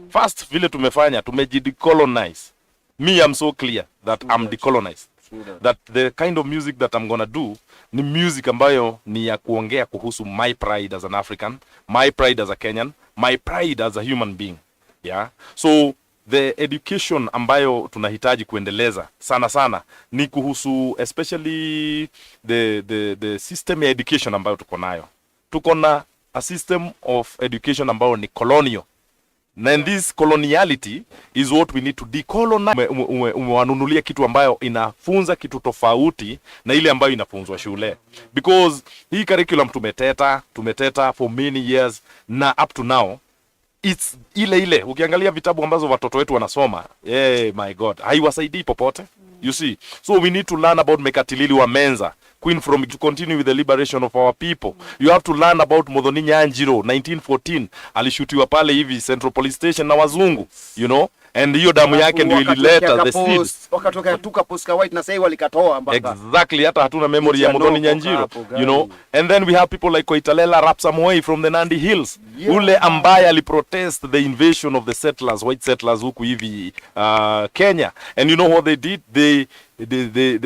First vile tumefanya tumejidecolonize. Me, I'm so clear that I'm decolonized. That the kind of music that I'm gonna do ni music ambayo ni ya kuongea kuhusu my pride as an African, my pride as a Kenyan, my pride as a human being. Yeah, so the education ambayo tunahitaji kuendeleza sana ni kuhusu especially the system ya education ambayo tuko nayo. Tuko na a system of education ambayo ni colonial. And this coloniality is what we need to decolonize. Umewanunulia kitu ambayo inafunza kitu tofauti na ile ambayo inafunzwa shule. Because hii curriculum tumeteta for many years na up to now it's ile ukiangalia vitabu ambazo watoto wetu wanasoma, my god, haiwasaidii popote. You see, so we need to learn about Mekatilili wa Menza, Queen from, to continue with the liberation of our people. You have to learn about Muthoni Nyanjiro 1914 alishutiwa pale hivi Central Police Station na wazungu, you know, and hiyo damu yake ndio ilileta the seed. Wakatoka tukaposka white na sasa walikatoa mpaka. Exactly, hata hatuna memory ya Muthoni Nyanjiro, you know. And then we have people like Koitalela Rapsamoei from the Nandi Hills, ule ambaye aliprotest the invasion of the settlers, white settlers huku hivi Kenya. And you know what they did? They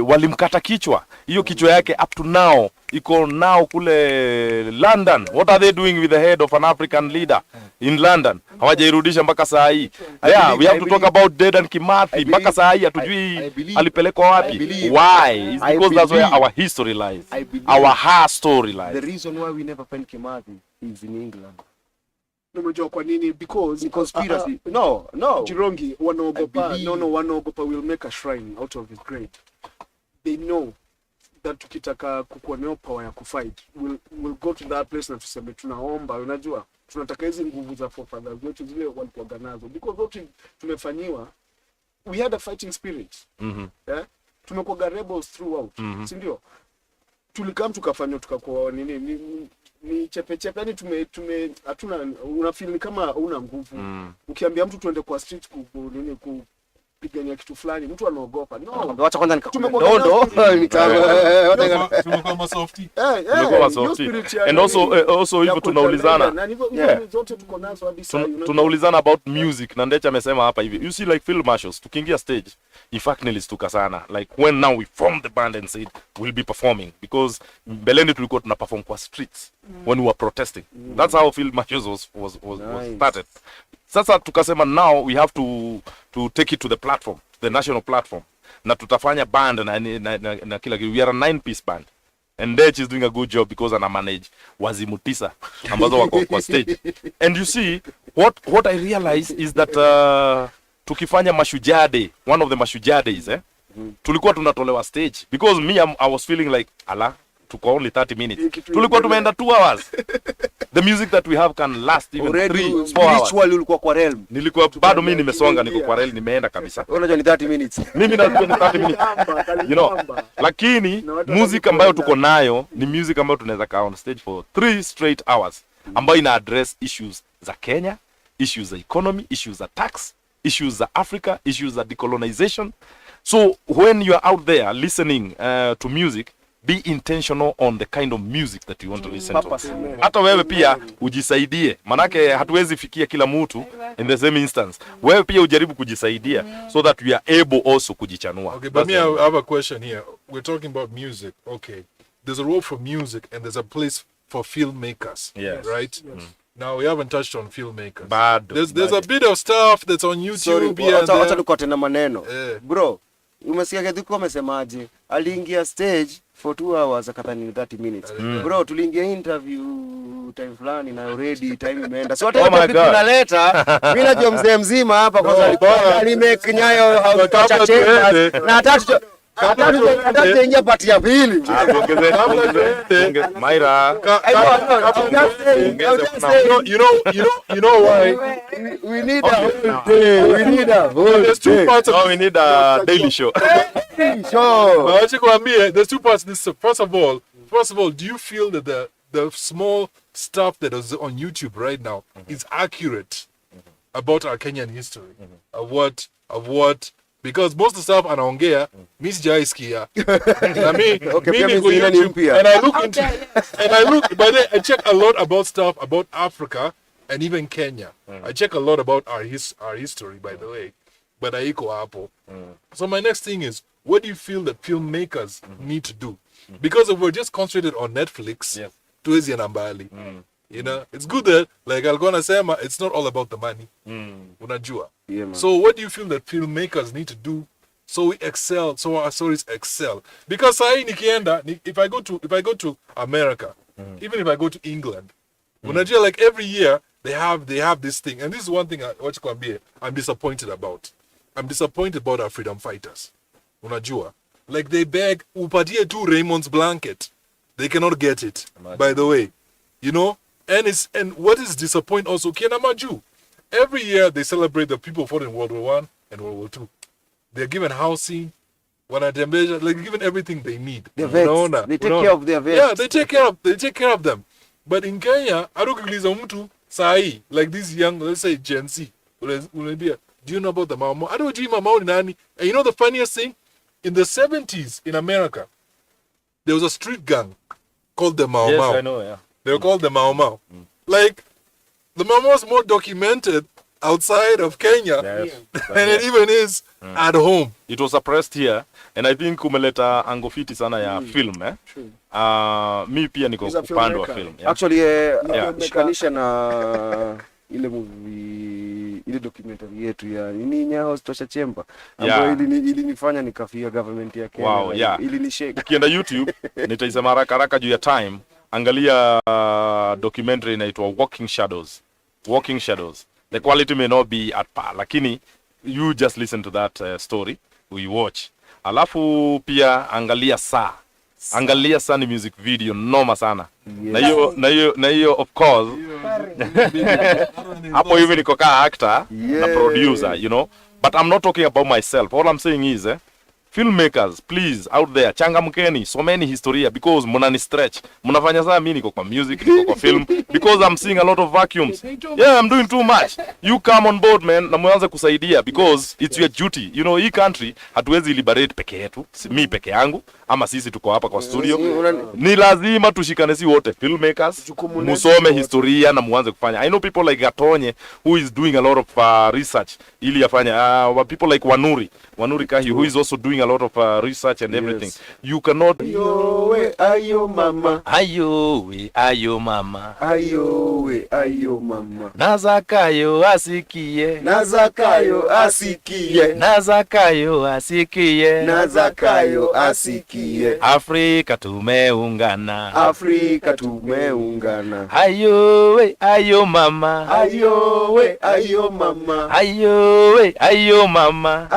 walimkata kichwa. Hiyo kichwa yake up to now iko now kule London. What are they doing with the head of an African leader in London? Hawajairudisha mpaka saa hii. We have to talk about Dedan Kimathi. Mpaka saa hii hatujui alipelekwa wapi. Why? It's because that's where our history lies. Our her story lies. The reason why we never find Kimathi is in England. Unajua kwa nini? Because conspiracy. No. Chirongi wanaogopa will make a shrine out of his grave. They know that tukitaka kukuwa nayo power ya kufight, we'll go to that place na tuseme tunaomba, unajua tunataka hizi nguvu za forefathers wetu zile walikuwa nazo, because what tumefanyiwa, we had a fighting spirit. Tumekuwa rebels throughout, si ndio? tulikam tukafanya tukakuwa ni chepe yani tume hatuna una feel kama una nguvu. Ukiambia mtu tuende kwa street kupigania kitu fulani mtu anaogopa. No, acha kwanza tumekuwa softy. And also hivyo tunaulizana. Na hivyo zote tuko nazo hadi sasa. Tunaulizana about music na Ndech amesema hapa hivi. You see like Phil Marshals tukiingia stage in fact nilistuka sana like when now we formed the band and said we'll be performing because mbeleni tulikuwa tuna perform kwa streets when we were protesting. That's how Phil Marshals was started. Sasa tukasema now we have to take it to the platform, the national platform. Na tutafanya band na kila kitu. We are a 9-piece band. And Ndech is doing a good job because ana manage wazimu 9 ambazo wako kwa stage. And you see what I realize is that tukifanya Mashujaa Day, one of the Mashujaa Days, tulikuwa tunatolewa stage because me I was feeling like tuko only 30 minutes. Tulikuwa tumeenda 2 hours. The music that we have can last even 3-4 hours. Ritual ulikuwa kwa realm. Nilikuwa bado mimi nimesonga niko kwa realm nimeenda kabisa. Unajua ni 30 minutes. Mimi najua ni 30 minutes. You know, lakini music ambayo tuko nayo ni music ambayo tunaweza kaa on stage for 3 straight hours ambayo ina address issues za Kenya, issues za economy, issues za tax, issues za Africa, issues za decolonization. So when you are out there listening to music, be intentional on the kind of music that you want to listen to. Hata wewe pia ujisaidie. Manake hatuwezi fikia kila mtu in the same instance. Wewe pia ujaribu kujisaidia so that we are able also kujichanua. Okay, but me I have a question here. We're talking about music. Okay. There's a role for music and there's a place for filmmakers. Yes. Right? Now we haven't touched on filmmakers. There's a bit of stuff that's on YouTube. Acha tukote na maneno. Bro, umesikia Githuku amesemaje? Aliingia stage for 2 hours akadhani 30 minutes. Bro, tuliingia interview time fulani na already time imeenda. So hata tunaleta mimi najua mzee mzima hapa kwanza alimake nyayo hautocha chemba na hata ingia pati ya pili. Myra, you know why we need a whole day. We need a whole There's 2 parts of we need a daily show. There's 2 parts. First of all, do you feel that the small stuff that is on YouTube right now is accurate about our Kenyan history? Of what because most of the stuff anaongea mimi sijaisikia. Na mimi niko YouTube and I look but then I check a lot about stuff about Africa and even Kenya. I check a lot about our history by the way. But haiko hapo. So my next thing is, what do you feel that filmmakers need to do? Because if we're just concentrated on Netflix, tuwezi enda mbali. You know, it's good that like alikuwa sema it's not all about the money. Unajua. So what do you feel that filmmakers need to do so we excel, so our stories excel? Because sahi nikienda, if I go to America, even if I go to England, unajua like every year they have this thing, and this is one thing I'm disappointed about. I'm disappointed about our freedom fighters. Unajua, like they beg upatie tu Raymond's blanket, they cannot get it. By the way, you know, and what is disappointing also, Kenya Maju, every year they celebrate the people who fought in World War I and World War II. They're given housing, like given everything they need. They take care of their vets. Yeah, they take care of them. But in Kenya, arukuliza mtu sahi, like this young, let's say Gen Z, do you know about the Mao? I don't know Mao nani. And you know the funniest thing? In the 70s in America, there was a street gang called the Mao Mao. Yes, I know, yeah. They were called the Mao Mao. Like, the Mao Mao was more documented outside of Kenya than it even is at home. It was suppressed here, and I think umeleta angofiti sana ya film, mi pia niko upande wa film. Yeah. Actually, shikanisha na ile movie, ile documentary yetu ya nini Nyao Tosha Chemba ambayo ilinifanya nikafia government ya Kenya. Wow, yeah. Ilinishake. Ukienda YouTube, nitaisema haraka juu ya time, angalia documentary inaitwa Walking Shadows. Walking Shadows. The quality may not be at par, lakini you just listen to that story, we watch. Alafu pia angalia Saa. Angalia Saa ni music video noma sana. Yes. Na hiyo of course. Hapo hivi niko ka actor na producer, you know. But I'm not talking about myself. All I'm saying is filmmakers, please, out there, changamkeni, someni historia, because mnani stretch. Mnafanya saa mimi niko kwa music, niko kwa film, because I'm seeing a lot of vacuums. Yeah, I'm doing too much. You come on board, man, na mwanze kusaidia, because it's your duty. You know, hii country, hatuwezi liberate peke yetu, mi peke yangu, ama sisi tuko hapa kwa studio. Ni lazima tushikane si wote, filmmakers, musome historia na muanze kufanya. I know people like Gatonye, who is doing a lot of research, ili afanya, people like Wanuri Kahi, who is also doing a lot of research and everything. You cannot. Ayo mama. Ayo mama. Ayo mama. Nazakayo asikie. Nazakayo asikie. Nazakayo asikie. Nazakayo asikie. Afrika tumeungana. Afrika tumeungana. Ayo mama. Ayo mama. Ayo mama. Ayo mama.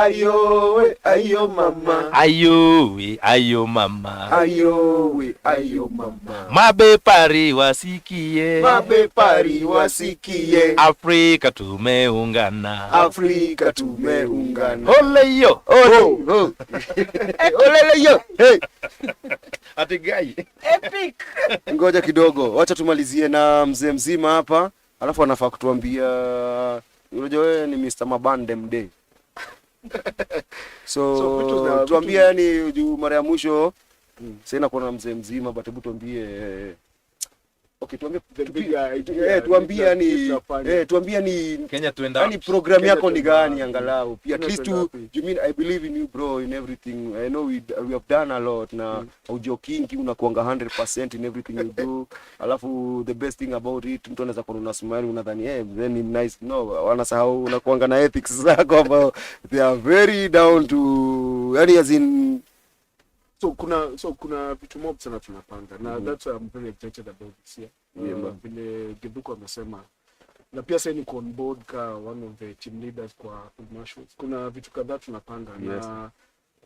Ayo mama. Ayo mama. Mabepari wasikie. Mabepari wasikie. Afrika tumeungana. Afrika tumeungana. Oleyo. Oleyo. Hey. Atigai. Epic. Ngoja kidogo. Wacha tumalizie na mzee mzima hapa. Alafu anafaa kutuambia unajua wewe ni Mr. Mabande Mde. So tuambie yani mara ya mwisho sasa kuna na mzee mzima but hebu tuambie okay tuambie tuambie ni Kenya tuenda yani program yako ni gani angalau pia at least you mean I believe in you bro in everything. I know we have done a lot na ujokingi unakuanga 100% in everything you do. Alafu the best thing about it mtu anaweza kuona una smile unadhani then ni nice no wanasahau unakuanga na ethics zako ambao they are very down to yani as in so kuna vitu mob sana tunapanga na that's why I'm very excited about this year. Vile Githuku amesema na pia sasa niko on board ka one of the team leaders kwa commercials. Kuna vitu kadhaa tunapanga na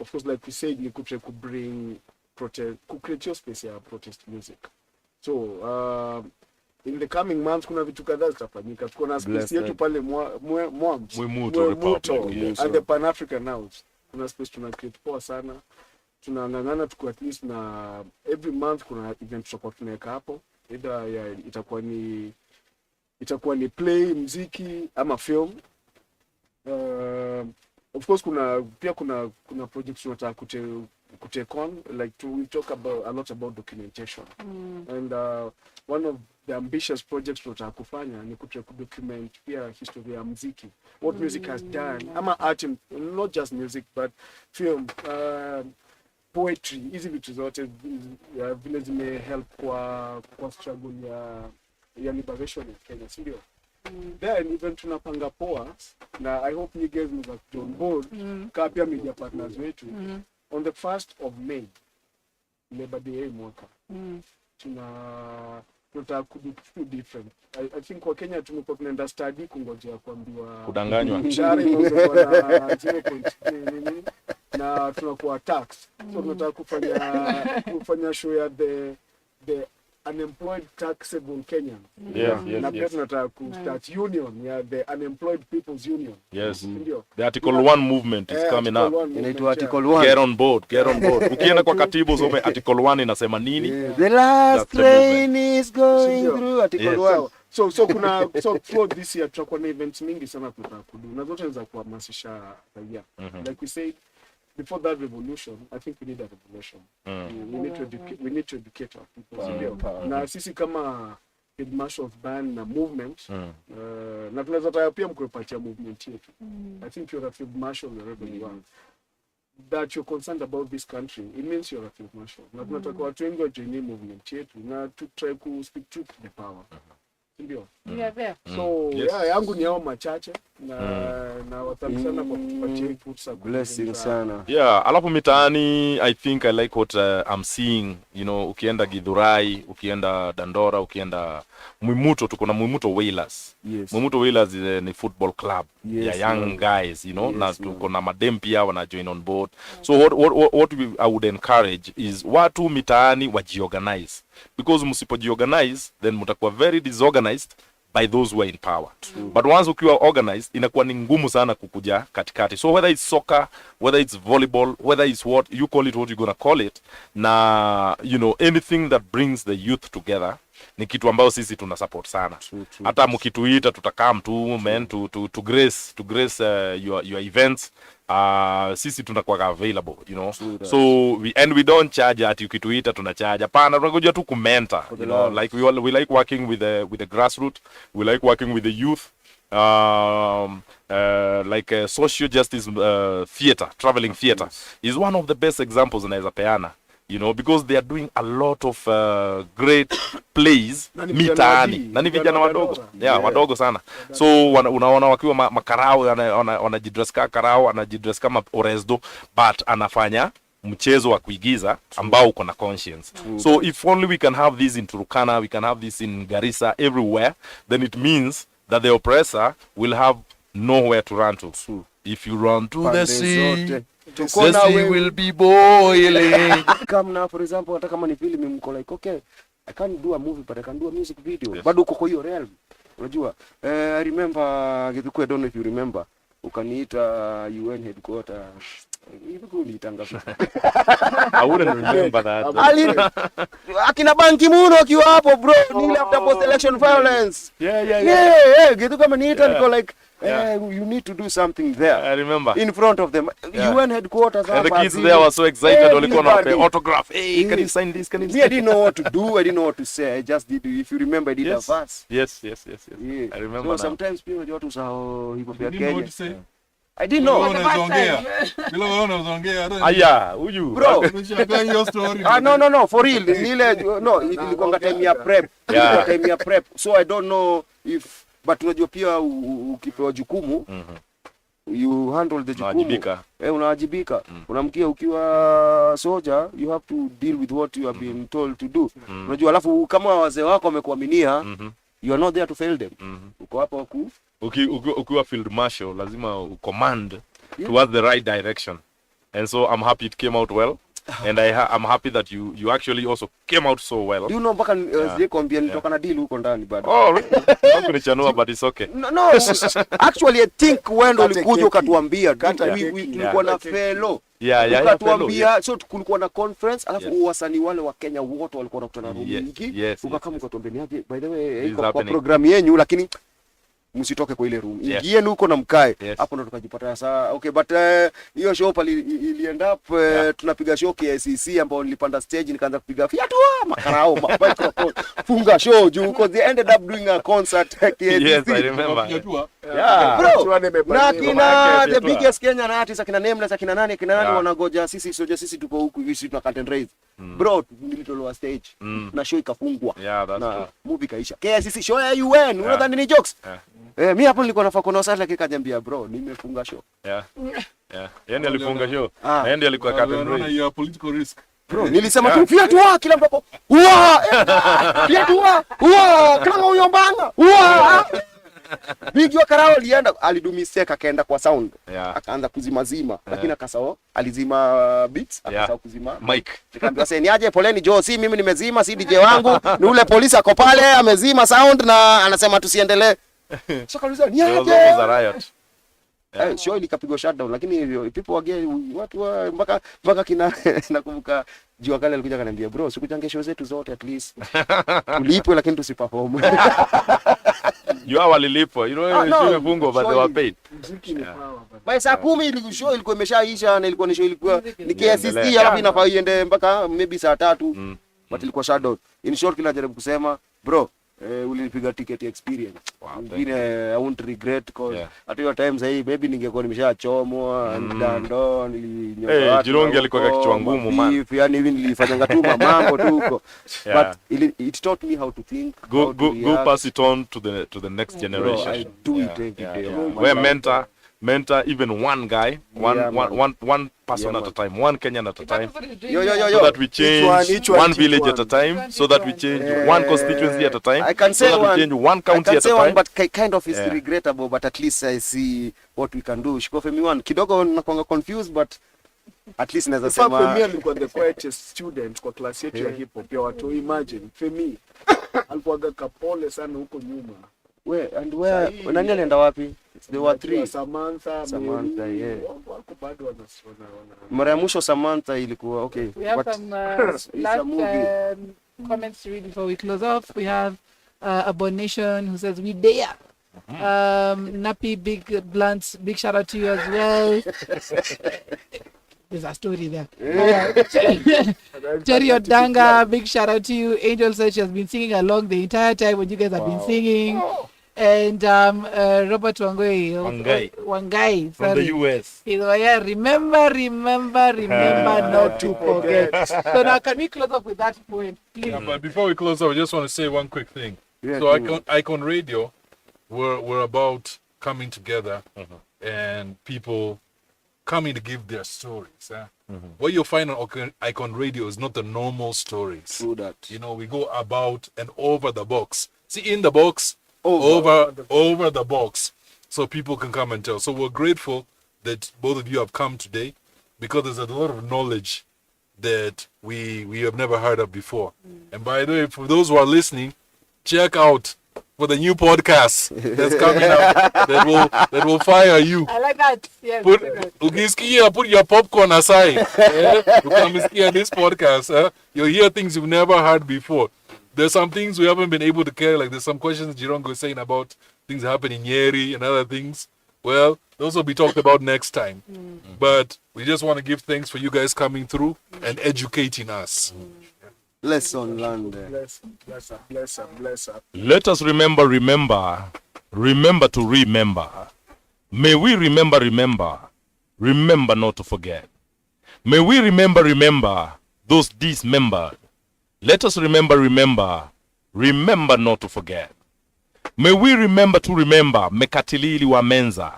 of course like we said ni kutry ku bring protest ku create your space ya protest music. So in the coming months kuna vitu kadhaa zitafanyika. Tuko na space yetu pale Mwimuto and the Pan African House. Kuna space tuna create poa sana. Tunangangana tuko at least na every month kuna event tutakuwa tunaweka hapo either itakuwa ni play muziki ama film. Of course kuna projects tunataka kutake on like we talk about a lot about documentation and one of the ambitious projects tunataka kufanya ni kudocument pia history ya muziki, what music has done ama art, not just music but film, poetry, hizi vitu zote vile zimehelp kwa struggle ya liberation in Kenya, si ndio? Then even tunapanga poa na I hope you guys must join board kama pia media partners wetu on the 1st of May Labor Day mwaka tunataka kudu different. I think kwa Kenya tumekuwa tunaenda study kungojea kuambiwa kudanganywa mshahara inaongezwa na 0.9 na tunakuwa tax. So tunataka kufanya show ya the unemployed taxable Kenyan. Na pia tunataka start union ya the unemployed people's union. Yes. The Article 1 movement is coming up. Inaitwa Article 1. Get on board. Ukienda kwa katibu usome Article 1 inasema nini? The last train is going through Article 1. So for this year tutakuwa na events mingi sana tunataka kudu. Na zote za kuhamasisha raia. Like we said before that revolution, I think we need a revolution. We need to educate our people. Na sisi kama Field Marshals Band na movement, na tunaweza taka pia mkupatia movement yetu. I think you're a Field Marshal wherever you are. That you're concerned about this country, it means you're a Field Marshal. Na tunataka watu wengi wajoin movement yetu na to try to speak truth to the power. Ndio. So yangu ni hao machache na watambi sana kwa kupatia fursa. Blessing sana. Yeah, alafu mitaani I think I like what I'm seeing, you know, ukienda Githurai, ukienda Dandora, ukienda Mwimuto, tuko na Mwimuto Whalers. Mwimuto Whalers ni football club ya young guys, you know, na tuko na madem pia wana join on board. So what I would encourage is watu mitaani wajiorganize. Because msipojiorganize then mtakuwa very disorganized by those who are in power. But once ukiwa organized, inakuwa ni ngumu sana kukuja katikati. So whether it's soccer, whether it's volleyball, whether it's what you call it, what you're gonna call it, na you know, anything that brings the youth together, ni kitu ambao sisi tuna support sana. Hata mkituita tutakam tu man to grace your events. Sisi tunakuwa available, you know. So we don't charge at ukituita tunacharge. Hapana, tunakuja tu kumenta, you know, like we like working with the grassroots, we like working with the youth. Like social justice theater, traveling theater is one of the best examples naweza peana, you know, because they are doing a lot of great plays mitaani na ni vijana wadogo, wadogo sana. So unaona wakiwa makarao, wanajidress kama karao, wanajidress kama oresdo, but anafanya mchezo wa kuigiza ambao uko na conscience. So if only we can have this in Turkana, we can have this in Garissa, everywhere, then it means that the oppressor will have nowhere to run to. If you run to the sea, the sea will be boiling. Come now, for example, hata kama ni film mko like, okay, I can't do a movie but I can do a music video. Bado uko kwa hiyo realm. Unajua, I remember Githuku, I don't know if you remember, ukaniita UN headquarters. Githuku uliitanga. I wouldn't remember that. Akina Banki Muno akiwa hapo bro, ni after post election violence. Yeah. Githuku kama niita niko like, you need to do something there. I remember. In front of them. UN headquarters. And the kids there were so excited. Walikuwa na autograph. Hey, can you sign this? Can you sign this? I didn't know what to do. I didn't know what to say. I just did. If you remember, I did a verse. Yes. Yeah. I remember. So sometimes people don't know hip hop Kenya. What to say? I didn't know. Aya, huyu. Bro. No. For real. No, ilikuwa time ya prep. Time ya prep. So I don't know if, but unajua pia ukipewa jukumu, you handle the jukumu. Unawajibika. Unamkia ukiwa soldier, you have to deal with what you have been told to do. Unajua alafu kama wazee wako wamekuaminia, you are not there to fail them. Uko hapo ukiwa field marshal lazima command towards the right direction. And so I'm happy it came out well. And I'm happy that you actually also came out so well. Do you know mpaka sikwambia nitoka na deal huko ndani bado. Oh, really? Hakunichanua but it's okay. No. Actually I think when ulikuja ukatuambia tulikuwa na fellow. Yeah. Ukatuambia so kulikuwa na conference alafu wasanii wale wa Kenya wote walikuwa wanakutana Rongi. Ukakama ukatuambia by the way kwa program yenu lakini msitoke kwa ile room. Ingieni huko na mkae. Hapo ndo tukajipata saa. Okay, but hiyo show pali ilienda up tunapiga show KCC ambao nilipanda stage nikaanza kupiga fiatu makarao microphone. Funga show juu because they ended up doing a concert KCC. Yes, I remember. Yeah. Bro, na kina the biggest Kenyan artist akina Nameless akina nani wanagoja sisi tuko huku hivi sisi tuna content raise. Bro, nilitolewa stage na show ikafungwa. Na movie kaisha. KCC show ya UN, unadhani ni jokes? Mimi hapo nilikuwa nafaa kuona sasa lakini kaniambia bro nimefunga show. Yeye alifunga show. Yeye alikuwa curtain raise. Your political risk. Bro, nilisema tu fiatu kila mtu fiatu kama huyo mbanga. Bigio karao alienda alidumiseka akaenda kwa sound. Akaanza kuzimazima lakini akasao alizima beats akasao kuzima mic. Nikamwambia sasa niaje poleni Joe si mimi nimezima si DJ wangu ni ule polisi ako pale amezima sound na anasema tusiendelee. So kauliza niaje? Show ilikapigwa shutdown lakini people again watu mpaka kina nakumbuka jua kale alikuja akaniambia bro sikujange show zetu zote at least tulipwe lakini tusiperform. You walilipwa, you know, imefungwa but they were paid. By saa 10 ile show ilikuwa imeshaisha na ilikuwa ni show ilikuwa ni KCC alafu inafaa iende mpaka maybe saa 3 but ilikuwa shutdown. In short kila jaribu kusema bro ulinipiga ticket experience. I won't regret because at your times maybe ningekuwa nimeshachomwa ndando nilinyoa. Jironge alikuwa kichwa ngumu man. Yani hivi nilifanyanga tu mambo tu huko. But it taught me how to think. Go pass it on to the next generation. Bro, I do it every day. We're mentor even one guy, one person at a time, one Kenyan at a time, so that we change one village at a time, so that we change one constituency at a time, I can say so that we change one county at a time. But kind of is regrettable, but at least I see what we can do. Shiko Femi one kidogo nakuanga confused, but at least naweza sema Femi alikuwa the quietest student kwa class yetu ya hip hop ya watu. Imagine Femi alikuwa kapole sana huko nyuma. Where nani anaenda wapi? There were 3. Samantha, yeah. Wako bado wanasona. Mara ya mwisho Samantha ilikuwa okay. We have some last comments to read before we close off. We have Abonation who says we dare. Nappy Big Blunts, big shout out to you as well. There's a story there. Jerry Odanga, big shout out to you. Angel says she has been singing along the entire time when you guys have been singing. And Robert Wangai from the US. He's like, yeah, remember not to forget. So now can we close up with that point, please? Yeah, but before we close up, I just want to say one quick thing. Yeah, so Icon Radio, we're about coming together and people coming to give their stories. What you'll find on Icon Radio is not the normal stories. True that. You know, we go about and over the box. See, in the box, over the box, so people can come and tell. So we're grateful that both of you have come today, because there's a lot of knowledge that we have never heard of before. And by the way, for those who are listening, check out for the new podcast that's coming up that will fire you. I like that. Yes. Put your popcorn aside. You come hear this podcast. You'll hear things you've never heard before. There's some things we haven't been able to carry. Like there's some questions Jirongo was saying about things that happen in Nyeri and other things. Well, those will be talked about next time. But we just want to give thanks for you guys coming through and educating us. Lesson learned. Bless up. Let us remember to remember. May we remember not to forget. May we remember those dismembered. Let us remember not to forget. May we remember to remember Mekatilili wa Menza,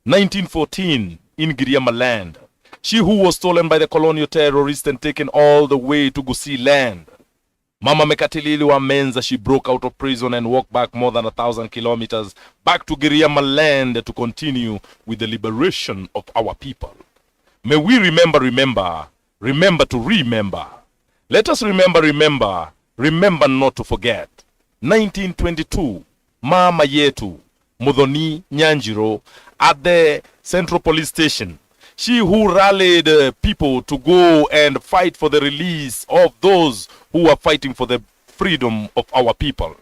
1914 in Giriama land. She who was stolen by the colonial terrorists and taken all the way to Gusii land. Mama Mekatilili wa Menza, she broke out of prison and walked back more than 1,000 kilometers back to Giriama land to continue with the liberation of our people. May we remember to remember. Let us remember not to forget. 1922, Mama Yetu, Mudhoni Nyanjiro, at the Central Police Station. She who rallied people to go and fight for the release of those who are fighting for the freedom of our people.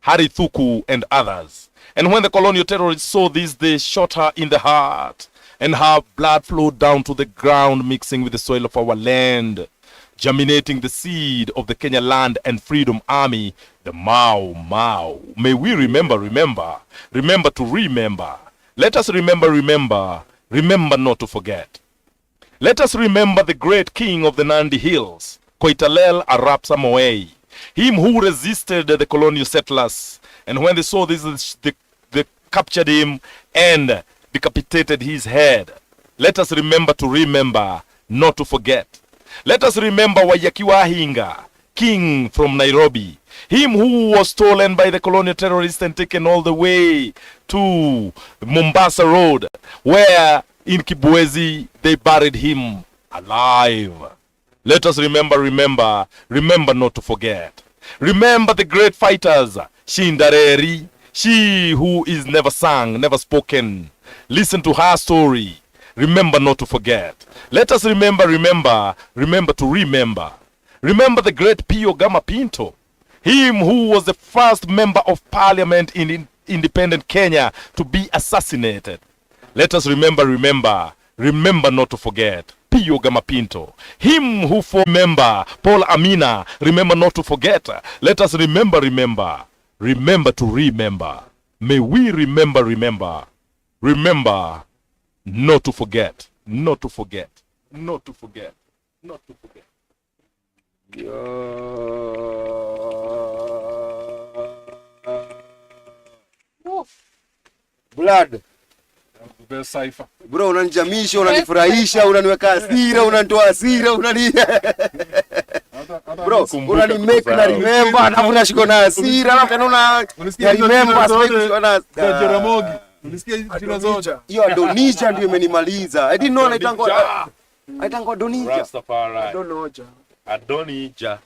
Githuku and others. And when the colonial terrorists saw this, they shot her in the heart, and her blood flowed down to the ground, mixing with the soil of our land, germinating the seed of the Kenya Land and Freedom Army, the Mau Mau. May we remember to remember. Let us remember not to forget. Let us remember the great king of the Nandi Hills, Koitalel Arap Samoei, him who resisted the colonial settlers, and when they saw this, they captured him and decapitated his head. Let us remember not to forget. Let us remember Wayakiwa Hinga, king from Nairobi, him who was stolen by the colonial terrorists and taken all the way to Mombasa Road, where in Kibwezi they buried him alive. Let us remember not to forget. Remember the great fighters, Shindareri, she who is never sung, never spoken. Listen to her story. Remember not to forget. Let us remember to remember. Remember the great Pio Gama Pinto, him who was the first member of parliament in independent Kenya to be assassinated. Let us remember not to forget. Pio Gama Pinto, him who for member Paul Amina, remember not to forget. Let us remember to remember. May we remember not to forget. Blood. Best cipher. Bro, unanijamisha, unanifurahisha, unaniweka hasira, unanitoa hasira, Bro, unanimake na remember, alafu nashiko na hasira, alafu unaona ya remember aspect na Jaramogi. Unisikia jina zote. Hiyo Adonija ndio imenimaliza. I didn't know anaitangwa Adonija. Rastafari. Adonija.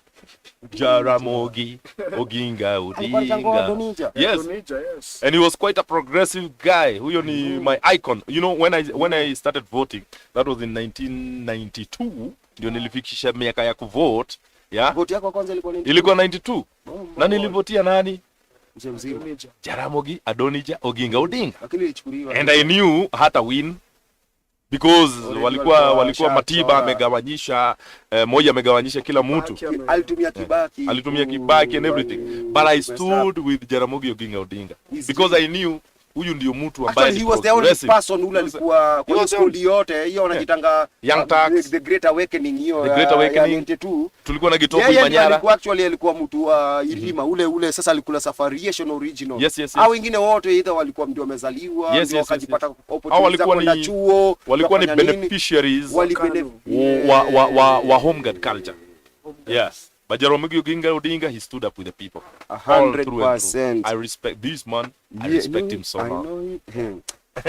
Jaramogi Oginga Odinga. Odinga. Yes. And he was quite a progressive guy. Huyo ni my icon. You know, when I started voting, that was in 1992. Ndio nilifikisha miaka ya kuvote. Yeah. Vote yako kwanza ilikuwa 92. Na nilivotia nani? Mzee Jaramogi Adonija Oginga Odinga. Lakini ilichukuliwa. And I knew hata win because walikuwa Matiba amegawanyisha moja amegawanyisha kila mtu. Alitumia Kibaki and everything. But I stood with Jaramogi Oginga Odinga because I knew huyu ndio mtu ambaye he was the only person ule alikuwa kwa school yote hiyo wanajitanga the Great Awakening hiyo. The Great Awakening tulikuwa na Githuku Ndech. Alikuwa mtu wa Irima ule sasa alikula Safariation original. Yes. Hao wengine wote either walikuwa ndio wamezaliwa ndio wakajipata opportunity za kwenda chuo. Walikuwa ni beneficiaries wa home guard culture. Yes. But Jaramogi Oginga Odinga, he stood up with the people. 100%. I respect this man. I respect him so much.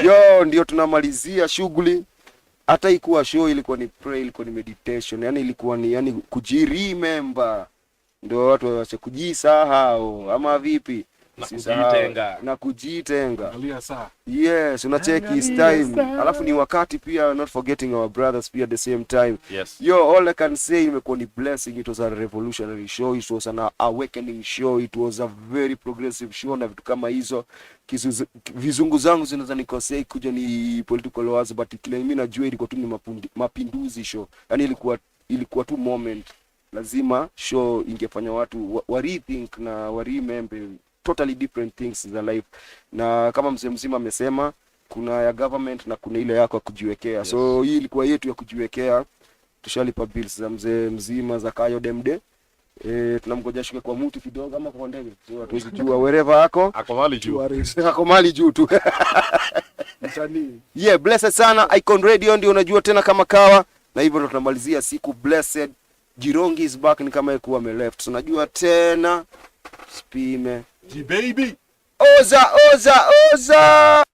Yo, ndio tunamalizia shughuli. Hata ikuwa show ilikuwa ni prayer, ilikuwa ni meditation. Yani ilikuwa ni kujiremember. Ndio watu waache kujisahau ama vipi? Na kujitenga. Yes, unacheki his time. Alafu ni wakati pia not forgetting our brothers pia at the same time. Yes. Yo, all I can say imekuwa ni blessing. It was a revolutionary show. It was an awakening show. It was a very progressive show na vitu kama hizo. Vizungu zangu zinaweza nikosea kuja ni political wars, but kile mimi najua ilikuwa tu ni mapinduzi show. Yani ilikuwa tu moment. Lazima show ingefanya watu wa rethink na wa remember totally different things in the life. Na kama mzee mzima amesema kuna ya government na kuna ile yako ya kujiwekea. Yes. So hii ilikuwa yetu ya kujiwekea. Tushalipa bills za mzee mzima za kayo demde. Tunamgoja shuke kwa mtu kidogo ama kwa ndege. So hatuwezi jua wherever ako mali juu tu. Yeah, blessed sana. Icon Radio ndio unajua tena kama kawa. Na hivyo ndo tunamalizia siku blessed. Jirongi is back ni kama yeye ame left. So unajua tena spime baby. Oza.